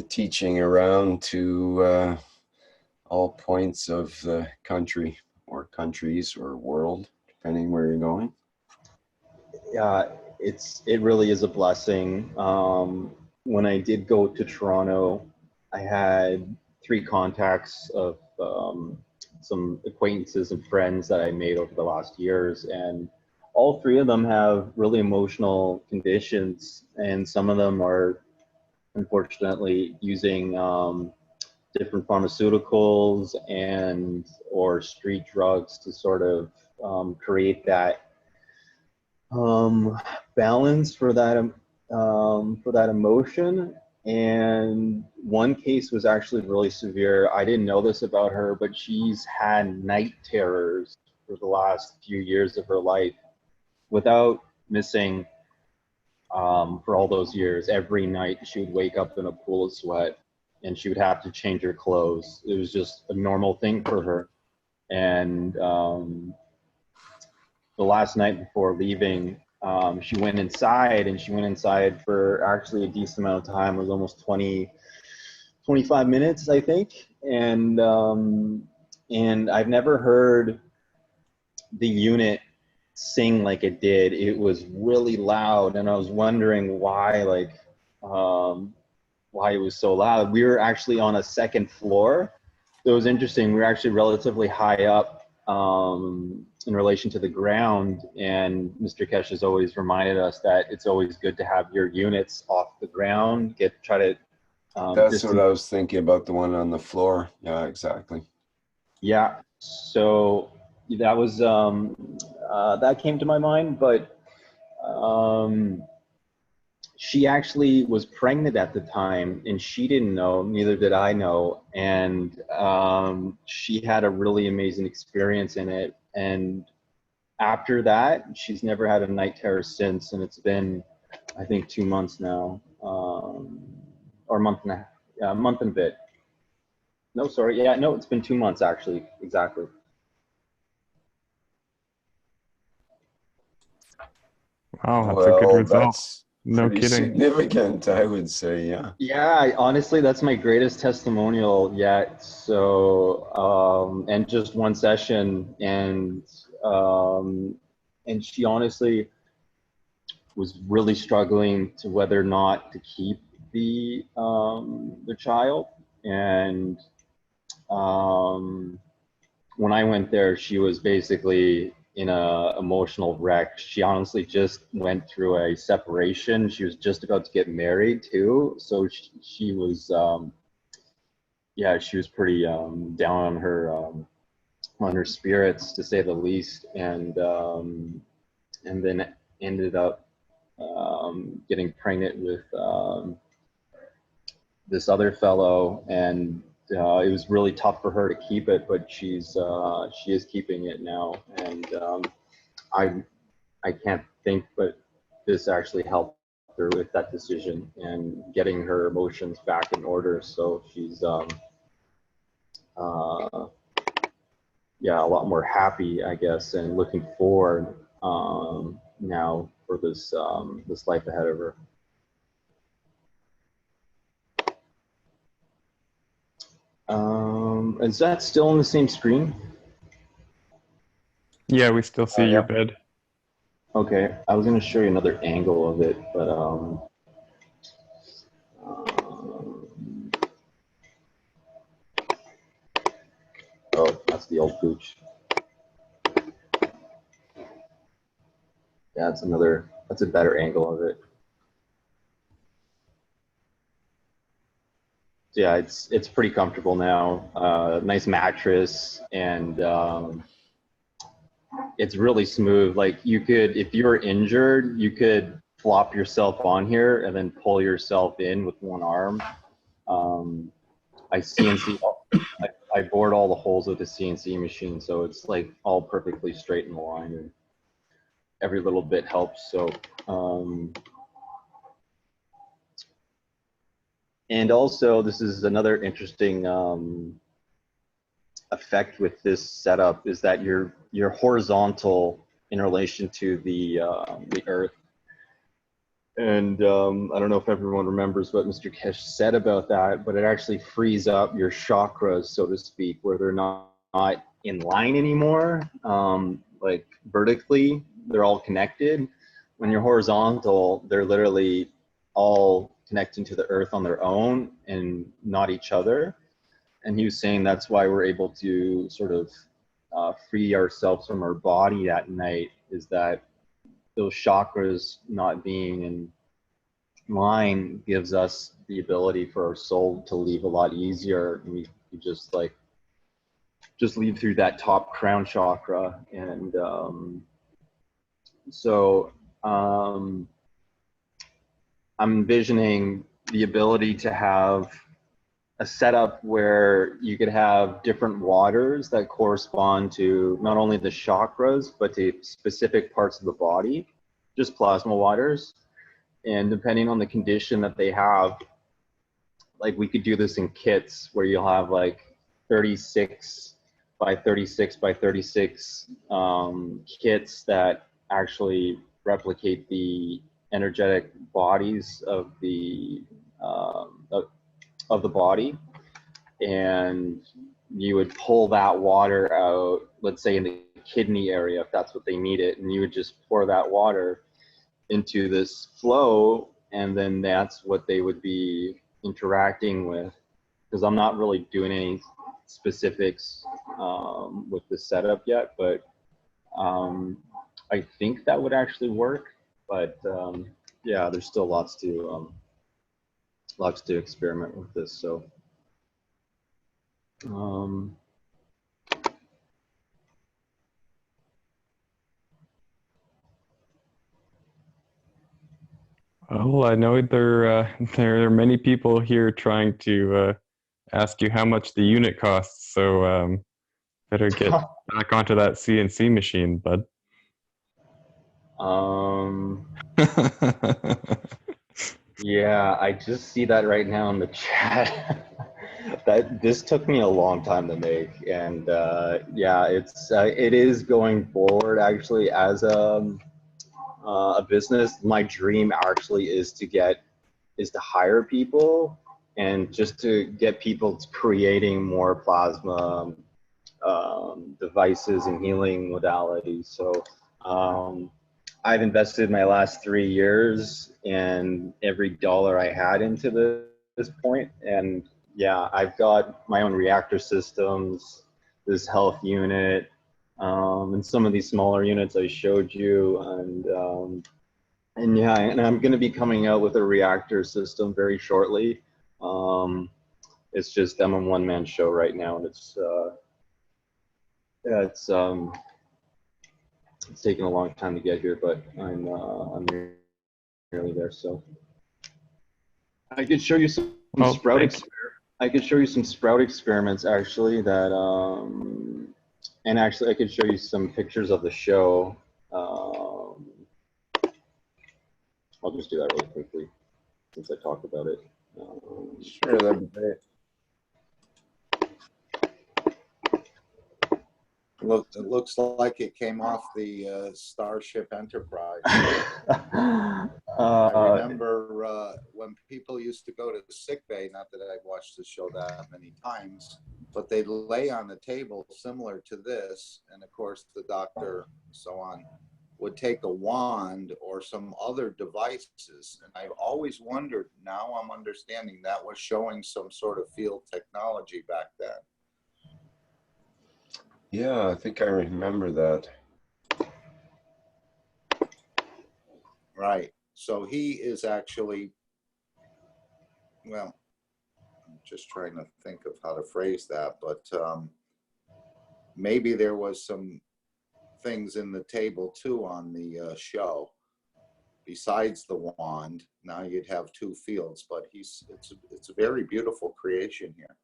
teaching around to all points of the country or countries or world, depending where you're going. Yeah, it really is a blessing. When I did go to Toronto, I had 3 contacts of some acquaintances and friends that I made over the last years, and all 3 of them have really emotional conditions, and some of them are unfortunately using different pharmaceuticals and or street drugs to sort of create that balance for that emotion. And one case was actually really severe. I didn't know this about her, but she's had night terrors for the last few years of her life without missing. For all those years, every night she would wake up in a pool of sweat and she would have to change her clothes. It was just a normal thing for her. And the last night before leaving, she went inside, and she went inside for actually a decent amount of time. It was almost 25 minutes, I think. And I've never heard the unit sing like it did. It was really loud, and I was wondering why, why it was so loud. We were actually on a 2nd floor. So it was interesting. We were actually relatively high up in relation to the ground, and Mr. Keshe has always reminded us that it's always good to have your units off the ground. Try to. That's what I was thinking about, the one on the floor. Yeah, exactly. Yeah. So that was that came to my mind, but she actually was pregnant at the time, and she didn't know, neither did I know. And she had a really amazing experience in it. And after that, she's never had a night terror since. And it's been, I think, 2 months now, or a month and a month and a bit. No, sorry. Yeah, no, it's been 2 months, actually. Exactly. Wow, that's a good result. That's no pretty kidding. significant, I would say. Yeah. Yeah, honestly, that's my greatest testimonial yet. So, and just one session, and she honestly was really struggling to whether or not to keep the child. And when I went there, she was basically in a emotional wreck. She honestly just went through a separation. She was just about to get married too. So she was, yeah, she was pretty down on her spirits, to say the least. And then ended up getting pregnant with this other fellow, and it was really tough for her to keep it, but she is keeping it now. And I can't think, but this actually helped her with that decision and getting her emotions back in order. So she's yeah, a lot more happy, I guess, and looking forward now for this this life ahead of her. Is that still on the same screen? Yeah, we still see your bed. Okay, I was going to show you another angle of it, but oh, that's the old pooch. Yeah, that's a better angle of it. So yeah, it's pretty comfortable now. Nice mattress, and it's really smooth. Like you could, if you were injured, you could flop yourself on here and then pull yourself in with one arm. I CNC, I bored all the holes with the CNC machine, so it's like all perfectly straight in the line, and every little bit helps. So, and also this is another interesting effect with this setup is that you're horizontal in relation to the Earth. And I don't know if everyone remembers what Mr. Keshe said about that, but it actually frees up your chakras, so to speak, where they're not in line anymore, like vertically, they're all connected. When you're horizontal, they're literally all connecting to the Earth on their own and not each other. And he was saying that's why we're able to sort of free ourselves from our body at night, is that those chakras not being in line gives us the ability for our soul to leave a lot easier. And we just leave through that top crown chakra. And so I'm envisioning the ability to have a setup where you could have different waters that correspond to not only the chakras, but to specific parts of the body, just plasma waters. And depending on the condition that they have, like we could do this in kits where you'll have like 36 by 36 by 36 kits that actually replicate the energetic bodies of the body, and you would pull that water out, let's say in the kidney area, if that's what they need it, and you would just pour that water into this flow, and then that's what they would be interacting with. Because I'm not really doing any specifics with the setup yet, but I think that would actually work. But yeah, there's still lots to experiment with this. So well, I know there are many people here trying to ask you how much the unit costs, so better get back onto that CNC machine, bud. Yeah, I just see that right now in the chat. That this took me a long time to make, and yeah, it is going forward actually as a business. My dream actually is to hire people and just to get people creating more plasma devices and healing modalities. So I've invested my last 3 years and every dollar I had into this point. And yeah, I've got my own reactor systems, this health unit, and some of these smaller units I showed you. And yeah, and I'm going to be coming out with a reactor system very shortly. It's just I'm a one-man show right now, and it's taken a long time to get here, but I'm nearly there. So I could show you some sprout experiments actually that and actually I could show you some pictures of the show. I'll just do that really quickly since I talked about it. Sure, that'd be great. Look, it looks like it came off the Starship Enterprise. I remember when people used to go to the sick bay, not that I've watched the show that many times, but they lay on the table similar to this. And of course, the doctor, so on, would take a wand or some other devices. And I've always wondered, now I'm understanding that was showing some sort of field technology back then. Yeah, I think I remember that. Right. So he is actually, well, I'm just trying to think of how to phrase that, but maybe there was some things in the table too on the show. Besides the wand, now you'd have two fields, but it's a very beautiful creation here.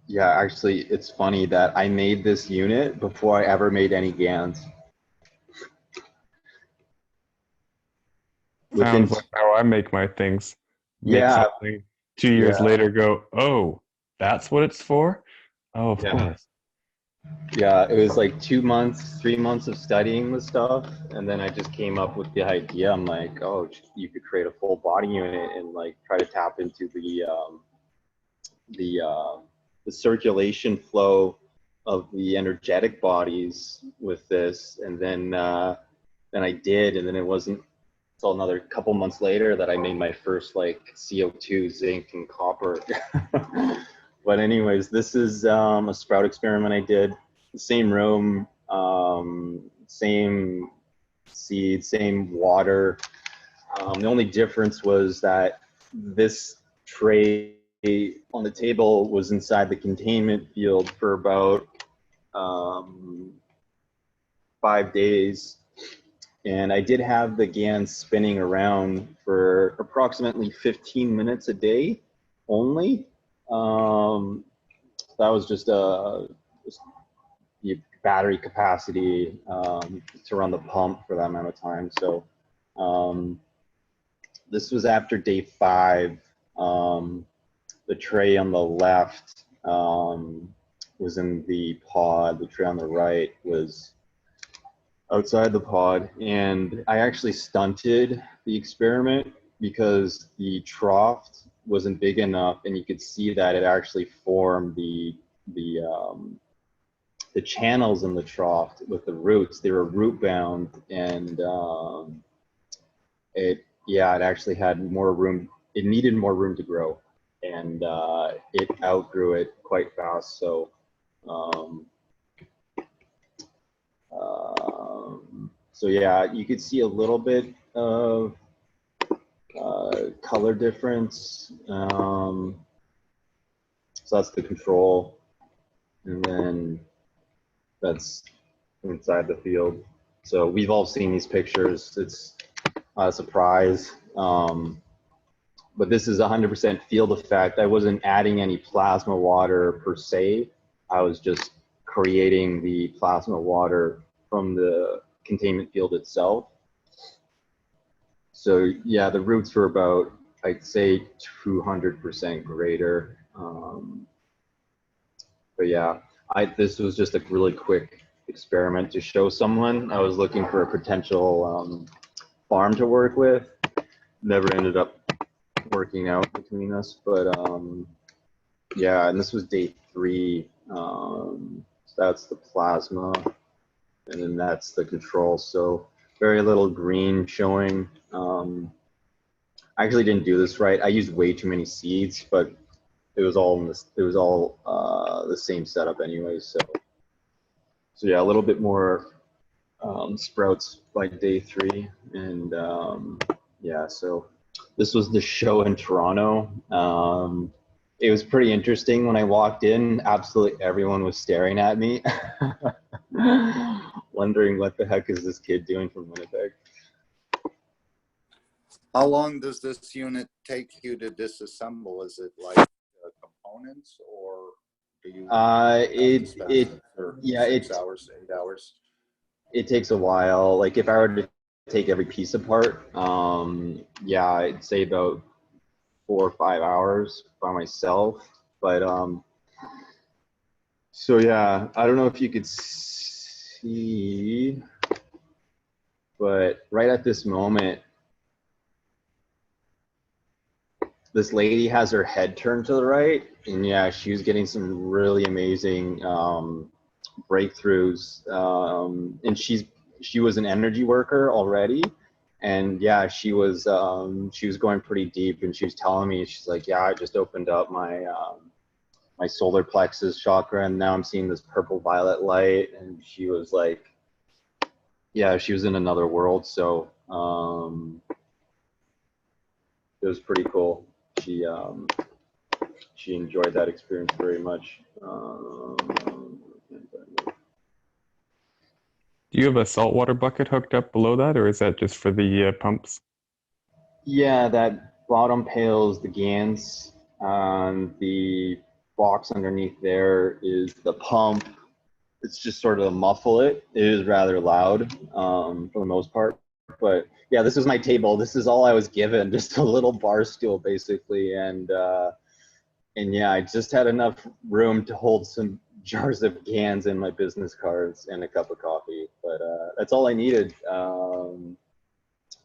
Yeah, actually, it's funny that I made this unit before I ever made any GANs. Sounds like how I make my things. Make Yeah, something 2 years yeah. later, go, oh, that's what it's for? Oh, of Yeah. course. Yeah, it was like 2 months, 3 months of studying the stuff, and then I just came up with the idea. I'm like, oh, you could create a full body unit and like try to tap into the circulation flow of the energetic bodies with this, and then I did, and then it wasn't until another couple months later that I made my first like CO2, zinc, and copper. But anyways, this is a sprout experiment I did. The same room, same seed, same water. The only difference was that this tray on the table was inside the containment field for about 5 days. And I did have the GAN spinning around for approximately 15 minutes a day only. That was just the battery capacity to run the pump for that amount of time. So this was after day 5. The tray on the left was in the pod. The tray on the right was outside the pod. And I actually stunted the experiment because the trough wasn't big enough, and you could see that it actually formed the channels in the trough with the roots. They were root bound, and it actually had more room. It needed more room to grow, and it outgrew it quite fast. So so yeah, you could see a little bit of color difference. So that's the control, and then that's inside the field. So we've all seen these pictures. It's not a surprise. But this is 100% field effect. I wasn't adding any plasma water per se. I was just creating the plasma water from the containment field itself. So yeah, the roots were about, I'd say 200% greater. But yeah, this was just a really quick experiment to show someone. I was looking for a potential farm to work with. Never ended up working out between us, but yeah, and this was day 3. So that's the plasma, and then that's the control. So very little green showing. I actually didn't do this right. I used way too many seeds, but it was all the same setup anyways. So yeah, a little bit more sprouts by day 3, and yeah, so this was the show in Toronto. It was pretty interesting when I walked in. Absolutely everyone was staring at me, wondering what the heck is this kid doing from Winnipeg. How long does this unit take you to disassemble? Is it like components, or do you yeah, 6 hours, 8 hours? It takes a while. Like if I were to take every piece apart, yeah, I'd say about 4 or 5 hours by myself. But so yeah, I don't know if you could see, but right at this moment, this lady has her head turned to the right, and yeah, she was getting some really amazing breakthroughs. And she was an energy worker already, and yeah, she was going pretty deep, and she was telling me, she's like, yeah, I just opened up my my solar plexus chakra, and now I'm seeing this purple violet light. And she was like, yeah, she was in another world. So it was pretty cool. She enjoyed that experience very much. Do you have a saltwater bucket hooked up below that, or is that just for the pumps? Yeah, that bottom pail is the GANs. The box underneath there is the pump. It's just sort of to muffle it. It is rather loud for the most part. But yeah, this is my table. This is all I was given, just a little bar stool basically. And yeah, I just had enough room to hold some jars of GANs and my business cards and a cup of coffee. But that's all I needed.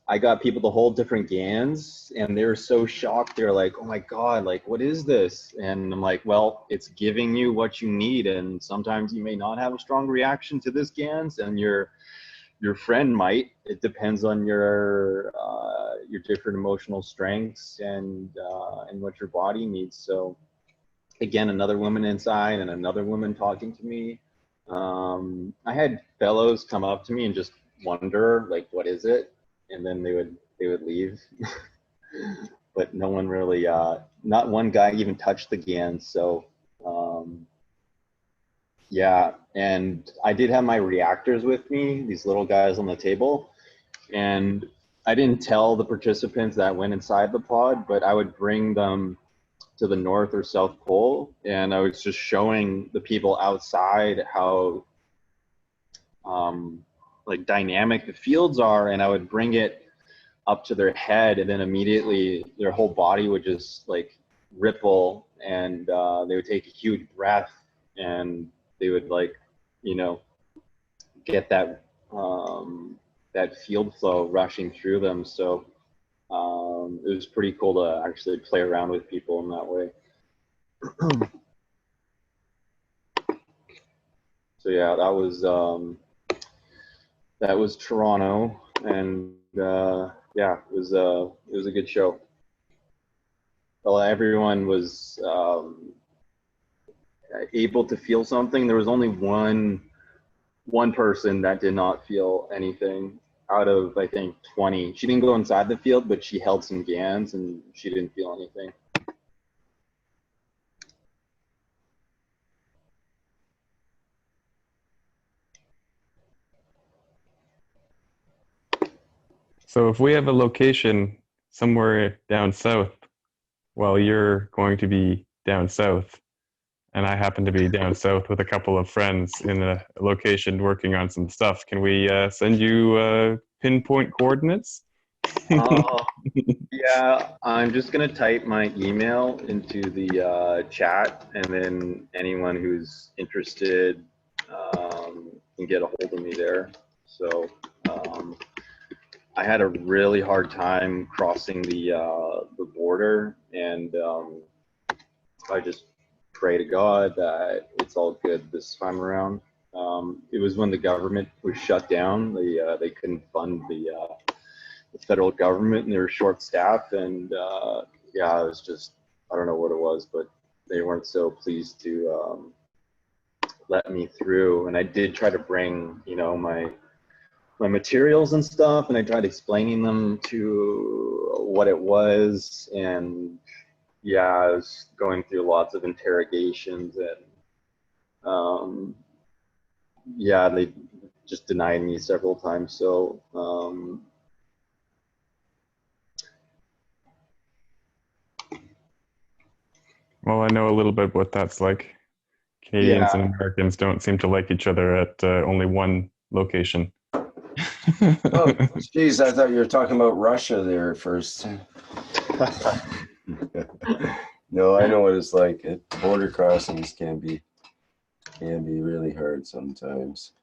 I got people to hold different GANs, and they were so shocked. They're like, oh my God, like, what is this? And I'm like, well, it's giving you what you need. And sometimes you may not have a strong reaction to this GANs, and your friend might. It depends on your different emotional strengths and what your body needs. So again, another woman inside and another woman talking to me. I had fellows come up to me and just wonder, like, what is it? And then they would leave. But no one really, not one guy even touched the GANs. So yeah, and I did have my reactors with me, these little guys on the table, and I didn't tell the participants that went inside the pod, but I would bring them to the North or South Pole, and I was just showing the people outside how like dynamic the fields are, and I would bring it up to their head, and then immediately their whole body would just like ripple, and they would take a huge breath, and they would, like, you know, get that that field flow rushing through them. So it was pretty cool to actually play around with people in that way. So yeah, that was Toronto, and yeah, it was a good show. Well, everyone was able to feel something. There was only one person that did not feel anything out of, I think, 20. She didn't go inside the field, but she held some GANs and she didn't feel anything. So if we have a location somewhere down south while you're going to be down south, and I happen to be down south with a couple of friends in a location working on some stuff, can we send you pinpoint coordinates? Yeah, I'm just gonna type my email into the chat, and then anyone who's interested can get a hold of me there. So I had a really hard time crossing the border, and I just pray to God that it's all good this time around. It was when the government was shut down. They couldn't fund the federal government, and they were short-staffed, and yeah, it was just, I don't know what it was, but they weren't so pleased to let me through. And I did try to bring, you know, my materials and stuff, and I tried explaining them to what it was, and yeah, I was going through lots of interrogations, and yeah, they just denied me several times. So Well, I know a little bit what that's like. Canadians and Americans don't seem to like each other at only one location. Oh, geez, I thought you were talking about Russia there first. No, I know what it's like. Border crossings can be really hard sometimes.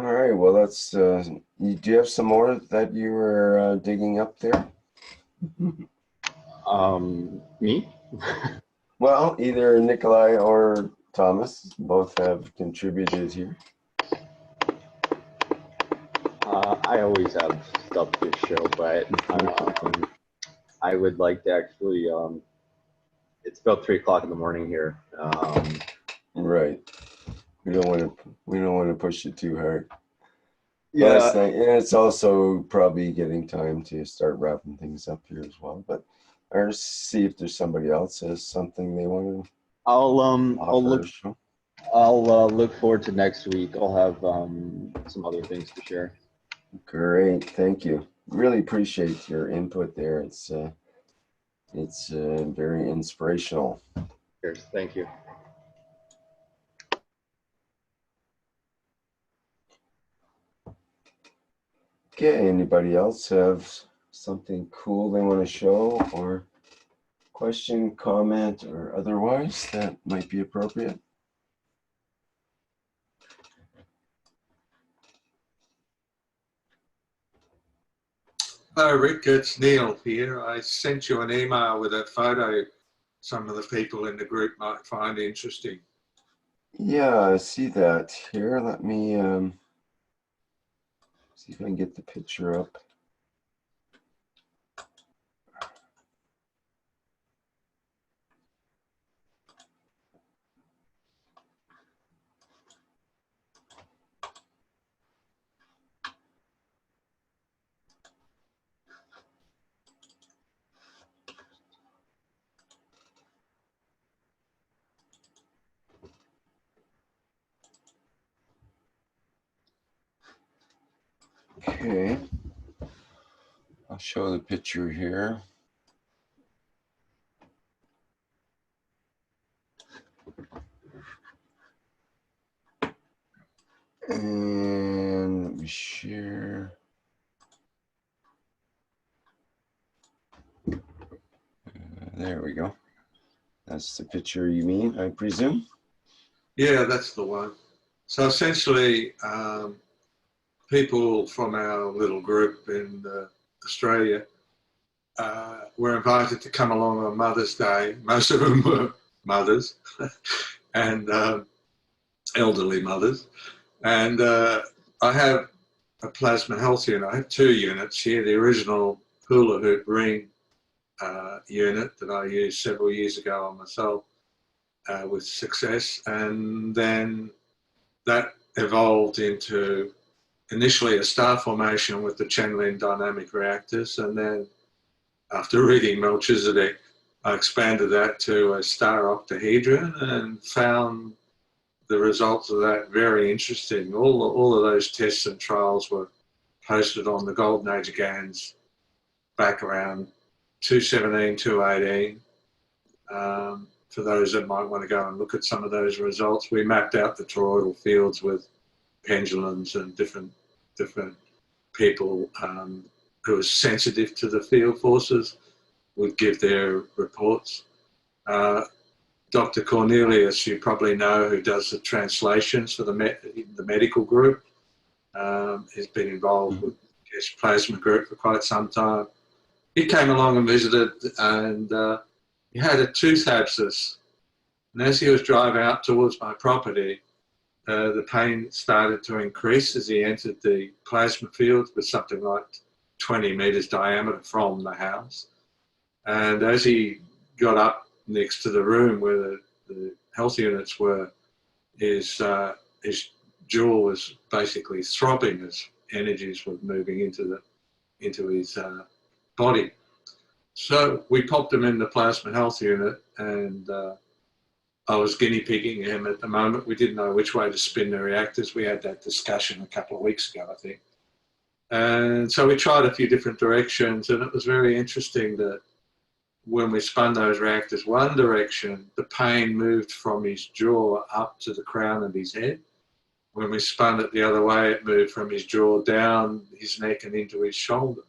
All right. Well, that's. Do you have some more that you were digging up there? Me? Well, either Nikolai or Thomas both have contributed here. I always have stuff to show, but I would like to actually. It's about 3 o'clock in the morning here. Right. We don't want to push it too hard. Yeah. Well, it's nice. And it's also probably getting time to start wrapping things up here as well. But or see if there's somebody else has something they want to. I'll offer. look forward to next week. I'll have some other things to share. Great, thank you. Really appreciate your input there. It's very inspirational. Cheers. Thank you. Okay, anybody else have something cool they want to show, or question, comment, or otherwise that might be appropriate? Hello, Rick. It's Neil here. I sent you an email with a photo some of the people in the group might find interesting. Yeah, I see that here. Let me see if I can get the picture up. Okay, I'll show the picture here. And let me share. There we go. That's the picture you mean, I presume? Yeah, that's the one. So essentially, people from our little group in Australia were invited to come along on Mother's Day. Most of them were mothers and elderly mothers. And I have a plasma health unit. I have 2 units here. The original hula hoop ring unit that I used several years ago on myself with success. And then that evolved into initially a star formation with the Chenlin dynamic reactors. And then after reading Melchizedek, I expanded that to a star octahedron and found the results of that very interesting. All of those tests and trials were posted on the Golden Age of GANs back around 2017, 2018. For those that might want to go and look at some of those results, we mapped out the toroidal fields with pendulums and different people who are sensitive to the field forces would give their reports. Dr. Cornelius, you probably know, who does the translations for the medical group, has been involved with the Keshe Plasma Group for quite some time. He came along and visited, and he had a tooth abscess. And as he was driving up towards my property, the pain started to increase as he entered the plasma field with something like 20 meters diameter from the house. And as he got up next to the room where the health units were, his jaw was basically throbbing as energies were moving into his body. So we popped him in the plasma health unit, and I was guinea pigging him at the moment. We didn't know which way to spin the reactors. We had that discussion a couple of weeks ago, I think. And so we tried a few different directions, and it was very interesting that when we spun those reactors one direction, the pain moved from his jaw up to the crown of his head. When we spun it the other way, it moved from his jaw down his neck and into his shoulder.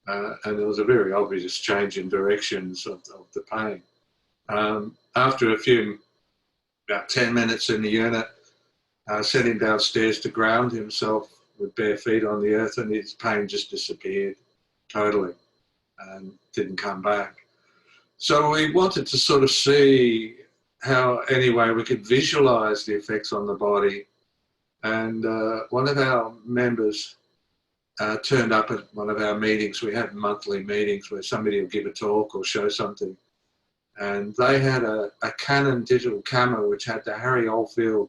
And there was a very obvious change in directions of the pain. After about 10 minutes in the unit, sent him downstairs to ground himself with bare feet on the earth, and his pain just disappeared totally and didn't come back. So we wanted to sort of see how, anyway, we could visualize the effects on the body. And one of our members turned up at one of our meetings. We have monthly meetings where somebody will give a talk or show something. And they had a Canon digital camera which had the Harry Oldfield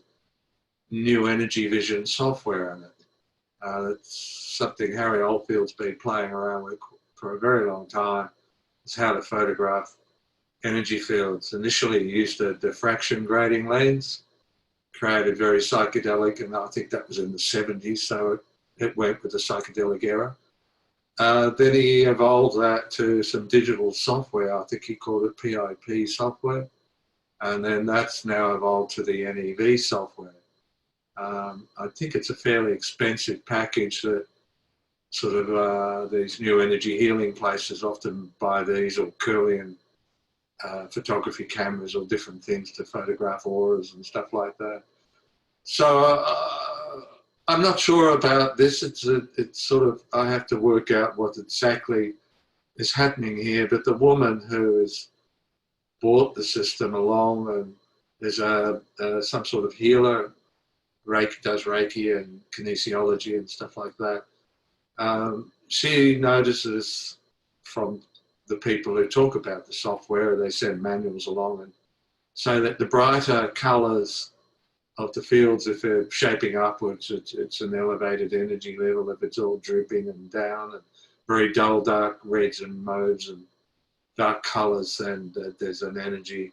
New Energy Vision software in it. That's something Harry Oldfield's been playing around with for a very long time. It's how to photograph energy fields. Initially he used a diffraction grating lens, created very psychedelic, and I think that was in the 70s, so it went with the psychedelic era. Then he evolved that to some digital software. I think he called it PIP software. And then that's now evolved to the NEV software. I think it's a fairly expensive package that sort of these new energy healing places often buy these, or Kirlian photography cameras or different things to photograph auras and stuff like that. So I'm not sure about this. It's sort of, I have to work out what exactly is happening here. But the woman who has brought the system along and is some sort of healer, does Reiki and kinesiology and stuff like that. She notices from the people who talk about the software, they send manuals along and say that the brighter colours of the fields, if they're shaping upwards, it's an elevated energy level. If it's all drooping and down, and very dull dark reds and mauves and dark colours, then there's an energy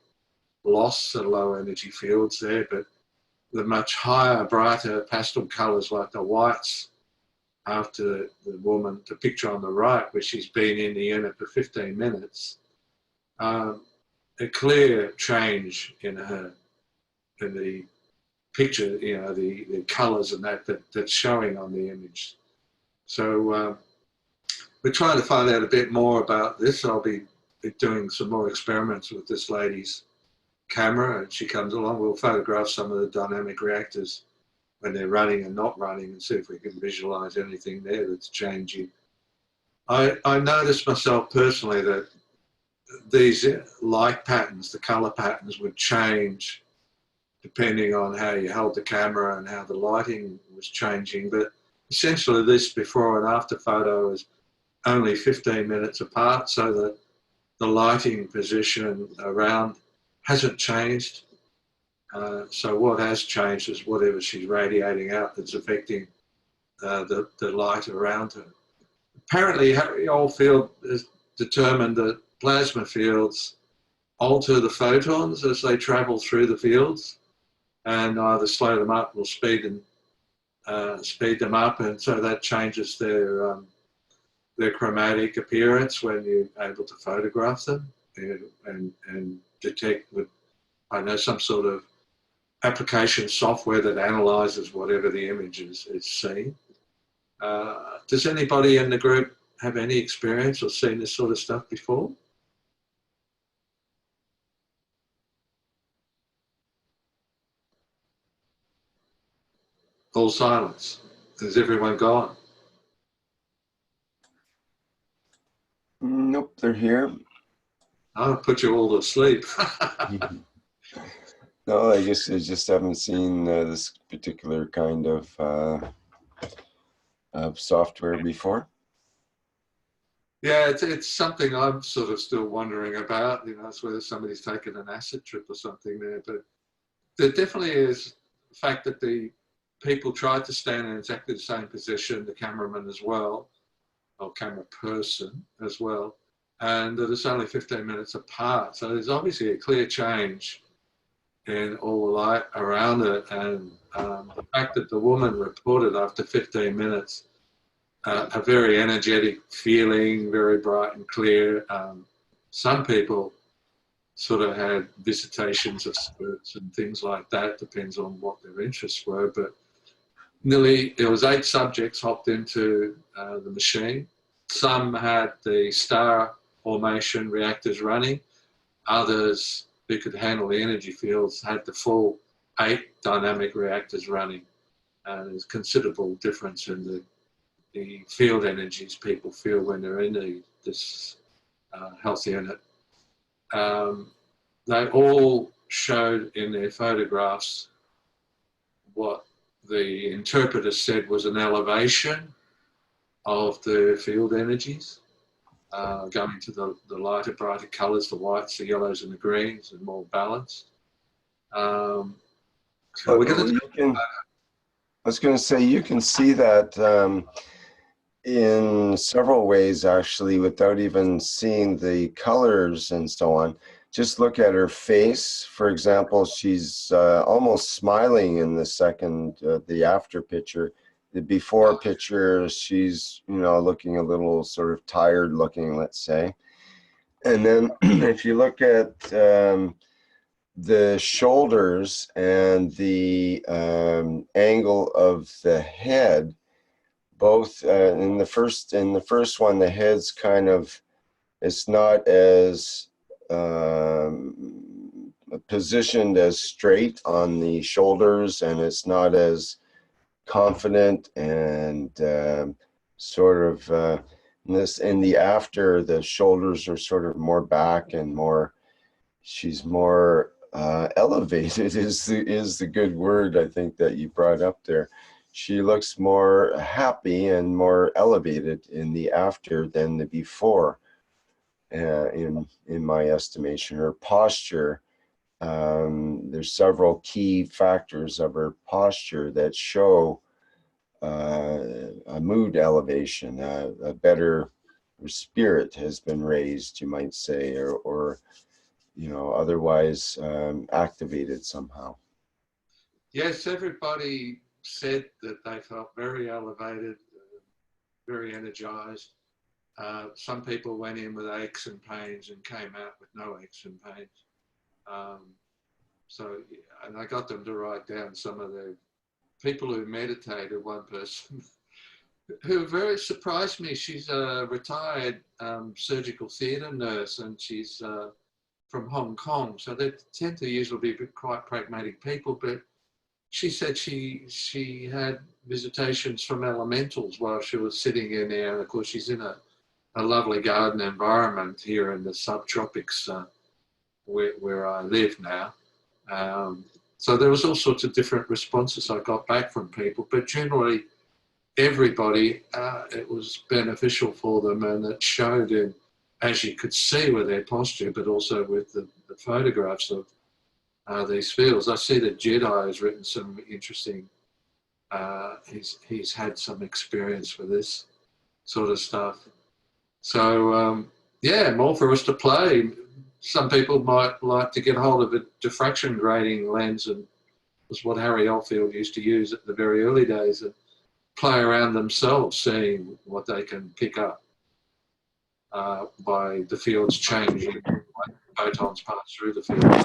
loss at low energy fields there. But the much higher, brighter pastel colours like the whites, after the woman, the picture on the right, where she's been in the unit for 15 minutes, a clear change in her, in the picture, you know, the colours and that's showing on the image. So we're trying to find out a bit more about this. I'll be doing some more experiments with this lady's camera, and she comes along. We'll photograph some of the dynamic reactors when they're running and not running, and see if we can visualize anything there that's changing. I noticed myself personally that these light patterns, the color patterns, would change depending on how you held the camera and how the lighting was changing. But essentially this before and after photo is only 15 minutes apart, so that the lighting position around hasn't changed. So what has changed is whatever she's radiating out that's affecting the light around her. Apparently, Harry Oldfield has determined that plasma fields alter the photons as they travel through the fields, and either slow them up or speed them up, and so that changes their chromatic appearance when you're able to photograph them and detect with, I know, some sort of application software that analyzes whatever the image is seeing. Does anybody in the group have any experience or seen this sort of stuff before? All silence. Has everyone gone? Nope, they're here. I'll put you all to sleep. No, I just haven't seen this particular kind of software before. Yeah, it's something I'm sort of still wondering about. You know, it's whether somebody's taken an acid trip or something there. But there definitely is the fact that the people tried to stand in exactly the same position, the cameraman as well, or camera person as well, and that it's only 15 minutes apart. So there's obviously a clear change in all the light around it. And the fact that the woman reported after 15 minutes a very energetic feeling, very bright and clear. Some people sort of had visitations of spirits and things like that, depends on what their interests were. But there was 8 subjects hopped into the machine. Some had the star formation reactors running. Others who could handle the energy fields had the full 8 dynamic reactors running. There's considerable difference in the field energies people feel when they're in this health unit. They all showed in their photographs what the interpreter said was an elevation of the field energies, going to the lighter, brighter colors, the whites, the yellows, and the greens, and more balanced. So we're going to. I was going to say, you can see that in several ways, actually, without even seeing the colors and so on. Just look at her face. For example, she's almost smiling in the after picture. The before picture, she's, looking a little sort of tired looking, let's say. And then if you look at the shoulders and the angle of the head, both in the first one, the head's kind of, it's not as positioned as straight on the shoulders, and it's not as confident and sort of in the after, the shoulders are sort of more back and more, she's more elevated is the good word, I think, that you brought up there. She looks more happy and more elevated in the after than the before, in my estimation. Her posture, there's several key factors of her posture that show a mood elevation, a better spirit has been raised, you might say, or otherwise activated somehow. Yes, everybody said that they felt very elevated, very energized. Some people went in with aches and pains and came out with no aches and pains. And I got them to write down some of the people who meditated. One person who very surprised me, she's a retired surgical theatre nurse, and she's from Hong Kong. So they tend to usually be quite pragmatic people, but she said she had visitations from elementals while she was sitting in there. And of course, she's in a lovely garden environment here in the subtropics where I live now. So there was all sorts of different responses I got back from people, but generally everybody, it was beneficial for them, and it showed in, as you could see with their posture, but also with the photographs of these fields. I see that Jedi has written some interesting, he's had some experience with this sort of stuff. So yeah, more for us to play. Some people might like to get hold of a diffraction grading lens, and was what Harry Oldfield used to use at the very early days, and play around themselves, seeing what they can pick up by the fields changing, like photons pass through the field.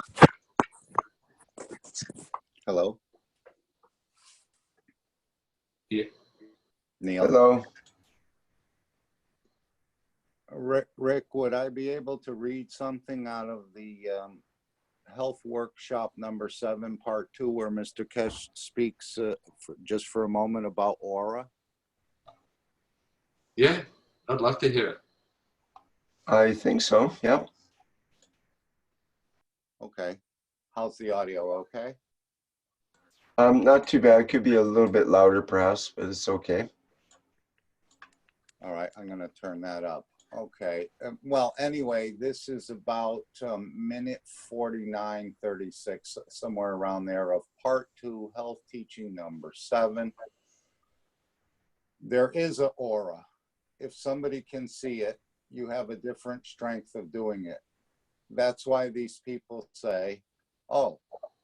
Hello. Yeah. Neil. Hello. Rick, would I be able to read something out of the health workshop number 7, part 2, where Mr. Keshe speaks just for a moment about aura? Yeah, I'd love to hear it. I think so, yeah. Okay. How's the audio? Okay. Not too bad. It could be a little bit louder perhaps, but it's okay. All right, I'm going to turn that up. Okay. Well, anyway, this is about minute 49:36, somewhere around there, of part 2, health teaching number 7. There is an aura. If somebody can see it, you have a different strength of doing it. That's why these people say, oh,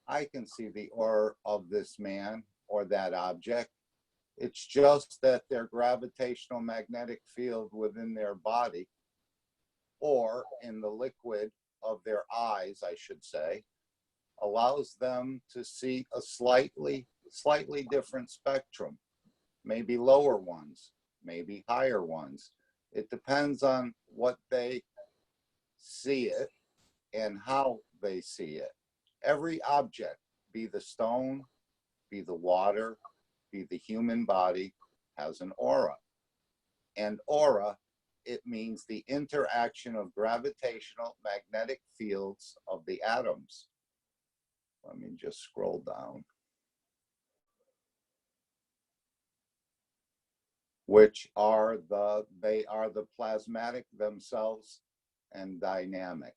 I can see the aura of this man or that object. It's just that their gravitational magnetic field within their body, or in the liquid of their eyes, I should say, allows them to see a slightly different spectrum, maybe lower ones, maybe higher ones. It depends on what they see it and how they see it. Every object be the stone, be the water, be the human body, has an aura. And aura, it means the interaction of gravitational magnetic fields of the atoms. Let me just scroll down. Which are they are the plasmatic themselves and dynamic,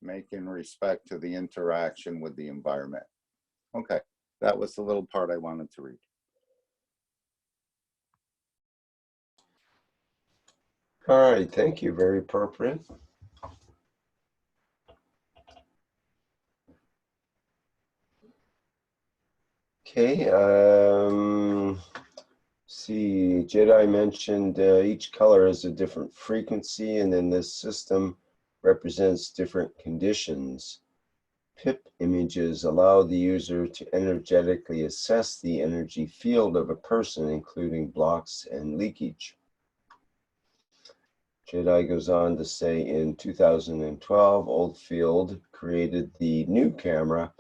making respect to the interaction with the environment. Okay, that was the little part I wanted to read. All right, thank you. Very appropriate. Okay, see, Jedi mentioned each color has a different frequency, and then this system represents different conditions. PIP images allow the user to energetically assess the energy field of a person, including blocks and leakage. Jedi goes on to say in 2012, Oldfield created the new camera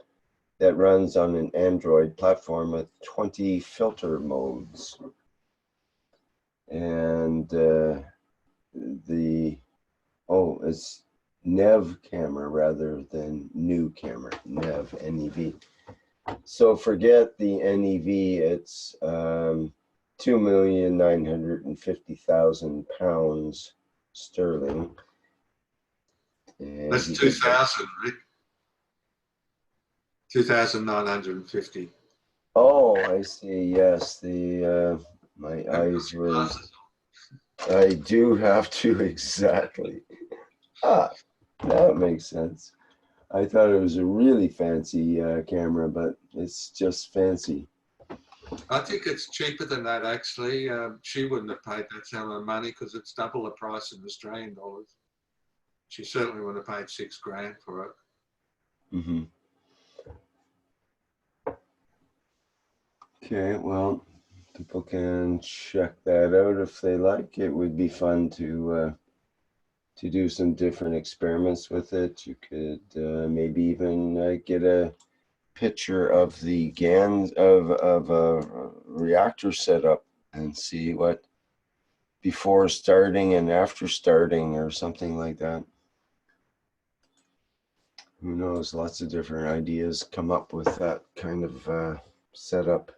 that runs on an Android platform with 20 filter modes. And it's NEV camera rather than new camera, NEV, N-E-V. So forget the NEV, it's 2,950,000 pounds sterling. And That's 2,000, Rick. 2,950. Oh, I see. Yes, my eyes were. I do have to exactly. Ah, that makes sense. I thought it was a really fancy camera, but it's just fancy. I think it's cheaper than that, actually. She wouldn't have paid that sum of money because it's double the price in Australian dollars. She certainly wouldn't have paid $6,000 for it. Mm-hmm. Okay, well, people can check that out if they like. It would be fun to do some different experiments with it. You could maybe even get a picture of the GANs of a reactor setup and see what before starting and after starting or something like that. Who knows? Lots of different ideas come up with that kind of setup.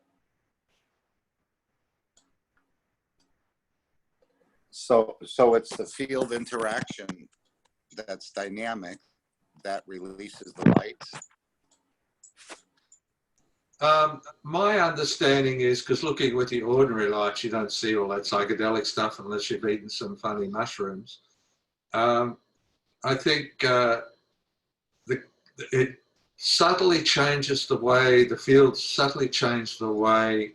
So it's the field interaction that's dynamic that releases the lights. My understanding is, because looking with the ordinary lights, you don't see all that psychedelic stuff unless you've eaten some funny mushrooms. I think it subtly changes the way, the field subtly changes the way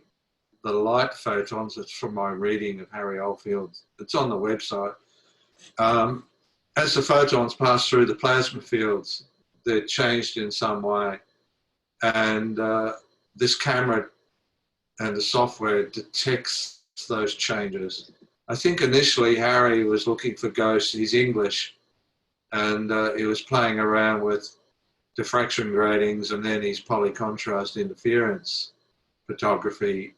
the light photons, it's from my reading of Harry Oldfield, it's on the website. As the photons pass through the plasma fields, they're changed in some way. And this camera and the software detects those changes. I think initially Harry was looking for ghosts, he's English, and he was playing around with diffraction gratings and then his polycontrast interference photography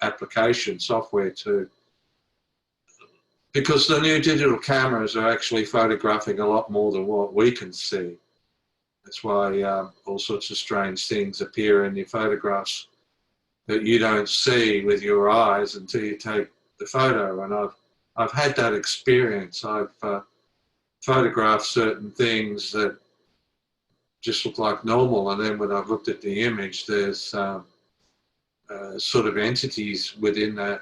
application software too. Because the new digital cameras are actually photographing a lot more than what we can see. That's why all sorts of strange things appear in your photographs that you don't see with your eyes until you take the photo. And I've had that experience. I've photographed certain things that just look like normal, and then when I've looked at the image, there's sort of entities within that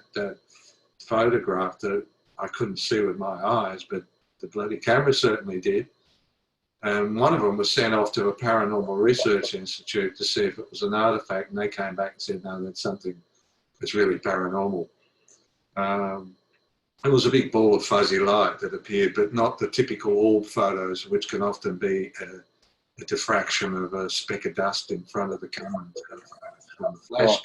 photograph that I couldn't see with my eyes, but the bloody camera certainly did. And one of them was sent off to a paranormal research institute to see if it was an artifact, and they came back and said, no, that's something that's really paranormal. It was a big ball of fuzzy light that appeared, but not the typical orb photos, which can often be a diffraction of a speck of dust in front of the camera. Flash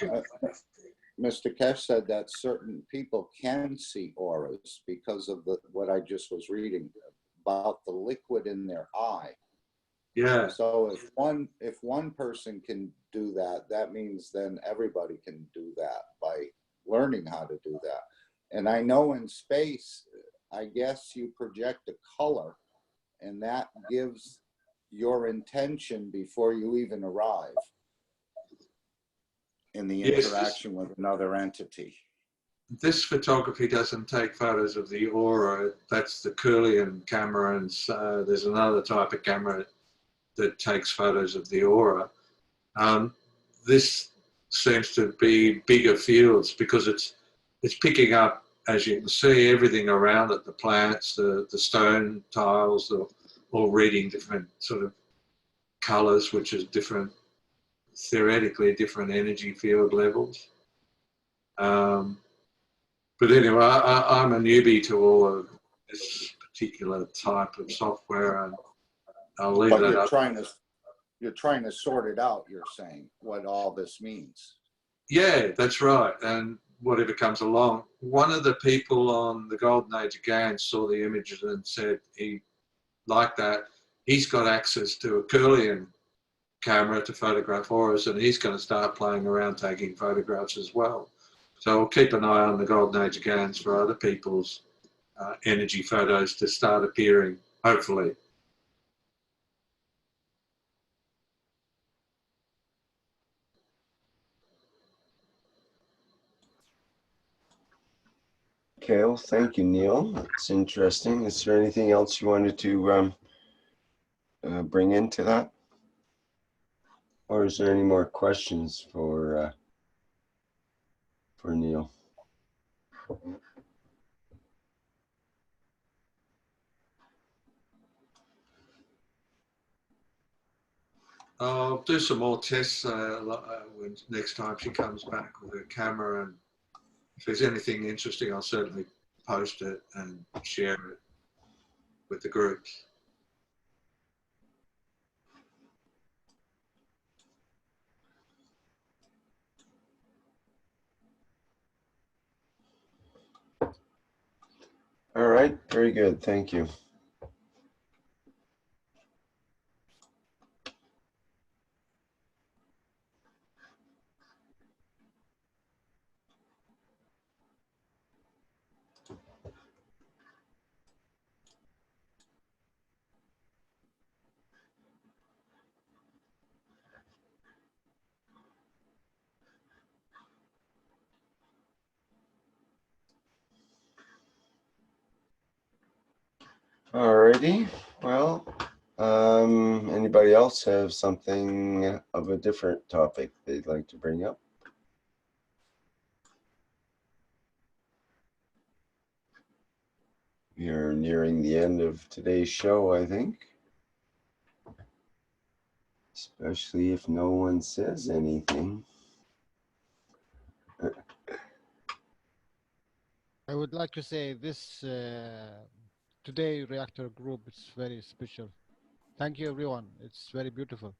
Mr. Keshe said that certain people can see auras because of what I just was reading about the liquid in their eye. Yeah. So if one person can do that, that means then everybody can do that by learning how to do that. And I know in space, I guess you project a color, and that gives your intention before you even arrive in the Yes, interaction with another entity. this photography doesn't take photos of the aura. That's the Kirlian camera, and there's another type of camera that takes photos of the aura. This seems to be bigger fields because it's picking up, as you can see, everything around it, the plants, the stone tiles, they're all reading different sort of colors, which is different, theoretically different energy field levels. But anyway, I'm a newbie to all of this particular type of software, and I'll leave But that you're up. trying to sort it out, you're saying, what all this means. Yeah, that's right. And whatever comes along. One of the people on the Golden Age of GAN saw the images and said he liked that. He's got access to a Kirlian camera to photograph auras, and he's going to start playing around taking photographs as well. So I'll keep an eye on the Golden Age of GANs for other people's energy photos to start appearing, hopefully. Okay, well, thank you, Neil. That's interesting. Is there anything else you wanted to bring into that? Or is there any more questions for Neil? I'll do some more tests when next time she comes back with her camera, and if there's anything interesting, I'll certainly post it and share it with the groups. All right, very good. Thank you. Alrighty, well, anybody else have something of a different topic they'd like to bring up? We are nearing the end of today's show, I think. Especially if no one says anything. I would like to say this today Reactor group is very special. Thank you, everyone. It's very beautiful.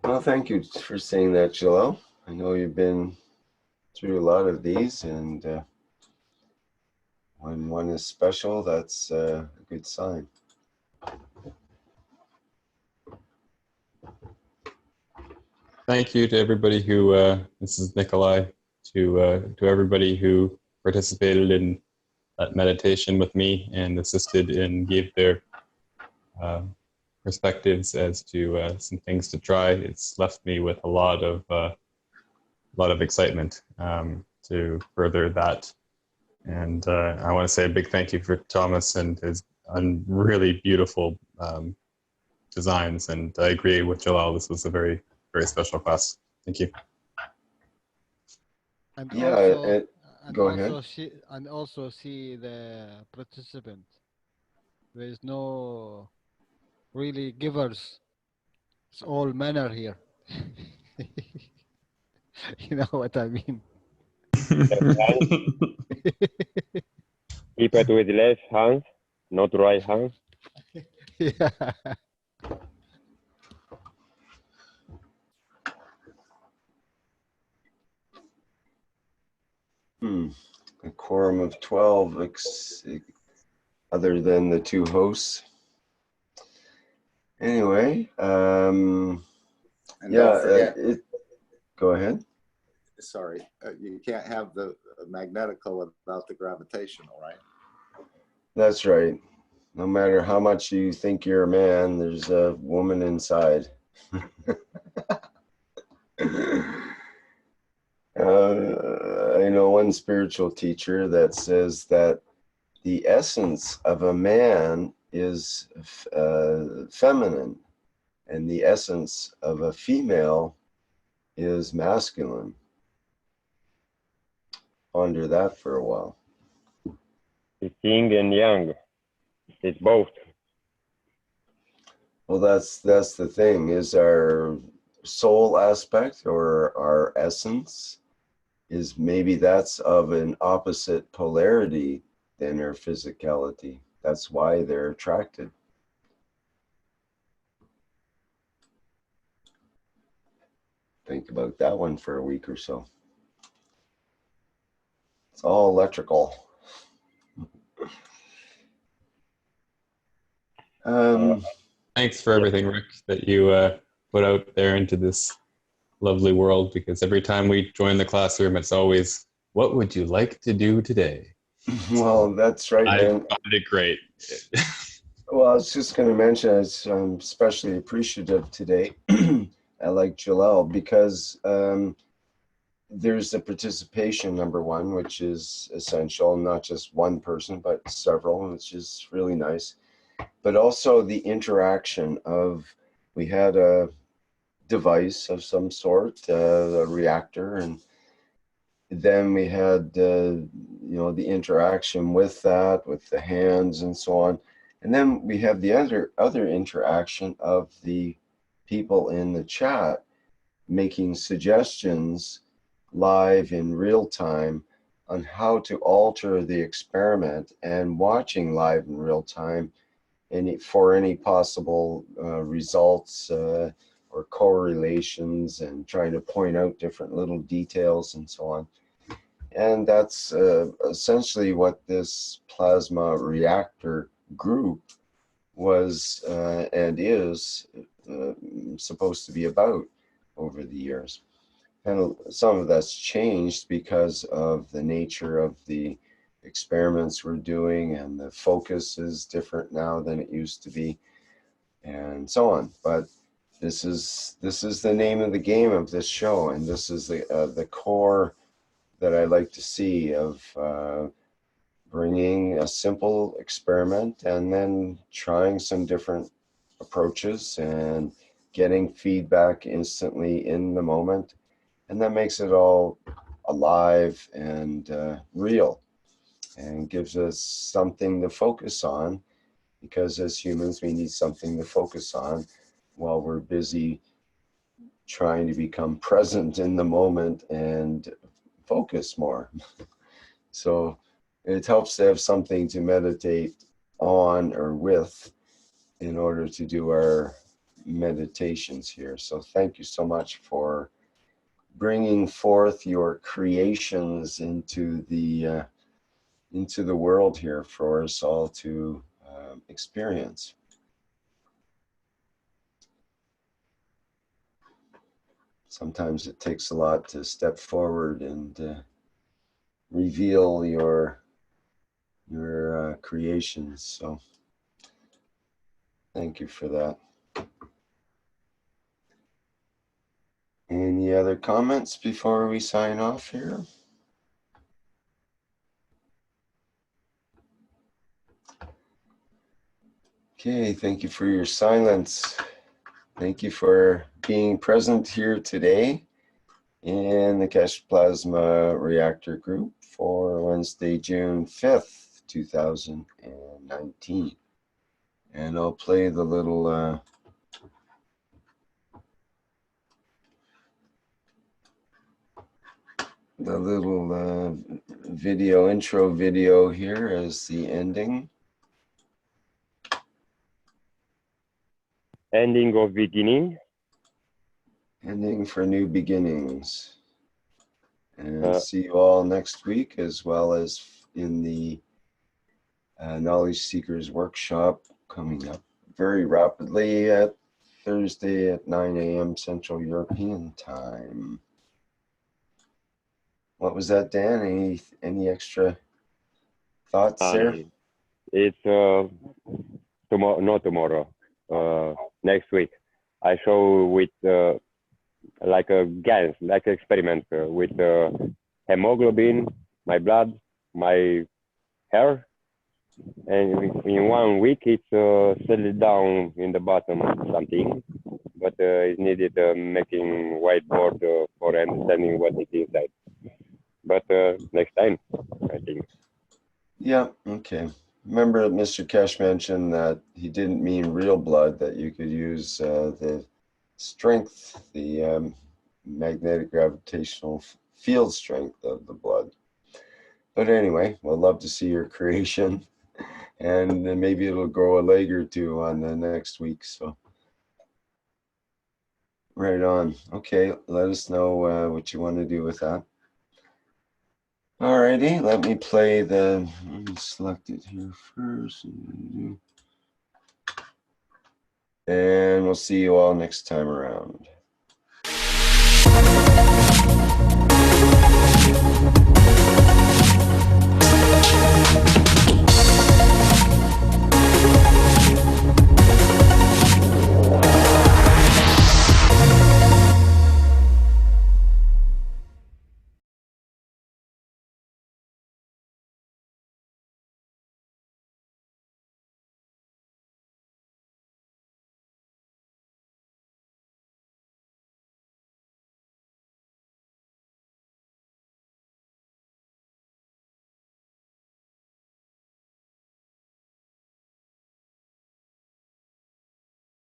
Well, thank you for saying that, Jalal. I know you've been through a lot of these, and when one is special, that's a good sign. Thank you to everybody who, this is Nikolai, to everybody who participated in that meditation with me and assisted and gave their perspectives as to some things to try. It's left me with a lot of excitement to further that. And I want to say a big thank you for Thomas and his really beautiful designs. And I agree with Jalal. This was a very, very special class. Thank you. And Yeah, also, go ahead. and also see the participant. There is no really givers. It's all manner here. You know what I mean? Keep it with left hand, not right hand. Yeah. A quorum of 12 other than the two hosts. Anyway, And yeah, don't forget, go ahead. sorry, you can't have the magnetical without the gravitational, right? That's right. No matter how much you think you're a man, there's a woman inside. I know one spiritual teacher that says that the essence of a man is feminine, and the essence of a female is masculine. Ponder that for a while. It's yin and yang. It's both. Well, that's the thing, is our soul aspect or our essence is maybe that's of an opposite polarity than our physicality. That's why they're attracted. Think about that one for a week or so. It's all electrical. Thanks for everything, Rick, that you put out there into this lovely world, because every time we join the classroom, it's always, what would you like to do today? Well, that's right. I find it great. Well, I was just going to mention, I'm especially appreciative today. I like Jalal because there's the participation, number one, which is essential, not just one person, but several, which is really nice. But also the interaction of, we had a device of some sort, a reactor, and then we had you know, the interaction with that, with the hands and so on. And then we have the other interaction of the people in the chat making suggestions live in real time on how to alter the experiment, and watching live in real time for any possible results or correlations, and trying to point out different little details and so on. And that's essentially what this plasma reactor group was and is supposed to be about over the years. And some of that's changed because of the nature of the experiments we're doing, and the focus is different now than it used to be, and so on. But this is the name of the game of this show, and this is the core that I like to see of bringing a simple experiment and then trying some different approaches and getting feedback instantly in the moment. And that makes it all alive and real, and gives us something to focus on, because as humans, we need something to focus on while we're busy trying to become present in the moment and focus more. So it helps to have something to meditate on or with in order to do our meditations here. So thank you so much for bringing forth your creations into the world here for us all to experience. Sometimes it takes a lot to step forward and reveal your creations. So thank you for that. Any other comments before we sign off here? Okay, thank you for your silence. Thank you for being present here today in the Keshe Plasma Reactor Group for Wednesday, June 5th, 2019. And I'll play the little video, intro video here as the ending. Ending of beginning. Ending for new beginnings. And see you all next week, as well as in the Knowledge Seekers Workshop coming up very rapidly at Thursday at 9 a.m. Central European Time. What was that, Dan? Any extra thoughts there? It's tomorrow, not tomorrow, next week. I show with like a GANs, like an experiment with hemoglobin, my blood, my hair, and in 1 week it's settled down in the bottom something, but it needed making whiteboard for understanding what is inside. But next time, I think. Yeah, okay. Remember Mr. Keshe mentioned that he didn't mean real blood, that you could use the strength, the magnetic gravitational field strength of the blood. But anyway, we'll love to see your creation, and then maybe it'll grow a leg or two on the next week. So right on. Okay, let us know what you want to do with that. Alrighty, let me play let me select it here first. And we'll see you all next time around.